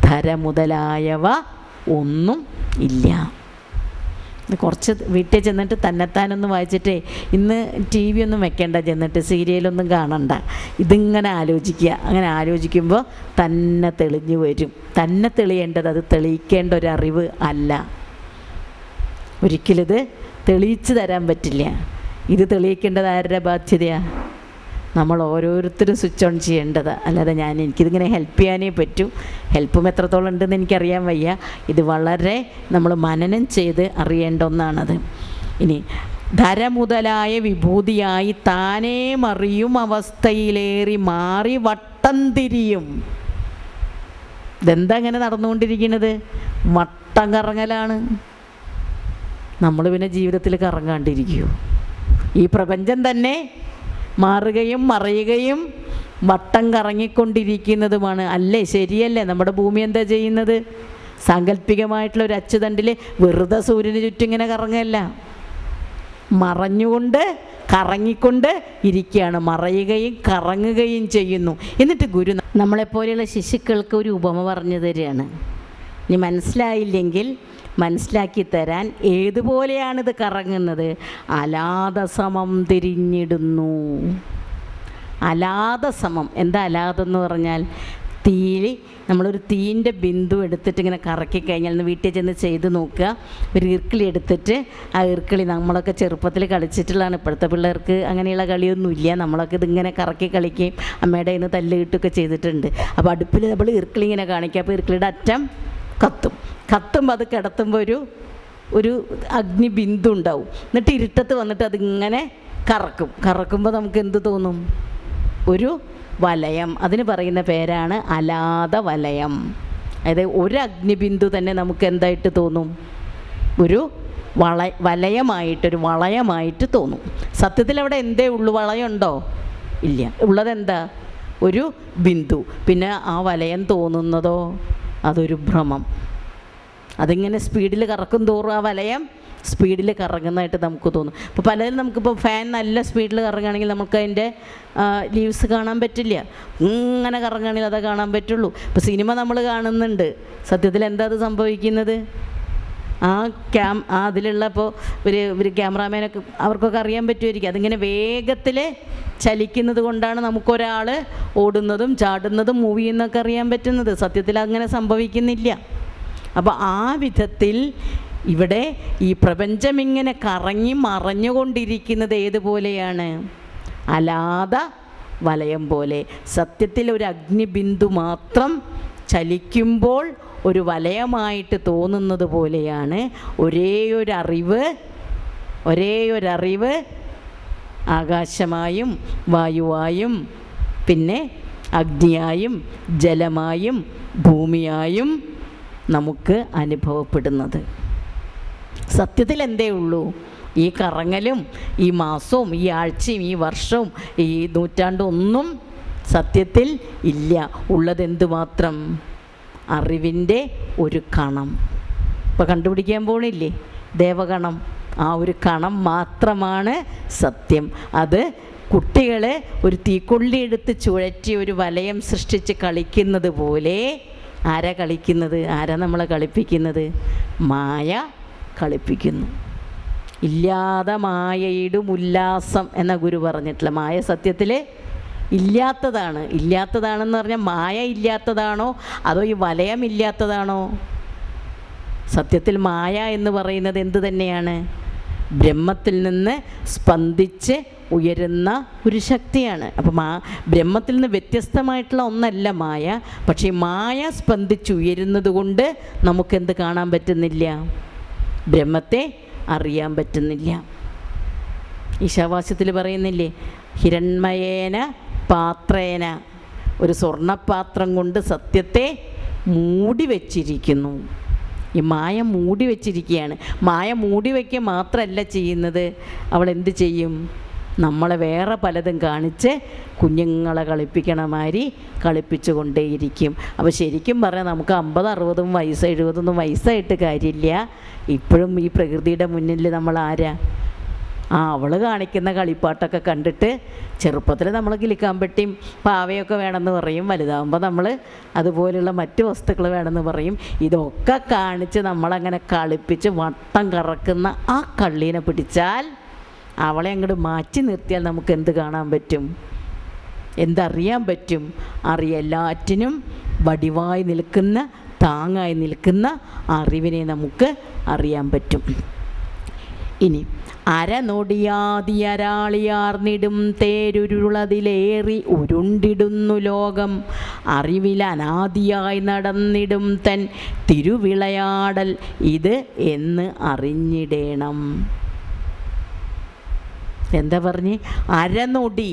ധര മുതലായവ ഒന്നും ഇല്ല. കുറച്ച് വീട്ടിൽ ചെന്നിട്ട് തന്നെത്താനൊന്നും വായിച്ചിട്ടേ, ഇന്ന് ടി വി ഒന്നും വെക്കേണ്ട, ചെന്നിട്ട് സീരിയലൊന്നും കാണണ്ട, ഇതിങ്ങനെ ആലോചിക്കുക. അങ്ങനെ ആലോചിക്കുമ്പോൾ തന്നെ തെളിഞ്ഞു വരും. തന്നെ തെളിയേണ്ടത്, അത് തെളിയിക്കേണ്ട ഒരറിവ് അല്ല. ഒരിക്കലിത് തെളിയിച്ചു തരാൻ പറ്റില്ല. ഇത് തെളിയിക്കേണ്ടത് ആരുടെ ബാധ്യതയാണ്? നമ്മൾ ഓരോരുത്തരും സ്വിച്ച് ഓൺ ചെയ്യേണ്ടത്. അല്ലാതെ എനിക്കിതിങ്ങനെ ഹെൽപ്പ് ചെയ്യാനേ പറ്റൂ. ഹെൽപ്പും എത്രത്തോളം ഉണ്ടെന്ന് എനിക്കറിയാൻ വയ്യ. ഇത് വളരെ നമ്മൾ മനനം ചെയ്ത് അറിയേണ്ട ഒന്നാണത്. ഇനി ധര മുതലായ വിഭൂതിയായി താനേ മറിയും അവസ്ഥയിലേറി മാറി വട്ടം തിരിയും. ഇതെന്താ ഇങ്ങനെ നടന്നുകൊണ്ടിരിക്കുന്നത്? വട്ടം കറങ്ങലാണ്. നമ്മൾ പിന്നെ ജീവിതത്തിൽ കറങ്ങാണ്ടിരിക്കുമോ? ഈ പ്രപഞ്ചം തന്നെ മാറുകയും മറയുകയും വട്ടം കറങ്ങിക്കൊണ്ടിരിക്കുന്നതുമാണ്. അല്ലേ? ശരിയല്ലേ? നമ്മുടെ ഭൂമി എന്താ ചെയ്യുന്നത്? സാങ്കല്പികമായിട്ടുള്ള ഒരു അച്ചുതണ്ടിൽ വെറുതെ സൂര്യന് ചുറ്റും ഇങ്ങനെ കറങ്ങല്ല, മറഞ്ഞുകൊണ്ട് കറങ്ങിക്കൊണ്ട് ഇരിക്കുകയാണ്. മറയുകയും കറങ്ങുകയും ചെയ്യുന്നു. എന്നിട്ട് ഗുരു നമ്മളെപ്പോലെയുള്ള ശിശുക്കൾക്ക് ഒരു ഉപമ പറഞ്ഞു തരികയാണ്. ഇനി മനസ്സിലായില്ലെങ്കിൽ മനസ്സിലാക്കി തരാൻ. ഏതുപോലെയാണിത് കറങ്ങുന്നത്? അലാദസമം തിരിഞ്ഞിടുന്നു. അലാത സമം. എന്താ അലാതെന്ന് പറഞ്ഞാൽ തീയിൽ നമ്മളൊരു തീൻ്റെ ബിന്ദു എടുത്തിട്ട് ഇങ്ങനെ കറക്കി കഴിഞ്ഞാൽ ഒന്ന് വീട്ടിൽ ചെന്ന് ചെയ്ത് നോക്കുക. ഒരു ഇർക്കിളി എടുത്തിട്ട് ആ ഇർക്കിളി നമ്മളൊക്കെ ചെറുപ്പത്തിൽ കളിച്ചിട്ടുള്ളതാണ്. ഇപ്പോഴത്തെ പിള്ളേർക്ക് അങ്ങനെയുള്ള കളിയൊന്നുമില്ല. നമ്മളൊക്കെ ഇതിങ്ങനെ കറക്കി കളിക്കുകയും അമ്മയുടെ കയ്യിൽ നിന്ന് തല്ല് കിട്ടുകയൊക്കെ ചെയ്തിട്ടുണ്ട്. അപ്പോൾ അടുപ്പിൽ നമ്മൾ ഇർക്കിളി ഇങ്ങനെ കാണിക്കുക. അപ്പോൾ ഇർക്കിളിയുടെ അറ്റം കത്തുമ്പോൾ അത് കിടത്തുമ്പോൾ ഒരു അഗ്നി ബിന്ദു ഉണ്ടാവും. എന്നിട്ട് ഇരുട്ടത്ത് വന്നിട്ട് അതിങ്ങനെ കറക്കുമ്പോൾ നമുക്ക് എന്ത് തോന്നും? ഒരു വലയം. അതിന് പറയുന്ന പേരാണ് അലാത വലയം. അതായത് ഒരു അഗ്നിബിന്ദു തന്നെ നമുക്ക് എന്തായിട്ട് തോന്നും? ഒരു വലയമായിട്ടൊരു വളയമായിട്ട് തോന്നും. സത്യത്തിൽ അവിടെ എന്തേ ഉള്ളൂ? വളയമുണ്ടോ? ഇല്ല. ഉള്ളതെന്താ? ഒരു ബിന്ദു. പിന്നെ ആ വലയം തോന്നുന്നതോ അതൊരു ഭ്രമം. അതിങ്ങനെ സ്പീഡിൽ കറക്കും തോറും ആ വലയം സ്പീഡിൽ കറങ്ങുന്നതായിട്ട് നമുക്ക് തോന്നും. ഇപ്പോൾ പലരും നമുക്കിപ്പോൾ ഫാൻ നല്ല സ്പീഡിൽ കറങ്ങുകയാണെങ്കിൽ നമുക്ക് അതിൻ്റെ ലീവ്സ് കാണാൻ പറ്റില്ല. ഇങ്ങനെ കറങ്ങുകയാണെങ്കിൽ അതേ കാണാൻ പറ്റുള്ളൂ. ഇപ്പോൾ സിനിമ നമ്മൾ കാണുന്നുണ്ട്. സത്യത്തിൽ എന്താ അത് സംഭവിക്കുന്നത്? അതിലുള്ള ഇപ്പോൾ ഒരു ക്യാമറാമാനൊക്കെ അവർക്കൊക്കെ അറിയാൻ പറ്റുമായിരിക്കും. അതിങ്ങനെ വേഗത്തിൽ ചലിക്കുന്നത് കൊണ്ടാണ് നമുക്കൊരാൾ ഓടുന്നതും ചാടുന്നതും മൂവ് ചെയ്യുന്നതൊക്കെ അറിയാൻ പറ്റുന്നത്. സത്യത്തിൽ അങ്ങനെ സംഭവിക്കുന്നില്ല. അപ്പോൾ ആ വിധത്തിൽ ഇവിടെ ഈ പ്രപഞ്ചം ഇങ്ങനെ കറങ്ങി മറഞ്ഞുകൊണ്ടിരിക്കുന്നത് ഏതുപോലെയാണ്? അലാത വലയം പോലെ. സത്യത്തിൽ ഒരു അഗ്നിബിന്ദു മാത്രം ചലിക്കുമ്പോൾ ഒരു വലയമായിട്ട് തോന്നുന്നത് പോലെയാണ് ഒരേയൊരറിവ് ആകാശമായും വായുവായും പിന്നെ അഗ്നിയായും ജലമായും ഭൂമിയായും നമുക്ക് അനുഭവപ്പെടുന്നത്. സത്യത്തിൽ എന്തേ ഉള്ളൂ? ഈ കറങ്ങലും ഈ മാസവും ഈ ആഴ്ചയും ഈ വർഷവും ഈ നൂറ്റാണ്ടും ഒന്നും സത്യത്തിൽ ഇല്ല. ഉള്ളതെന്തു മാത്രം? അറിവിൻ്റെ ഒരു കണം. ഇപ്പോൾ കണ്ടുപിടിക്കാൻ പോണില്ലേ? ദേവകണം. ആ ഒരു കണം മാത്രമാണ് സത്യം. അത് കുട്ടികൾ ഒരു തീക്കൊള്ളി എടുത്ത് ചുഴറ്റി ഒരു വലയം സൃഷ്ടിച്ച് കളിക്കുന്നത് പോലെ ആരാ കളിക്കുന്നത്? ആരാ നമ്മളെ കളിപ്പിക്കുന്നത്? മായ കളിപ്പിക്കുന്നു. ഇല്ലാതെ മായയിടും ഉല്ലാസം എന്ന ഗുരു പറഞ്ഞിട്ടില്ല. മായ സത്യത്തിൽ ഇല്ലാത്തതാണെന്ന് പറഞ്ഞാൽ മായ ഇല്ലാത്തതാണോ അതോ ഈ വലയം ഇല്ലാത്തതാണോ? സത്യത്തിൽ മായ എന്ന് പറയുന്നത് എന്ത് തന്നെയാണ്? ബ്രഹ്മത്തിൽ നിന്ന് സ്പന്ദിച്ച് ഉയരുന്ന ഒരു ശക്തിയാണ്. അപ്പം ബ്രഹ്മത്തിൽ നിന്ന് വ്യത്യസ്തമായിട്ടുള്ള ഒന്നല്ല മായ. പക്ഷേ മായ സ്പന്ദിച്ചുയരുന്നത് കൊണ്ട് നമുക്കെന്ത് കാണാൻ പറ്റുന്നില്ല? ബ്രഹ്മത്തെ അറിയാൻ പറ്റുന്നില്ല. ഈശാവാസ്യത്തിൽ പറയുന്നില്ലേ? ഹിരൺമയേന പാത്രേന, ഒരു സ്വർണ്ണപാത്രം കൊണ്ട് സത്യത്തെ മൂടി വച്ചിരിക്കുന്നു. ഈ മായ മൂടി വച്ചിരിക്കുകയാണ്. മായ മൂടി വയ്ക്കുക മാത്രമല്ല ചെയ്യുന്നത്, അവൾ എന്ത് ചെയ്യും? നമ്മളെ വേറെ പലതും കാണിച്ച് കുഞ്ഞുങ്ങളെ കളിപ്പിക്കണ മാതിരി കളിപ്പിച്ചു കൊണ്ടേയിരിക്കും. അപ്പോൾ ശരിക്കും പറഞ്ഞാൽ നമുക്ക് 50-60 വയസ്സ് 70 വയസ്സായിട്ട് കാര്യമില്ല. ഇപ്പോഴും ഈ പ്രകൃതിയുടെ മുന്നിൽ നമ്മൾ ആരാ? അവൾ കാണിക്കുന്ന കളിപ്പാട്ടൊക്കെ കണ്ടിട്ട് ചെറുപ്പത്തിൽ നമ്മൾ കിളിക്കാമ്പട്ടിയും പാവയൊക്കെ വേണമെന്ന് പറയും. വലുതാകുമ്പോൾ നമ്മൾ അതുപോലെയുള്ള മറ്റ് വസ്തുക്കൾ വേണമെന്ന് പറയും. ഇതൊക്കെ കാണിച്ച് നമ്മളങ്ങനെ കളിപ്പിച്ച് വട്ടം കറക്കുന്ന ആ കള്ളീനെ പിടിച്ചാൽ, അവളെ അങ്ങോട്ട് മാറ്റി നിർത്തിയാൽ നമുക്ക് എന്ത് കാണാൻ പറ്റും? എന്തറിയാൻ പറ്റും? എല്ലാറ്റിനും വടിവായി നിൽക്കുന്ന, താങ്ങായി നിൽക്കുന്ന അറിവിനെ നമുക്ക് അറിയാൻ പറ്റും. ഇനി അരനൊടിയാതിയരാളിയാർന്നിടും തേരുരുളതിലേറി ഉരുണ്ടിടുന്നു ലോകം, അറിവിൽ അനാദിയായി നടന്നിടും തൻ തിരുവിളയാടൽ ഇത് എന്ന് അറിഞ്ഞിടേണം. എന്താ പറഞ്ഞ്? അരനൊടി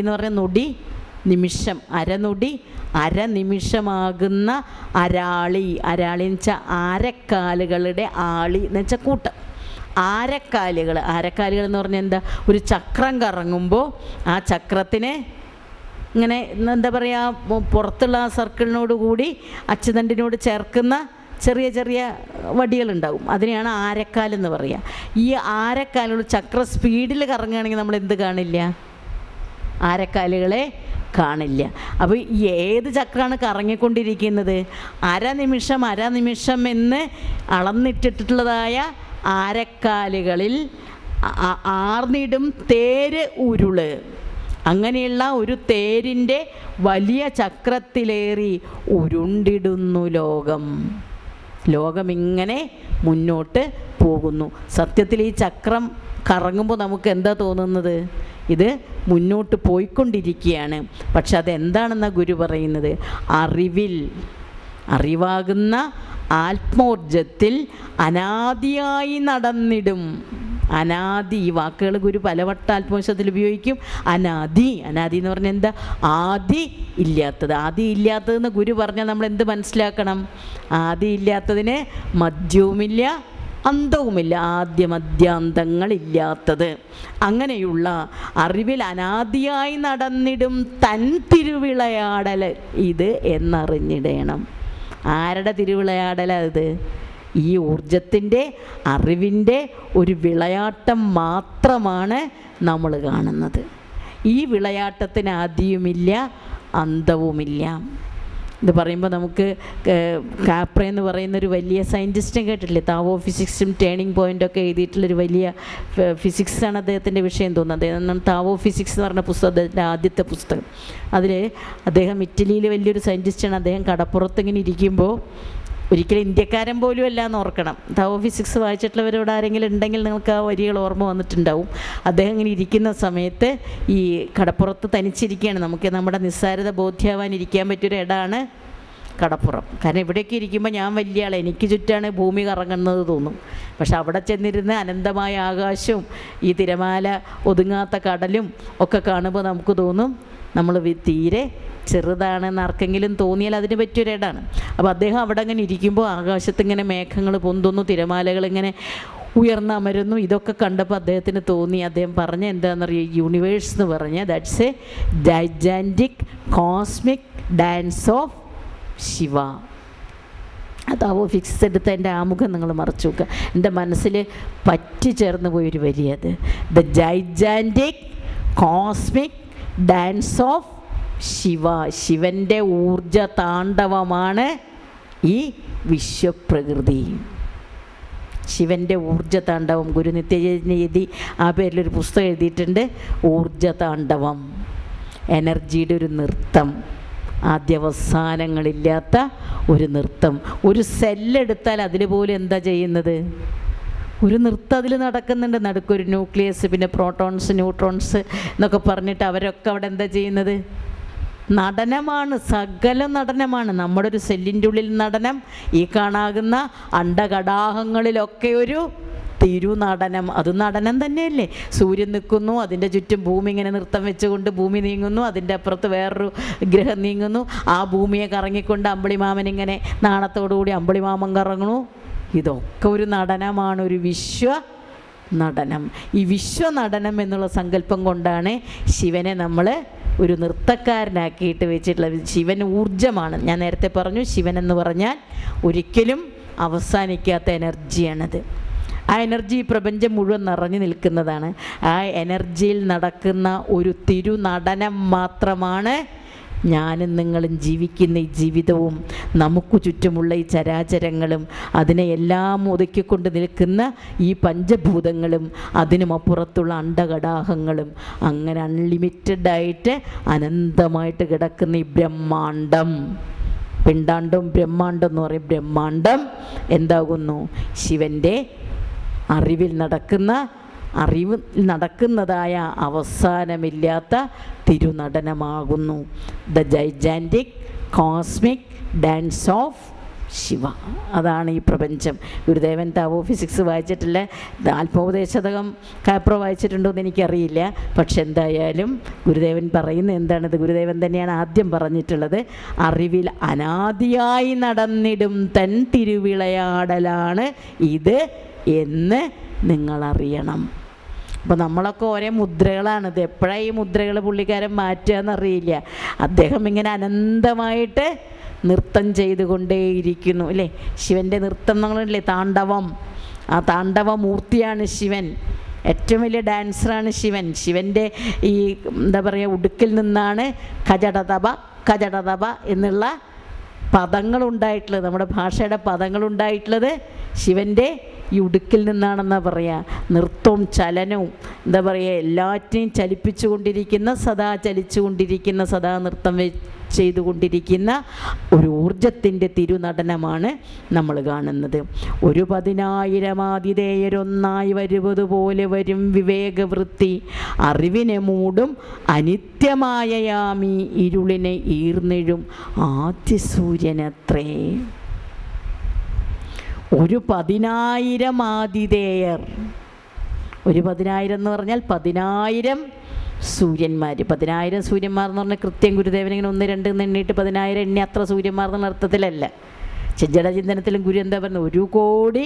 എന്ന് പറഞ്ഞ നൊടി നിമിഷം. അരനിമിഷമാകുന്ന അരാളി എന്ന് വെച്ചാൽ ആരക്കാലുകളുടെ ആളി എന്ന് വെച്ചാൽ കൂട്ടം. ആരക്കാലുകൾ എന്ന് പറഞ്ഞാൽ എന്താ? ഒരു ചക്രം കറങ്ങുമ്പോൾ ആ ചക്രത്തിന് ഇങ്ങനെ എന്താ പറയുക, പുറത്തുള്ള ആ സർക്കിളിനോട് കൂടി അച്ചുതണ്ടിനോട് ചേർക്കുന്ന ചെറിയ ചെറിയ വടികളുണ്ടാവും. അതിനെയാണ് ആരക്കാലെന്ന് പറയുക. ഈ ആരക്കാലുകൾ ചക്ര സ്പീഡിൽ കറങ്ങുകയാണെങ്കിൽ നമ്മൾ എന്ത് കാണില്ല? ആരക്കാലുകളെ കാണില്ല. അപ്പോൾ ഏത് ചക്രമാണ് കറങ്ങിക്കൊണ്ടിരിക്കുന്നത്? അരനിമിഷം എന്ന് അളന്നിട്ടിട്ടുള്ളതായ ആരക്കാലുകളിൽ ആർന്നിടും തേര് ഉരുള്. അങ്ങനെയുള്ള ഒരു തേരിൻ്റെ വലിയ ചക്രത്തിലേറി ഉരുണ്ടിടുന്നു ലോകം. ലോകമിങ്ങനെ മുന്നോട്ട് പോകുന്നു. സത്യത്തിൽ ഈ ചക്രം കറങ്ങുമ്പോൾ നമുക്ക് എന്താ തോന്നുന്നത്? ഇത് മുന്നോട്ട് പോയിക്കൊണ്ടിരിക്കുകയാണ്. പക്ഷെ അതെന്താണെന്നാണ് ഗുരു പറയുന്നത്? അറിവാകുന്ന ആത്മോർജത്തിൽ അനാദിയായി നടന്നിടും. അനാദി, ഈ വാക്കുകൾ ഗുരു പലവട്ട ആത്മോർജത്തിൽ ഉപയോഗിക്കും. അനാദി എന്ന് പറഞ്ഞാൽ എന്താ? ആദി ഇല്ലാത്തത്. ആദി ഇല്ലാത്തതെന്ന് ഗുരു പറഞ്ഞാൽ നമ്മൾ എന്ത് മനസ്സിലാക്കണം? ആദി ഇല്ലാത്തതിന് മധ്യവുമില്ല, അന്തവുമില്ല, ആദ്യമധ്യാന്തങ്ങളില്ലാത്തത്. അങ്ങനെയുള്ള അറിവിൽ അനാദിയായി നടന്നിടും തൻ തിരുവിളയാടൽ ഇത് എന്നറിഞ്ഞിടണം. ആരുടെ തിരുവിളയാടലാണ് ഇത്? ഈ ഊർജത്തിൻ്റെ, അറിവിൻ്റെ ഒരു വിളയാട്ടം മാത്രമാണ് നമ്മൾ കാണുന്നത്. ഈ വിളയാട്ടത്തിന് ആദ്യവുമില്ല, അന്തവുമില്ല. ഇത് പറയുമ്പോൾ നമുക്ക് കാപ്ര എന്ന് പറയുന്നൊരു വലിയ സയൻറ്റിസ്റ്റും കേട്ടിട്ടില്ലേ? താവോ ഫിസിക്സും ടേണിംഗ് പോയിൻ്റൊക്കെ എഴുതിയിട്ടുള്ളൊരു വലിയ ഫിസിക്സാണ് അദ്ദേഹത്തിൻ്റെ വിഷയം തോന്നുന്നത്. അദ്ദേഹം താവോ ഫിസിക്സ് എന്ന് പറഞ്ഞ പുസ്തകം, അദ്ദേഹത്തിൻ്റെ ആദ്യത്തെ പുസ്തകം. അതിൽ അദ്ദേഹം ഇറ്റലിയിൽ വലിയൊരു സയൻറ്റിസ്റ്റാണ്. അദ്ദേഹം കടപ്പുറത്ത് ഇങ്ങനെ ഇരിക്കുമ്പോൾ, ഒരിക്കലും ഇന്ത്യക്കാരൻ പോലും അല്ല എന്ന് ഓർക്കണം. താവോ ഫിസിക്സ് വായിച്ചിട്ടുള്ളവരോട് ആരെങ്കിലും ഉണ്ടെങ്കിൽ നിങ്ങൾക്ക് ആ വരികൾ ഓർമ്മ വന്നിട്ടുണ്ടാവും. അദ്ദേഹം ഇങ്ങനെ ഇരിക്കുന്ന സമയത്ത് ഈ കടപ്പുറത്ത് തനിച്ചിരിക്കുകയാണ്. നമുക്ക് നമ്മുടെ നിസ്സാരത ബോധ്യമാവാൻ ഇരിക്കാൻ പറ്റിയൊരു ഇടമാണ് കടപ്പുറം. കാരണം ഇവിടേക്ക് ഇരിക്കുമ്പോൾ ഞാൻ വലിയ ആൾ, എനിക്ക് ചുറ്റാണ് ഭൂമി കറങ്ങുന്നത് തോന്നും. പക്ഷെ അവിടെ ചെന്നിരുന്ന് അനന്തമായ ആകാശവും ഈ തിരമാല ഒതുങ്ങാത്ത കടലും ഒക്കെ കാണുമ്പോൾ നമുക്ക് തോന്നും നമ്മൾ തീരെ ചെറുതാണെന്ന് ആർക്കെങ്കിലും തോന്നിയാൽ അതിന് പറ്റിയൊരിടാണ്. അപ്പോൾ അദ്ദേഹം അവിടെ അങ്ങനെ ഇരിക്കുമ്പോൾ ആകാശത്തിങ്ങനെ മേഘങ്ങൾ പൊന്തുന്നു, തിരമാലകളിങ്ങനെ ഉയർന്നമരുന്നു. ഇതൊക്കെ കണ്ടപ്പോൾ അദ്ദേഹത്തിന് തോന്നി, അദ്ദേഹം പറഞ്ഞ എന്താണെന്നറിയോ? യൂണിവേഴ്സ് എന്ന് പറഞ്ഞ that's a gigantic cosmic dance of Shiva. അതാവോ ഫിക്സ് എടുത്ത എൻ്റെ ആമുഖം നിങ്ങൾ മറച്ചു നോക്കുക. എൻ്റെ മനസ്സിൽ പറ്റി ചേർന്ന് പോയൊരു വരി അത്. The gigantic cosmic dance of Shiva. ശിവൻ്റെ ഊർജ താണ്ഡവമാണ് ഈ വിശ്വപ്രകൃതി. ശിവൻ്റെ ഊർജ താണ്ഡവം. ഗുരു നിത്യചൈതന്യ ആ പേരിലൊരു പുസ്തകം എഴുതിയിട്ടുണ്ട്, ഊർജ താണ്ഡവം. എനർജിയുടെ ഒരു നൃത്തം, ആദ്യവസാനങ്ങളില്ലാത്ത ഒരു നൃത്തം. ഒരു സെല്ലെടുത്താൽ അതിൽ പോലും എന്താ ചെയ്യുന്നത്? ഒരു നൃത്തം അതിൽ നടക്കുന്നുണ്ട്. നടുക്കൊരു ന്യൂക്ലിയസ്, പിന്നെ പ്രോട്ടോൺസ്, ന്യൂട്രോൺസ് എന്നൊക്കെ പറഞ്ഞിട്ട് അവരൊക്കെ അവിടെ എന്താ ചെയ്യുന്നത്? നടനമാണ്, സകല നടനമാണ്. നമ്മുടെ ഒരു സെല്ലിൻ്റെ ഉള്ളിൽ നടനം, ഈ കാണാകുന്ന അണ്ടകടാഹങ്ങളിലൊക്കെ ഒരു തിരുനടനം. അത് നടനം തന്നെയല്ലേ? സൂര്യൻ നിൽക്കുന്നു, അതിൻ്റെ ചുറ്റും ഭൂമി ഇങ്ങനെ നൃത്തം വെച്ചുകൊണ്ട് ഭൂമി നീങ്ങുന്നു, അതിൻ്റെ അപ്പുറത്ത് വേറൊരു ഗ്രഹം നീങ്ങുന്നു, ആ ഭൂമിയെ കറങ്ങിക്കൊണ്ട് അമ്പിളിമാമനിങ്ങനെ നാണത്തോടുകൂടി അമ്പിളിമാമൻ കറങ്ങുന്നു. ഇതൊക്കെ ഒരു നടനമാണ്, ഒരു വിശ്വ നടനം. ഈ വിശ്വനടനം എന്നുള്ള സങ്കല്പം കൊണ്ടാണ് ശിവനെ നമ്മൾ ഒരു നൃത്തക്കാരനാക്കിയിട്ട് വെച്ചിട്ടുള്ളത്. ശിവൻ ഊർജ്ജമാണ്. ഞാൻ നേരത്തെ പറഞ്ഞു, ശിവൻ എന്ന് പറഞ്ഞാൽ ഒരിക്കലും അവസാനിക്കാത്ത എനർജിയാണത്. ആ എനർജി പ്രപഞ്ചം മുഴുവൻ നിറഞ്ഞു നിൽക്കുന്നതാണ്. ആ എനർജിയിൽ നടക്കുന്ന ഒരു തിരുനടനം മാത്രമാണ് ഞാനും നിങ്ങളും ജീവിക്കുന്ന ഈ ജീവിതവും നമുക്ക് ചുറ്റുമുള്ള ഈ ചരാചരങ്ങളും അതിനെ എല്ലാം ഒതുക്കിക്കൊണ്ട് നിൽക്കുന്ന ഈ പഞ്ചഭൂതങ്ങളും അതിനുമപ്പുറത്തുള്ള അണ്ടകടാഹങ്ങളും, അങ്ങനെ അൺലിമിറ്റഡായിട്ട് അനന്തമായിട്ട് കിടക്കുന്ന ഈ ബ്രഹ്മാണ്ടം. പിണ്ടാണ്ടം ബ്രഹ്മാണ്ടം എന്ന് പറയും. ബ്രഹ്മാണ്ടം എന്താകുന്നു? ശിവൻ്റെ അറിവിൽ നടക്കുന്നതായ അവസാനമില്ലാത്ത തിരുനടനമാകുന്നു. The gigantic cosmic dance of Shiva. അതാണ് ഈ പ്രപഞ്ചം. ഗുരുദേവൻ താവോ ഫിസിക്സ് വായിച്ചിട്ടില്ല, ആത്മോപദേശതകം കാപ്രോ വായിച്ചിട്ടുണ്ടോ എന്ന് എനിക്കറിയില്ല. പക്ഷെ എന്തായാലും ഗുരുദേവൻ പറയുന്നത് എന്താണിത്? ഗുരുദേവൻ തന്നെയാണ് ആദ്യം പറഞ്ഞിട്ടുള്ളത്, അറിവിൽ അനാദിയായി നടന്നിടും തൻ തിരുവിളയാടലാണ് ഇത് എന്ന് നിങ്ങളറിയണം. അപ്പോൾ നമ്മളൊക്കെ ഓരോ മുദ്രകളാണിത്. എപ്പോഴാണ് ഈ മുദ്രകൾ പുള്ളിക്കാരൻ മാറ്റുക എന്നറിയില്ല. അദ്ദേഹം ഇങ്ങനെ അനന്തമായിട്ട് നൃത്തം ചെയ്തുകൊണ്ടേയിരിക്കുന്നു അല്ലേ? ശിവൻ്റെ നൃത്തം നമ്മളില്ലേ, താണ്ഡവം. ആ താണ്ഡവ മൂർത്തിയാണ് ശിവൻ. ഏറ്റവും വലിയ ഡാൻസറാണ് ശിവൻ. ശിവൻ്റെ ഈ എന്താ പറയുക, ഉടുക്കിൽ നിന്നാണ് കജടതപ എന്നുള്ള പദങ്ങളുണ്ടായിട്ടുള്ളത്. നമ്മുടെ ഭാഷയുടെ പദങ്ങളുണ്ടായിട്ടുള്ളത് ശിവൻ്റെ ഈ ഉടുക്കിൽ നിന്നാണെന്നാ പറയുക. നൃത്തവും ചലനവും എന്താ പറയുക, എല്ലാറ്റിനെയും ചലിപ്പിച്ചുകൊണ്ടിരിക്കുന്ന, സദാ ചലിച്ചുകൊണ്ടിരിക്കുന്ന, സദാ നൃത്തം ചെയ്തുകൊണ്ടിരിക്കുന്ന ഒരു ഊർജത്തിൻ്റെ തിരുനടനമാണ് നമ്മൾ കാണുന്നത്. 10,000 ആതിഥേയരൊന്നായി വരുവതുപോലെ വരും വിവേകവൃത്തി, അറിവിനെ മൂടും അനിത്യമായ യാമി ഇരുളിനെ ഈർന്നിഴും ആദ്യ സൂര്യനത്രേ. 10,000 ആതിഥേയർ. 10,000 എന്ന് പറഞ്ഞാൽ 10,000 സൂര്യന്മാർ. 10,000 സൂര്യന്മാർ എന്ന് പറഞ്ഞാൽ കൃത്യം ഗുരുദേവൻ ഇങ്ങനെ 1, 2 എന്ന് എണ്ണിയിട്ട് 10,000 എണ്ണി അത്ര സൂര്യന്മാർ എന്നുള്ള അർത്ഥത്തിലല്ല. ജഡചിന്തനത്തിലും ഗുരു എന്താ പറയുന്നത്, 1 കോടി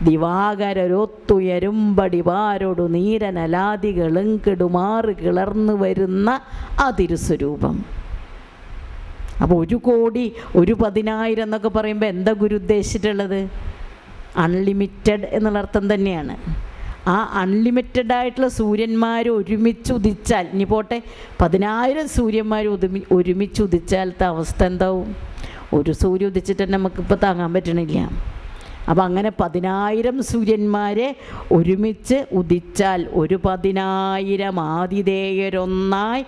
ദിവാകരൊത്തുയരുമ്പടിവാരോടു നീരനലാദികളും കെടുമാറ് കിളർന്നു വരുന്ന ആ തിരുസ്വരൂപം. അപ്പോൾ 1 കോടി 10,000 എന്നൊക്കെ പറയുമ്പോൾ എന്താ ഗുരു ഉദ്ദേശിച്ചിട്ടുള്ളത്? അൺലിമിറ്റഡ് എന്നുള്ള അർത്ഥം തന്നെയാണ്. ആ അൺലിമിറ്റഡായിട്ടുള്ള സൂര്യന്മാർ ഒരുമിച്ച് ഉദിച്ചാൽ, ഇനി പോട്ടെ 10,000 സൂര്യന്മാർ ഒരുമിച്ച് ഉദിച്ചാലത്തെ അവസ്ഥ എന്താവും? ഒരു സൂര്യൻ ഉദിച്ചിട്ട് തന്നെ നമുക്കിപ്പോൾ താങ്ങാൻ പറ്റണില്ല. അപ്പം അങ്ങനെ 10,000 സൂര്യന്മാരെ ഒരുമിച്ച് ഉദിച്ചാൽ 10,000 ആതിഥേയരൊന്നായി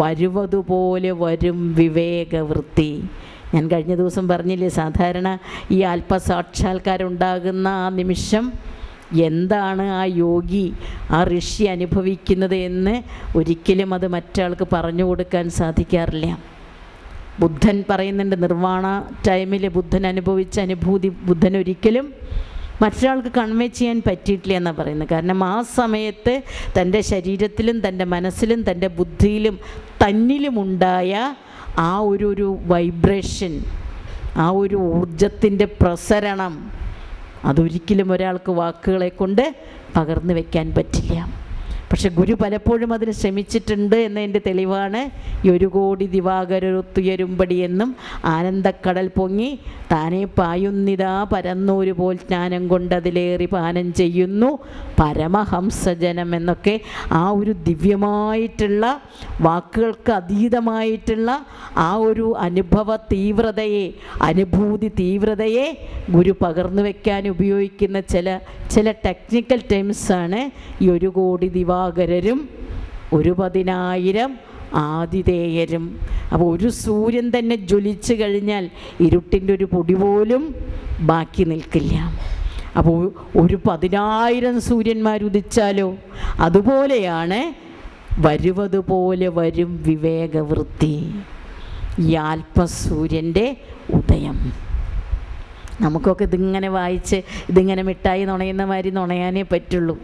വരുവതുപോലെ വരും വിവേകവൃത്തി. ഞാൻ കഴിഞ്ഞ ദിവസം പറഞ്ഞില്ലേ, സാധാരണ ഈ ആത്മസാക്ഷാത്കാരമുണ്ടാകുന്ന ആ നിമിഷം എന്താണ് ആ യോഗി, ആ ഋഷി അനുഭവിക്കുന്നത് എന്ന് ഒരിക്കലും അത് മറ്റാൾക്ക് പറഞ്ഞു കൊടുക്കാൻ സാധിക്കാറില്ല. ബുദ്ധൻ പറയുന്നുണ്ട്, നിർവ്വാണ ടൈമിൽ ബുദ്ധൻ അനുഭവിച്ച അനുഭൂതി ബുദ്ധൻ ഒരിക്കലും മറ്റൊരാൾക്ക് കൺവേ ചെയ്യാൻ പറ്റിയിട്ടില്ല എന്നാണ് പറയുന്നത്. കാരണം ആ സമയത്ത് തൻ്റെ ശരീരത്തിലും തൻ്റെ മനസ്സിലും തൻ്റെ ബുദ്ധിയിലും തന്നിലുമുണ്ടായ ആ ഒരു വൈബ്രേഷൻ, ആ ഒരു ഊർജത്തിൻ്റെ പ്രസരണം, അതൊരിക്കലും ഒരാൾക്ക് വാക്കുകളെ കൊണ്ട് പകർന്നു വയ്ക്കാൻ പറ്റില്ല. പക്ഷെ ഗുരു പലപ്പോഴും അതിന് ശ്രമിച്ചിട്ടുണ്ട് എന്നതിൻ്റെ തെളിവാണ് ഈ 1 കോടി ദിവാകരൊത്തുയരുമ്പടി എന്നും ആനന്ദക്കടൽ പൊങ്ങി താനെ പായുന്നിതാ പരന്നൂര് പോൽ ജ്ഞാനം കൊണ്ടതിലേറി പാനം ചെയ്യുന്നു പരമഹംസജനം എന്നൊക്കെ ആ ഒരു ദിവ്യമായിട്ടുള്ള, വാക്കുകൾക്ക് അതീതമായിട്ടുള്ള ആ ഒരു അനുഭവ തീവ്രതയെ, അനുഭൂതി തീവ്രതയെ ഗുരു പകർന്നു വയ്ക്കാൻ ഉപയോഗിക്കുന്ന ചില ടെക്നിക്കൽ ടേംസാണ് ഈ 1 കോടി ദിവാകരരും 10,000 ആതിഥേയരും. അപ്പോൾ ഒരു സൂര്യൻ തന്നെ ജ്വലിച്ചു കഴിഞ്ഞാൽ ഇരുട്ടിൻ്റെ ഒരു പൊടി പോലും ബാക്കി നിൽക്കില്ല. അപ്പോൾ 10,000 സൂര്യന്മാരുദിച്ചാലോ അതുപോലെയാണ് വരുവതുപോലെ വരും വിവേകവൃത്തി, ഈ ആത്മസൂര്യൻ്റെ ഉദയം. നമുക്കൊക്കെ ഇതിങ്ങനെ വായിച്ച് ഇതിങ്ങനെ മിഠായി നുണയുന്ന മാതിരി നുണയാനേ പറ്റുള്ളൂ.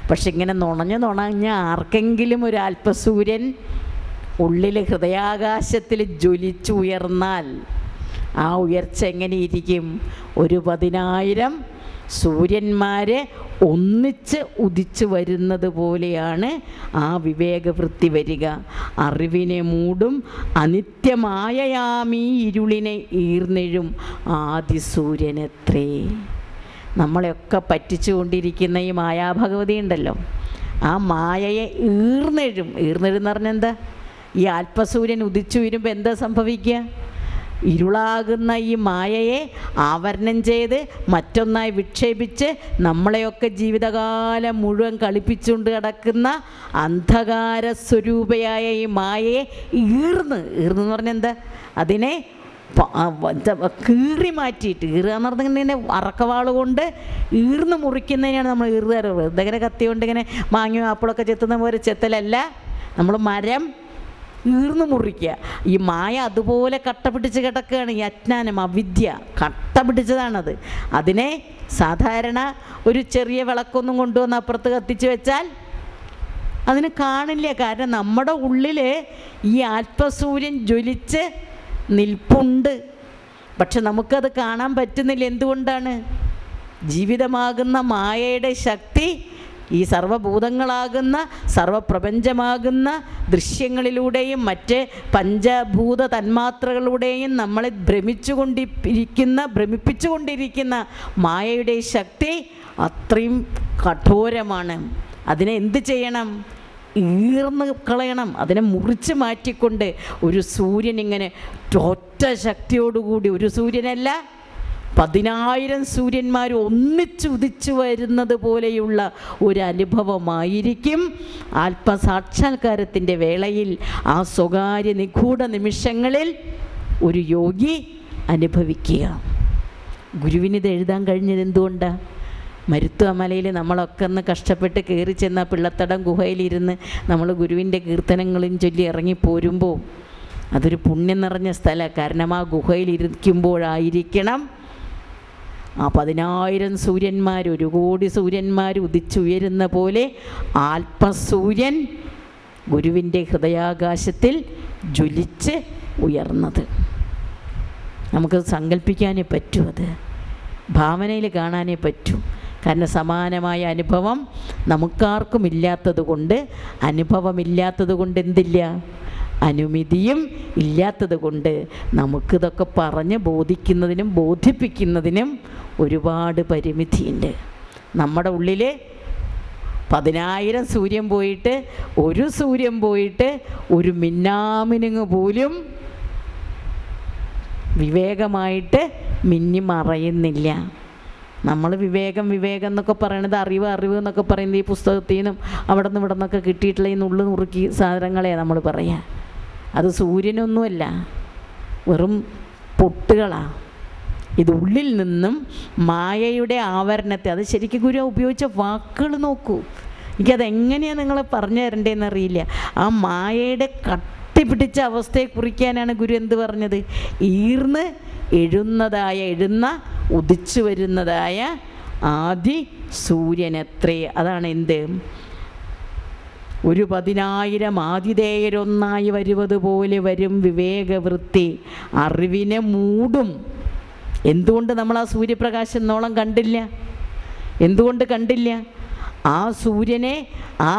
പക്ഷെ ഇങ്ങനെ നുണഞ്ഞ ആർക്കെങ്കിലും ഒരു അല്പസൂര്യൻ ഉള്ളിൽ ഹൃദയാകാശത്തിൽ ജ്വലിച്ചുയർന്നാൽ ആ ഉയർച്ച എങ്ങനെയിരിക്കും? 10,000 സൂര്യന്മാരെ ഒന്നിച്ച് ഉദിച്ചു വരുന്നത് പോലെയാണ് ആ വിവേകവൃത്തി വരിക. അറിവിനെ മൂടും അനിത്യമായ യാമീ ഇരുളിനെ ഈർന്നെഴും ആദിസൂര്യനെത്രേ. നമ്മളെയൊക്കെ പറ്റിച്ചുകൊണ്ടിരിക്കുന്ന ഈ മായാഭഗവതി ഉണ്ടല്ലോ, ആ മായയെ ഈർന്നെഴും എന്ന് പറഞ്ഞാൽ എന്താ? ഈ ആത്മസൂര്യൻ ഉദിച്ചു വരുമ്പോൾ എന്താ സംഭവിക്കുക? ഇരുളാകുന്ന ഈ മായയെ ആവരണം ചെയ്ത് മറ്റൊന്നായി വിക്ഷേപിച്ച് നമ്മളെയൊക്കെ ജീവിതകാലം മുഴുവൻ കളിപ്പിച്ചുകൊണ്ട് കിടക്കുന്ന അന്ധകാര സ്വരൂപയായ ഈ മായയെ ഈർന്ന് പറഞ്ഞാൽ എന്താ? അതിനെ കീറി മാറ്റിയിട്ട്, ഈറുക എന്ന് പറഞ്ഞിങ്ങനെ അറക്കവാൾ കൊണ്ട് ഈർന്ന് മുറിക്കുന്നതിനാണ് നമ്മൾ ഈറുകാരുള്ളത്. എന്തെങ്കിലും കത്തി കൊണ്ട് ഇങ്ങനെ മാങ്ങയോ ആപ്പിളൊക്കെ ചെത്തുന്ന പോലെ ചെത്തലല്ല, നമ്മൾ മരം ഈർന്ന് മുറിക്കുക. ഈ മായ അതുപോലെ കട്ട പിടിച്ച് കിടക്കുകയാണ്. ഈ അജ്ഞാനം, അവിദ്യ കട്ട പിടിച്ചതാണത്. അതിനെ സാധാരണ ഒരു ചെറിയ വിളക്കൊന്നും കൊണ്ടുവന്ന് അപ്പുറത്ത് കത്തിച്ച് വെച്ചാൽ അതിന് കാണില്ല. കാരണം നമ്മുടെ ഉള്ളിൽ ഈ ആത്മസൂര്യൻ ജ്വലിച്ച് നിൽപ്പുണ്ട്. പക്ഷെ നമുക്കത് കാണാൻ പറ്റുന്നില്ല. എന്തുകൊണ്ടാണ്? ജീവിതമാകുന്ന മായയുടെ ശക്തി ഈ സർവഭൂതങ്ങളാകുന്ന, സർവപ്രപഞ്ചമാകുന്ന ദൃശ്യങ്ങളിലൂടെയും മറ്റ് പഞ്ചഭൂത തന്മാത്രകളിലൂടെയും നമ്മളെ ഭ്രമിപ്പിച്ചുകൊണ്ടിരിക്കുന്ന മായയുടെ ശക്തി അത്രയും കഠോരമാണ്. അതിനെ എന്ത് ചെയ്യണം? ഈർന്ന് കളയണം. അതിനെ മുറിച്ച് മാറ്റിക്കൊണ്ട് ഒരു സൂര്യൻ ഇങ്ങനെ ഒറ്റ ശക്തിയോടുകൂടി, ഒരു സൂര്യനല്ല 10,000 സൂര്യന്മാർ ഒന്നിച്ചുദിച്ചു വരുന്നത് പോലെയുള്ള ഒരു അനുഭവമായിരിക്കും ആത്മസാക്ഷാത്കാരത്തിൻ്റെ വേളയിൽ, ആ സ്വകാര്യ നിഗൂഢ നിമിഷങ്ങളിൽ ഒരു യോഗി അനുഭവിക്കുക. ഗുരുവിനിത് എഴുതാൻ കഴിഞ്ഞത് എന്തുകൊണ്ടാണ്? മരുത്വ മലയിൽ നമ്മളൊക്കെ ഒന്ന് കഷ്ടപ്പെട്ട് കയറി ചെന്ന പിള്ളത്തടം ഗുഹയിലിരുന്ന് നമ്മൾ ഗുരുവിൻ്റെ കീർത്തനങ്ങളും ചൊല്ലി ഇറങ്ങിപ്പോരുമ്പോൾ അതൊരു പുണ്യം നിറഞ്ഞ സ്ഥലമാണ്. കാരണം ആ ഗുഹയിലിരിക്കുമ്പോഴായിരിക്കണം ആ 10,000 സൂര്യന്മാർ, 1 കോടി സൂര്യന്മാർ ഉദിച്ചുയരുന്ന പോലെ ആത്മസൂര്യൻ ഗുരുവിൻ്റെ ഹൃദയാകാശത്തിൽ ജ്വലിച്ച് ഉയർന്നത്. നമുക്ക് സങ്കല്പിക്കാനേ പറ്റൂ, അത് ഭാവനയിൽ കാണാനേ പറ്റൂ. കാരണം സമാനമായ അനുഭവം നമുക്കാർക്കും ഇല്ലാത്തത് കൊണ്ട്, അനുഭവമില്ലാത്തത് കൊണ്ട് എന്തില്ല, അനുമതിയും ഇല്ലാത്തത് കൊണ്ട് നമുക്കിതൊക്കെ പറഞ്ഞ് ബോധിക്കുന്നതിനും ബോധിപ്പിക്കുന്നതിനും ഒരുപാട് പരിമിതിയുണ്ട്. നമ്മുടെ ഉള്ളിൽ 10,000 സൂര്യൻ പോയിട്ട്, ഒരു സൂര്യൻ പോയിട്ട് ഒരു മിന്നാമിനുങ്ങ് പോലും വിവേകമായിട്ട് മിന്നി മറയുന്നില്ല. നമ്മൾ വിവേകം എന്നൊക്കെ പറയണത്, അറിവ് എന്നൊക്കെ പറയുന്നത് ഈ പുസ്തകത്തിൽ നിന്നും അവിടെ നിന്ന് ഇവിടെ നിന്നൊക്കെ കിട്ടിയിട്ടുള്ള ഈ നുള്ളു നുറുക്കി സാധനങ്ങളെ നമ്മൾ പറയാം. അത് സൂര്യനൊന്നുമല്ല, വെറും പൊട്ടുകളാണ്. ഇത് ഉള്ളിൽ നിന്നും മായയുടെ ആവരണത്തെ, അത് ശരിക്കും ഗുരു ഉപയോഗിച്ച വാക്കുകൾ നോക്കൂ. എനിക്കതെങ്ങനെയാണ് നിങ്ങളെ പറഞ്ഞു തരേണ്ടതെന്നറിയില്ല. ആ മായയുടെ കട്ടിപ്പിടിച്ച അവസ്ഥയെ കുറിക്കാനാണ് ഗുരു എന്ത് പറഞ്ഞത്? ഈർന്ന് എഴുന്ന ഉദിച്ചു വരുന്നതായ ആദി സൂര്യനത്രേ. അതാണ് എന്ത്? ഒരു 10,000 ആതിഥേയരൊന്നായി വരുന്നത് പോലെ വരും വിവേകവൃത്തി, അറിവിനെ മൂടും. എന്തുകൊണ്ട് നമ്മൾ ആ സൂര്യപ്രകാശം എന്നോളം കണ്ടില്ല? എന്തുകൊണ്ട് കണ്ടില്ല? ആ സൂര്യനെ, ആ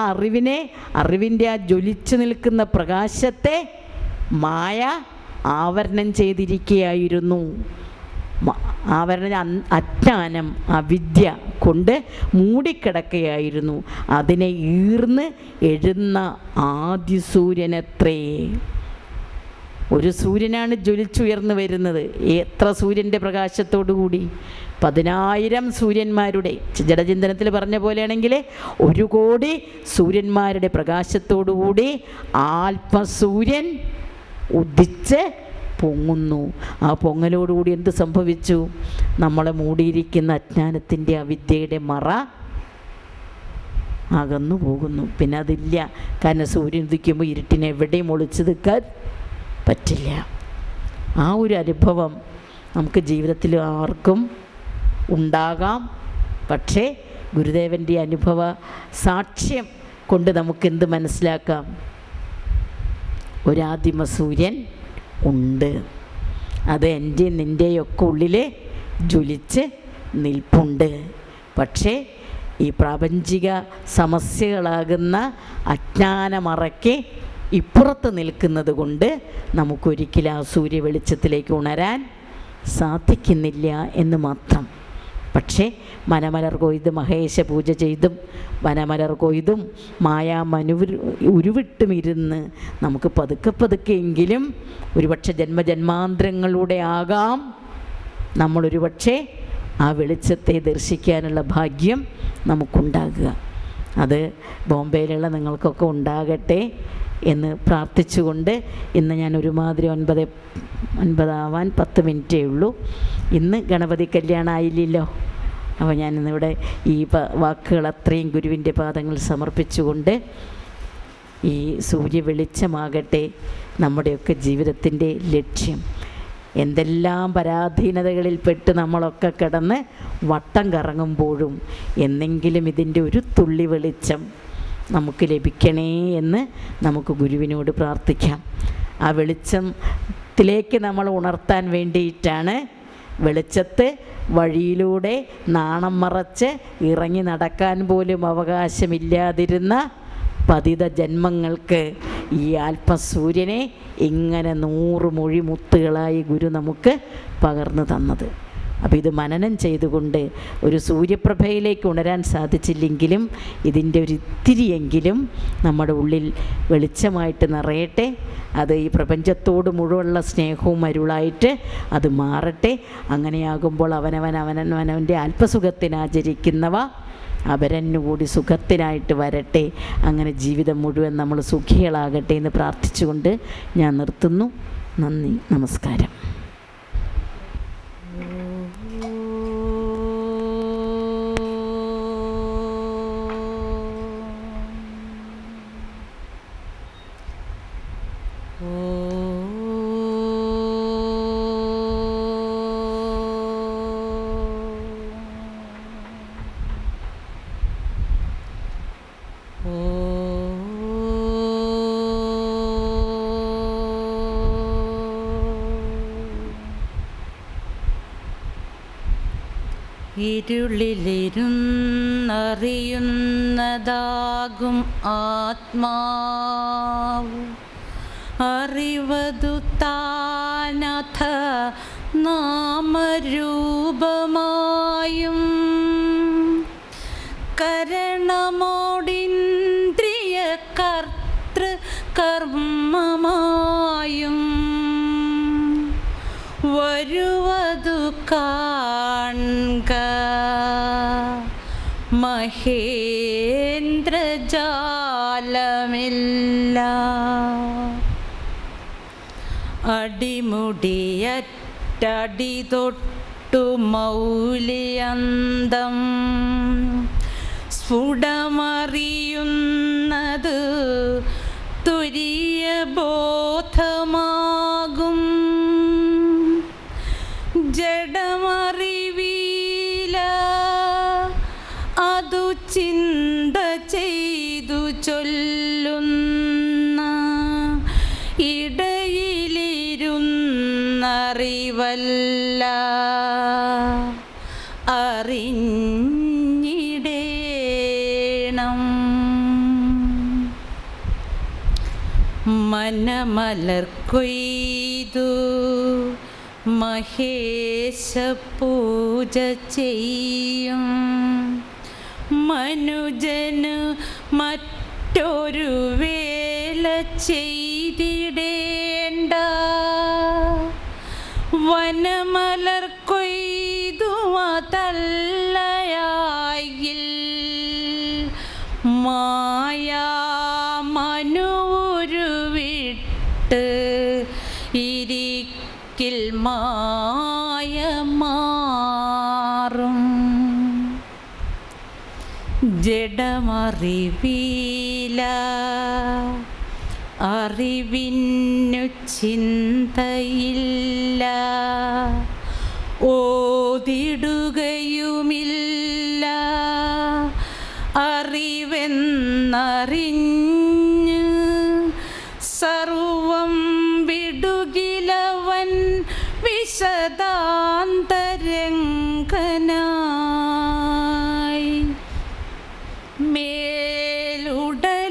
അറിവിൻ്റെ ആ ജ്വലിച്ചു നിൽക്കുന്ന പ്രകാശത്തെ മായ ആവരണം ചെയ്തിരിക്കുകയായിരുന്നു. അജ്ഞാനം, അവിദ്യ കൊണ്ട് മൂടിക്കിടക്കുകയായിരുന്നു. അതിനെ ഈർന്ന് എഴുന്ന ആദ്യ സൂര്യനത്രേ. ഒരു സൂര്യനാണ് ജ്വലിച്ചുയർന്നു വരുന്നത്. എത്ര സൂര്യൻ്റെ പ്രകാശത്തോടു കൂടി? 10,000 സൂര്യന്മാരുടെ, ജഡചിന്തനത്തിൽ പറഞ്ഞ പോലെയാണെങ്കിൽ 1 കോടി സൂര്യന്മാരുടെ പ്രകാശത്തോടുകൂടി ആത്മസൂര്യൻ ഉദിച്ച് പൊങ്ങുന്നു. ആ പൊങ്ങലോടുകൂടി എന്ത് സംഭവിച്ചു? നമ്മളെ മൂടിയിരിക്കുന്ന അജ്ഞാനത്തിൻ്റെ അവിദ്യയുടെ മറ അകന്നു പോകുന്നു. പിന്നെ അതില്ല. കാരണം സൂര്യൻ ഉദിക്കുമ്പോൾ ഇരുട്ടിനെ എവിടെയും ഒളിച്ചു നിൽക്കാൻ പറ്റില്ല. ആ ഒരു അനുഭവം നമുക്ക് ജീവിതത്തിൽ ആർക്കും ഉണ്ടാകാം. പക്ഷേ ഗുരുദേവൻ്റെ അനുഭവ സാക്ഷ്യം കൊണ്ട് നമുക്കെന്ത് മനസ്സിലാക്കാം? ഒരാദിമ സൂര്യൻ ഉണ്ട്. അത് എൻ്റെ നിൻ്റെയൊക്കെ ഉള്ളിൽ ജ്വലിച്ച് നിൽപ്പുണ്ട്. പക്ഷേ ഈ പ്രാപഞ്ചിക സമസ്യകളാകുന്ന അജ്ഞാനമറയ്ക്ക് ഇപ്പുറത്ത് നിൽക്കുന്നത് കൊണ്ട് നമുക്കൊരിക്കലും ആ സൂര്യ വെളിച്ചത്തിലേക്ക് ഉണരാൻ സാധിക്കുന്നില്ല എന്ന് മാത്രം. പക്ഷേ മനമലർ കൊയ്ത് മഹേശ പൂജ ചെയ്തും വനമലർ കൊയ്തും ഉരുവിട്ടും ഇരുന്ന് നമുക്ക് പതുക്കെയെങ്കിലും ഒരുപക്ഷെ ജന്മജന്മാന്തരങ്ങളുടെ ആകാം നമ്മളൊരുപക്ഷെ ആ വെളിച്ചത്തെ ദർശിക്കാനുള്ള ഭാഗ്യം നമുക്കുണ്ടാകുക. അത് ബോംബെയിലുള്ള നിങ്ങൾക്കൊക്കെ ഉണ്ടാകട്ടെ എന്ന് പ്രാർത്ഥിച്ചുകൊണ്ട് ഇന്ന് ഞാൻ ഒരുമാതിരി 9:50 10 മിനിറ്റേ ഉള്ളൂ. ഇന്ന് ഗണപതി കല്യാണം ആയില്ലല്ലോ. അപ്പോൾ ഞാനിന്നിവിടെ ഈ വാക്കുകൾ അത്രയും ഗുരുവിൻ്റെ പാദങ്ങൾ സമർപ്പിച്ചുകൊണ്ട് ഈ സൂര്യ വെളിച്ചമാകട്ടെ നമ്മുടെയൊക്കെ ജീവിതത്തിൻ്റെ ലക്ഷ്യം. എന്തെല്ലാം പരാധീനതകളിൽപ്പെട്ട് നമ്മളൊക്കെ കിടന്ന് വട്ടം കറങ്ങുമ്പോഴും എന്നെങ്കിലും ഇതിൻ്റെ ഒരു തുള്ളി വെളിച്ചം നമുക്ക് ലഭിക്കണേ എന്ന് നമുക്ക് ഗുരുവിനോട് പ്രാർത്ഥിക്കാം. ആ വെളിച്ചത്തിലേക്ക് നമ്മൾ ഉണർത്താൻ വേണ്ടിയിട്ടാണ് വെളിച്ചത്ത് വഴിയിലൂടെ നാണം മറച്ച് ഇറങ്ങി നടക്കാൻ പോലും അവകാശമില്ലാതിരുന്ന പതിത ജന്മങ്ങൾക്ക് ഈ ആത്മസൂര്യനെ ഇങ്ങനെ 100 മൊഴി മുത്തുകളായി ഗുരു നമുക്ക് പകർന്നു തന്നത്. അപ്പോൾ ഇത് മനനം ചെയ്തുകൊണ്ട് ഒരു സൂര്യപ്രഭയിലേക്ക് ഉണരാൻ സാധിച്ചില്ലെങ്കിലും ഇതിൻ്റെ ഒരു ഇത്തിരിയെങ്കിലും നമ്മുടെ ഉള്ളിൽ വെളിച്ചമായിട്ട് നിറയട്ടെ. അത് ഈ പ്രപഞ്ചത്തോട് മുഴുവനുള്ള സ്നേഹവും അരുളായിട്ട് അത് മാറട്ടെ. അങ്ങനെയാകുമ്പോൾ അവനവൻ്റെ അല്പസുഖത്തിനാചരിക്കുന്നവ അപരനുകൂടി സുഖത്തിനായിട്ട് വരട്ടെ. അങ്ങനെ ജീവിതം മുഴുവൻ നമ്മൾ സുഖികളാകട്ടെ എന്ന് പ്രാർത്ഥിച്ചുകൊണ്ട് ഞാൻ നിർത്തുന്നു. നന്ദി, നമസ്കാരം. ഇരുളിലിരുന്നറിയുന്നതാകും ആത്മാവ് അറിവതു താനഥ നാമരൂപമായും കരണമോടിന്ദ്രിയ കർത്തൃ കർമ്മമായും വരുവതു കാൺക മഹേന്ദ്രജാലമില്ല. അടിമുടിയറ്റടി തൊട്ടു മൗലിയന്തം സ്ഫുടമറിയുന്നത് തുര്യബോധമാകും. ജഡമറിവീല അതു ചിന്ത ചെയ്തു ചൊല്ലുന്ന ഇടയിലിരുന്നറിവല്ല അറിഞ്ഞിടേണം. മനമലർക്കൊയ്തു മഹേശ പൂജ ചെയ്യും മനുജന് മറ്റൊരു വേല ചെയ്തിടേണ്ട. വനമലർക്കൊയ്തു അതല്ലയായിൽ മായാ മനുരു വിട്ട് ഇരിക്കിൽ മായ മാറും. ജഡമറിവീല അറിവിന്നു ചിന്തയില്ല ഓതിടുകയുമില്ല അറിവെന്നറിഞ്ഞ് സർവം വിടുകിലവൻ വിശദാന്തരംഗനായി മേലുടലിലമർന്ന്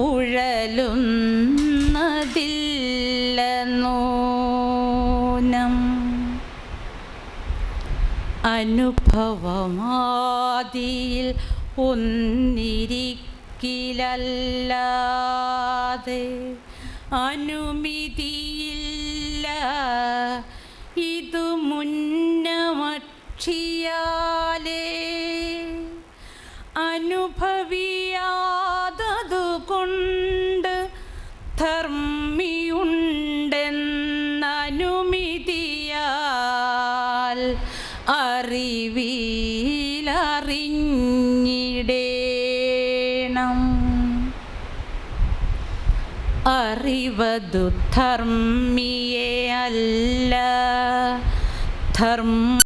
ഉഴലുന്നതില്ല നൂനം. അനുഭവമാദിയിൽ ഒന്നിരിക്കിലല്ലാതെ അനുമതിയില്ല ഇതു മുന്നമക്ഷിയാലേ അനുഭവിയാതതുകൊണ്ട് ധർമ്മിയുണ്ടെന്നനുമതിയാൽ അറിവിലറിഞ്ഞിടേണം. അറിവതു ധർമ്മിയെ അല്ല ധർമ്മ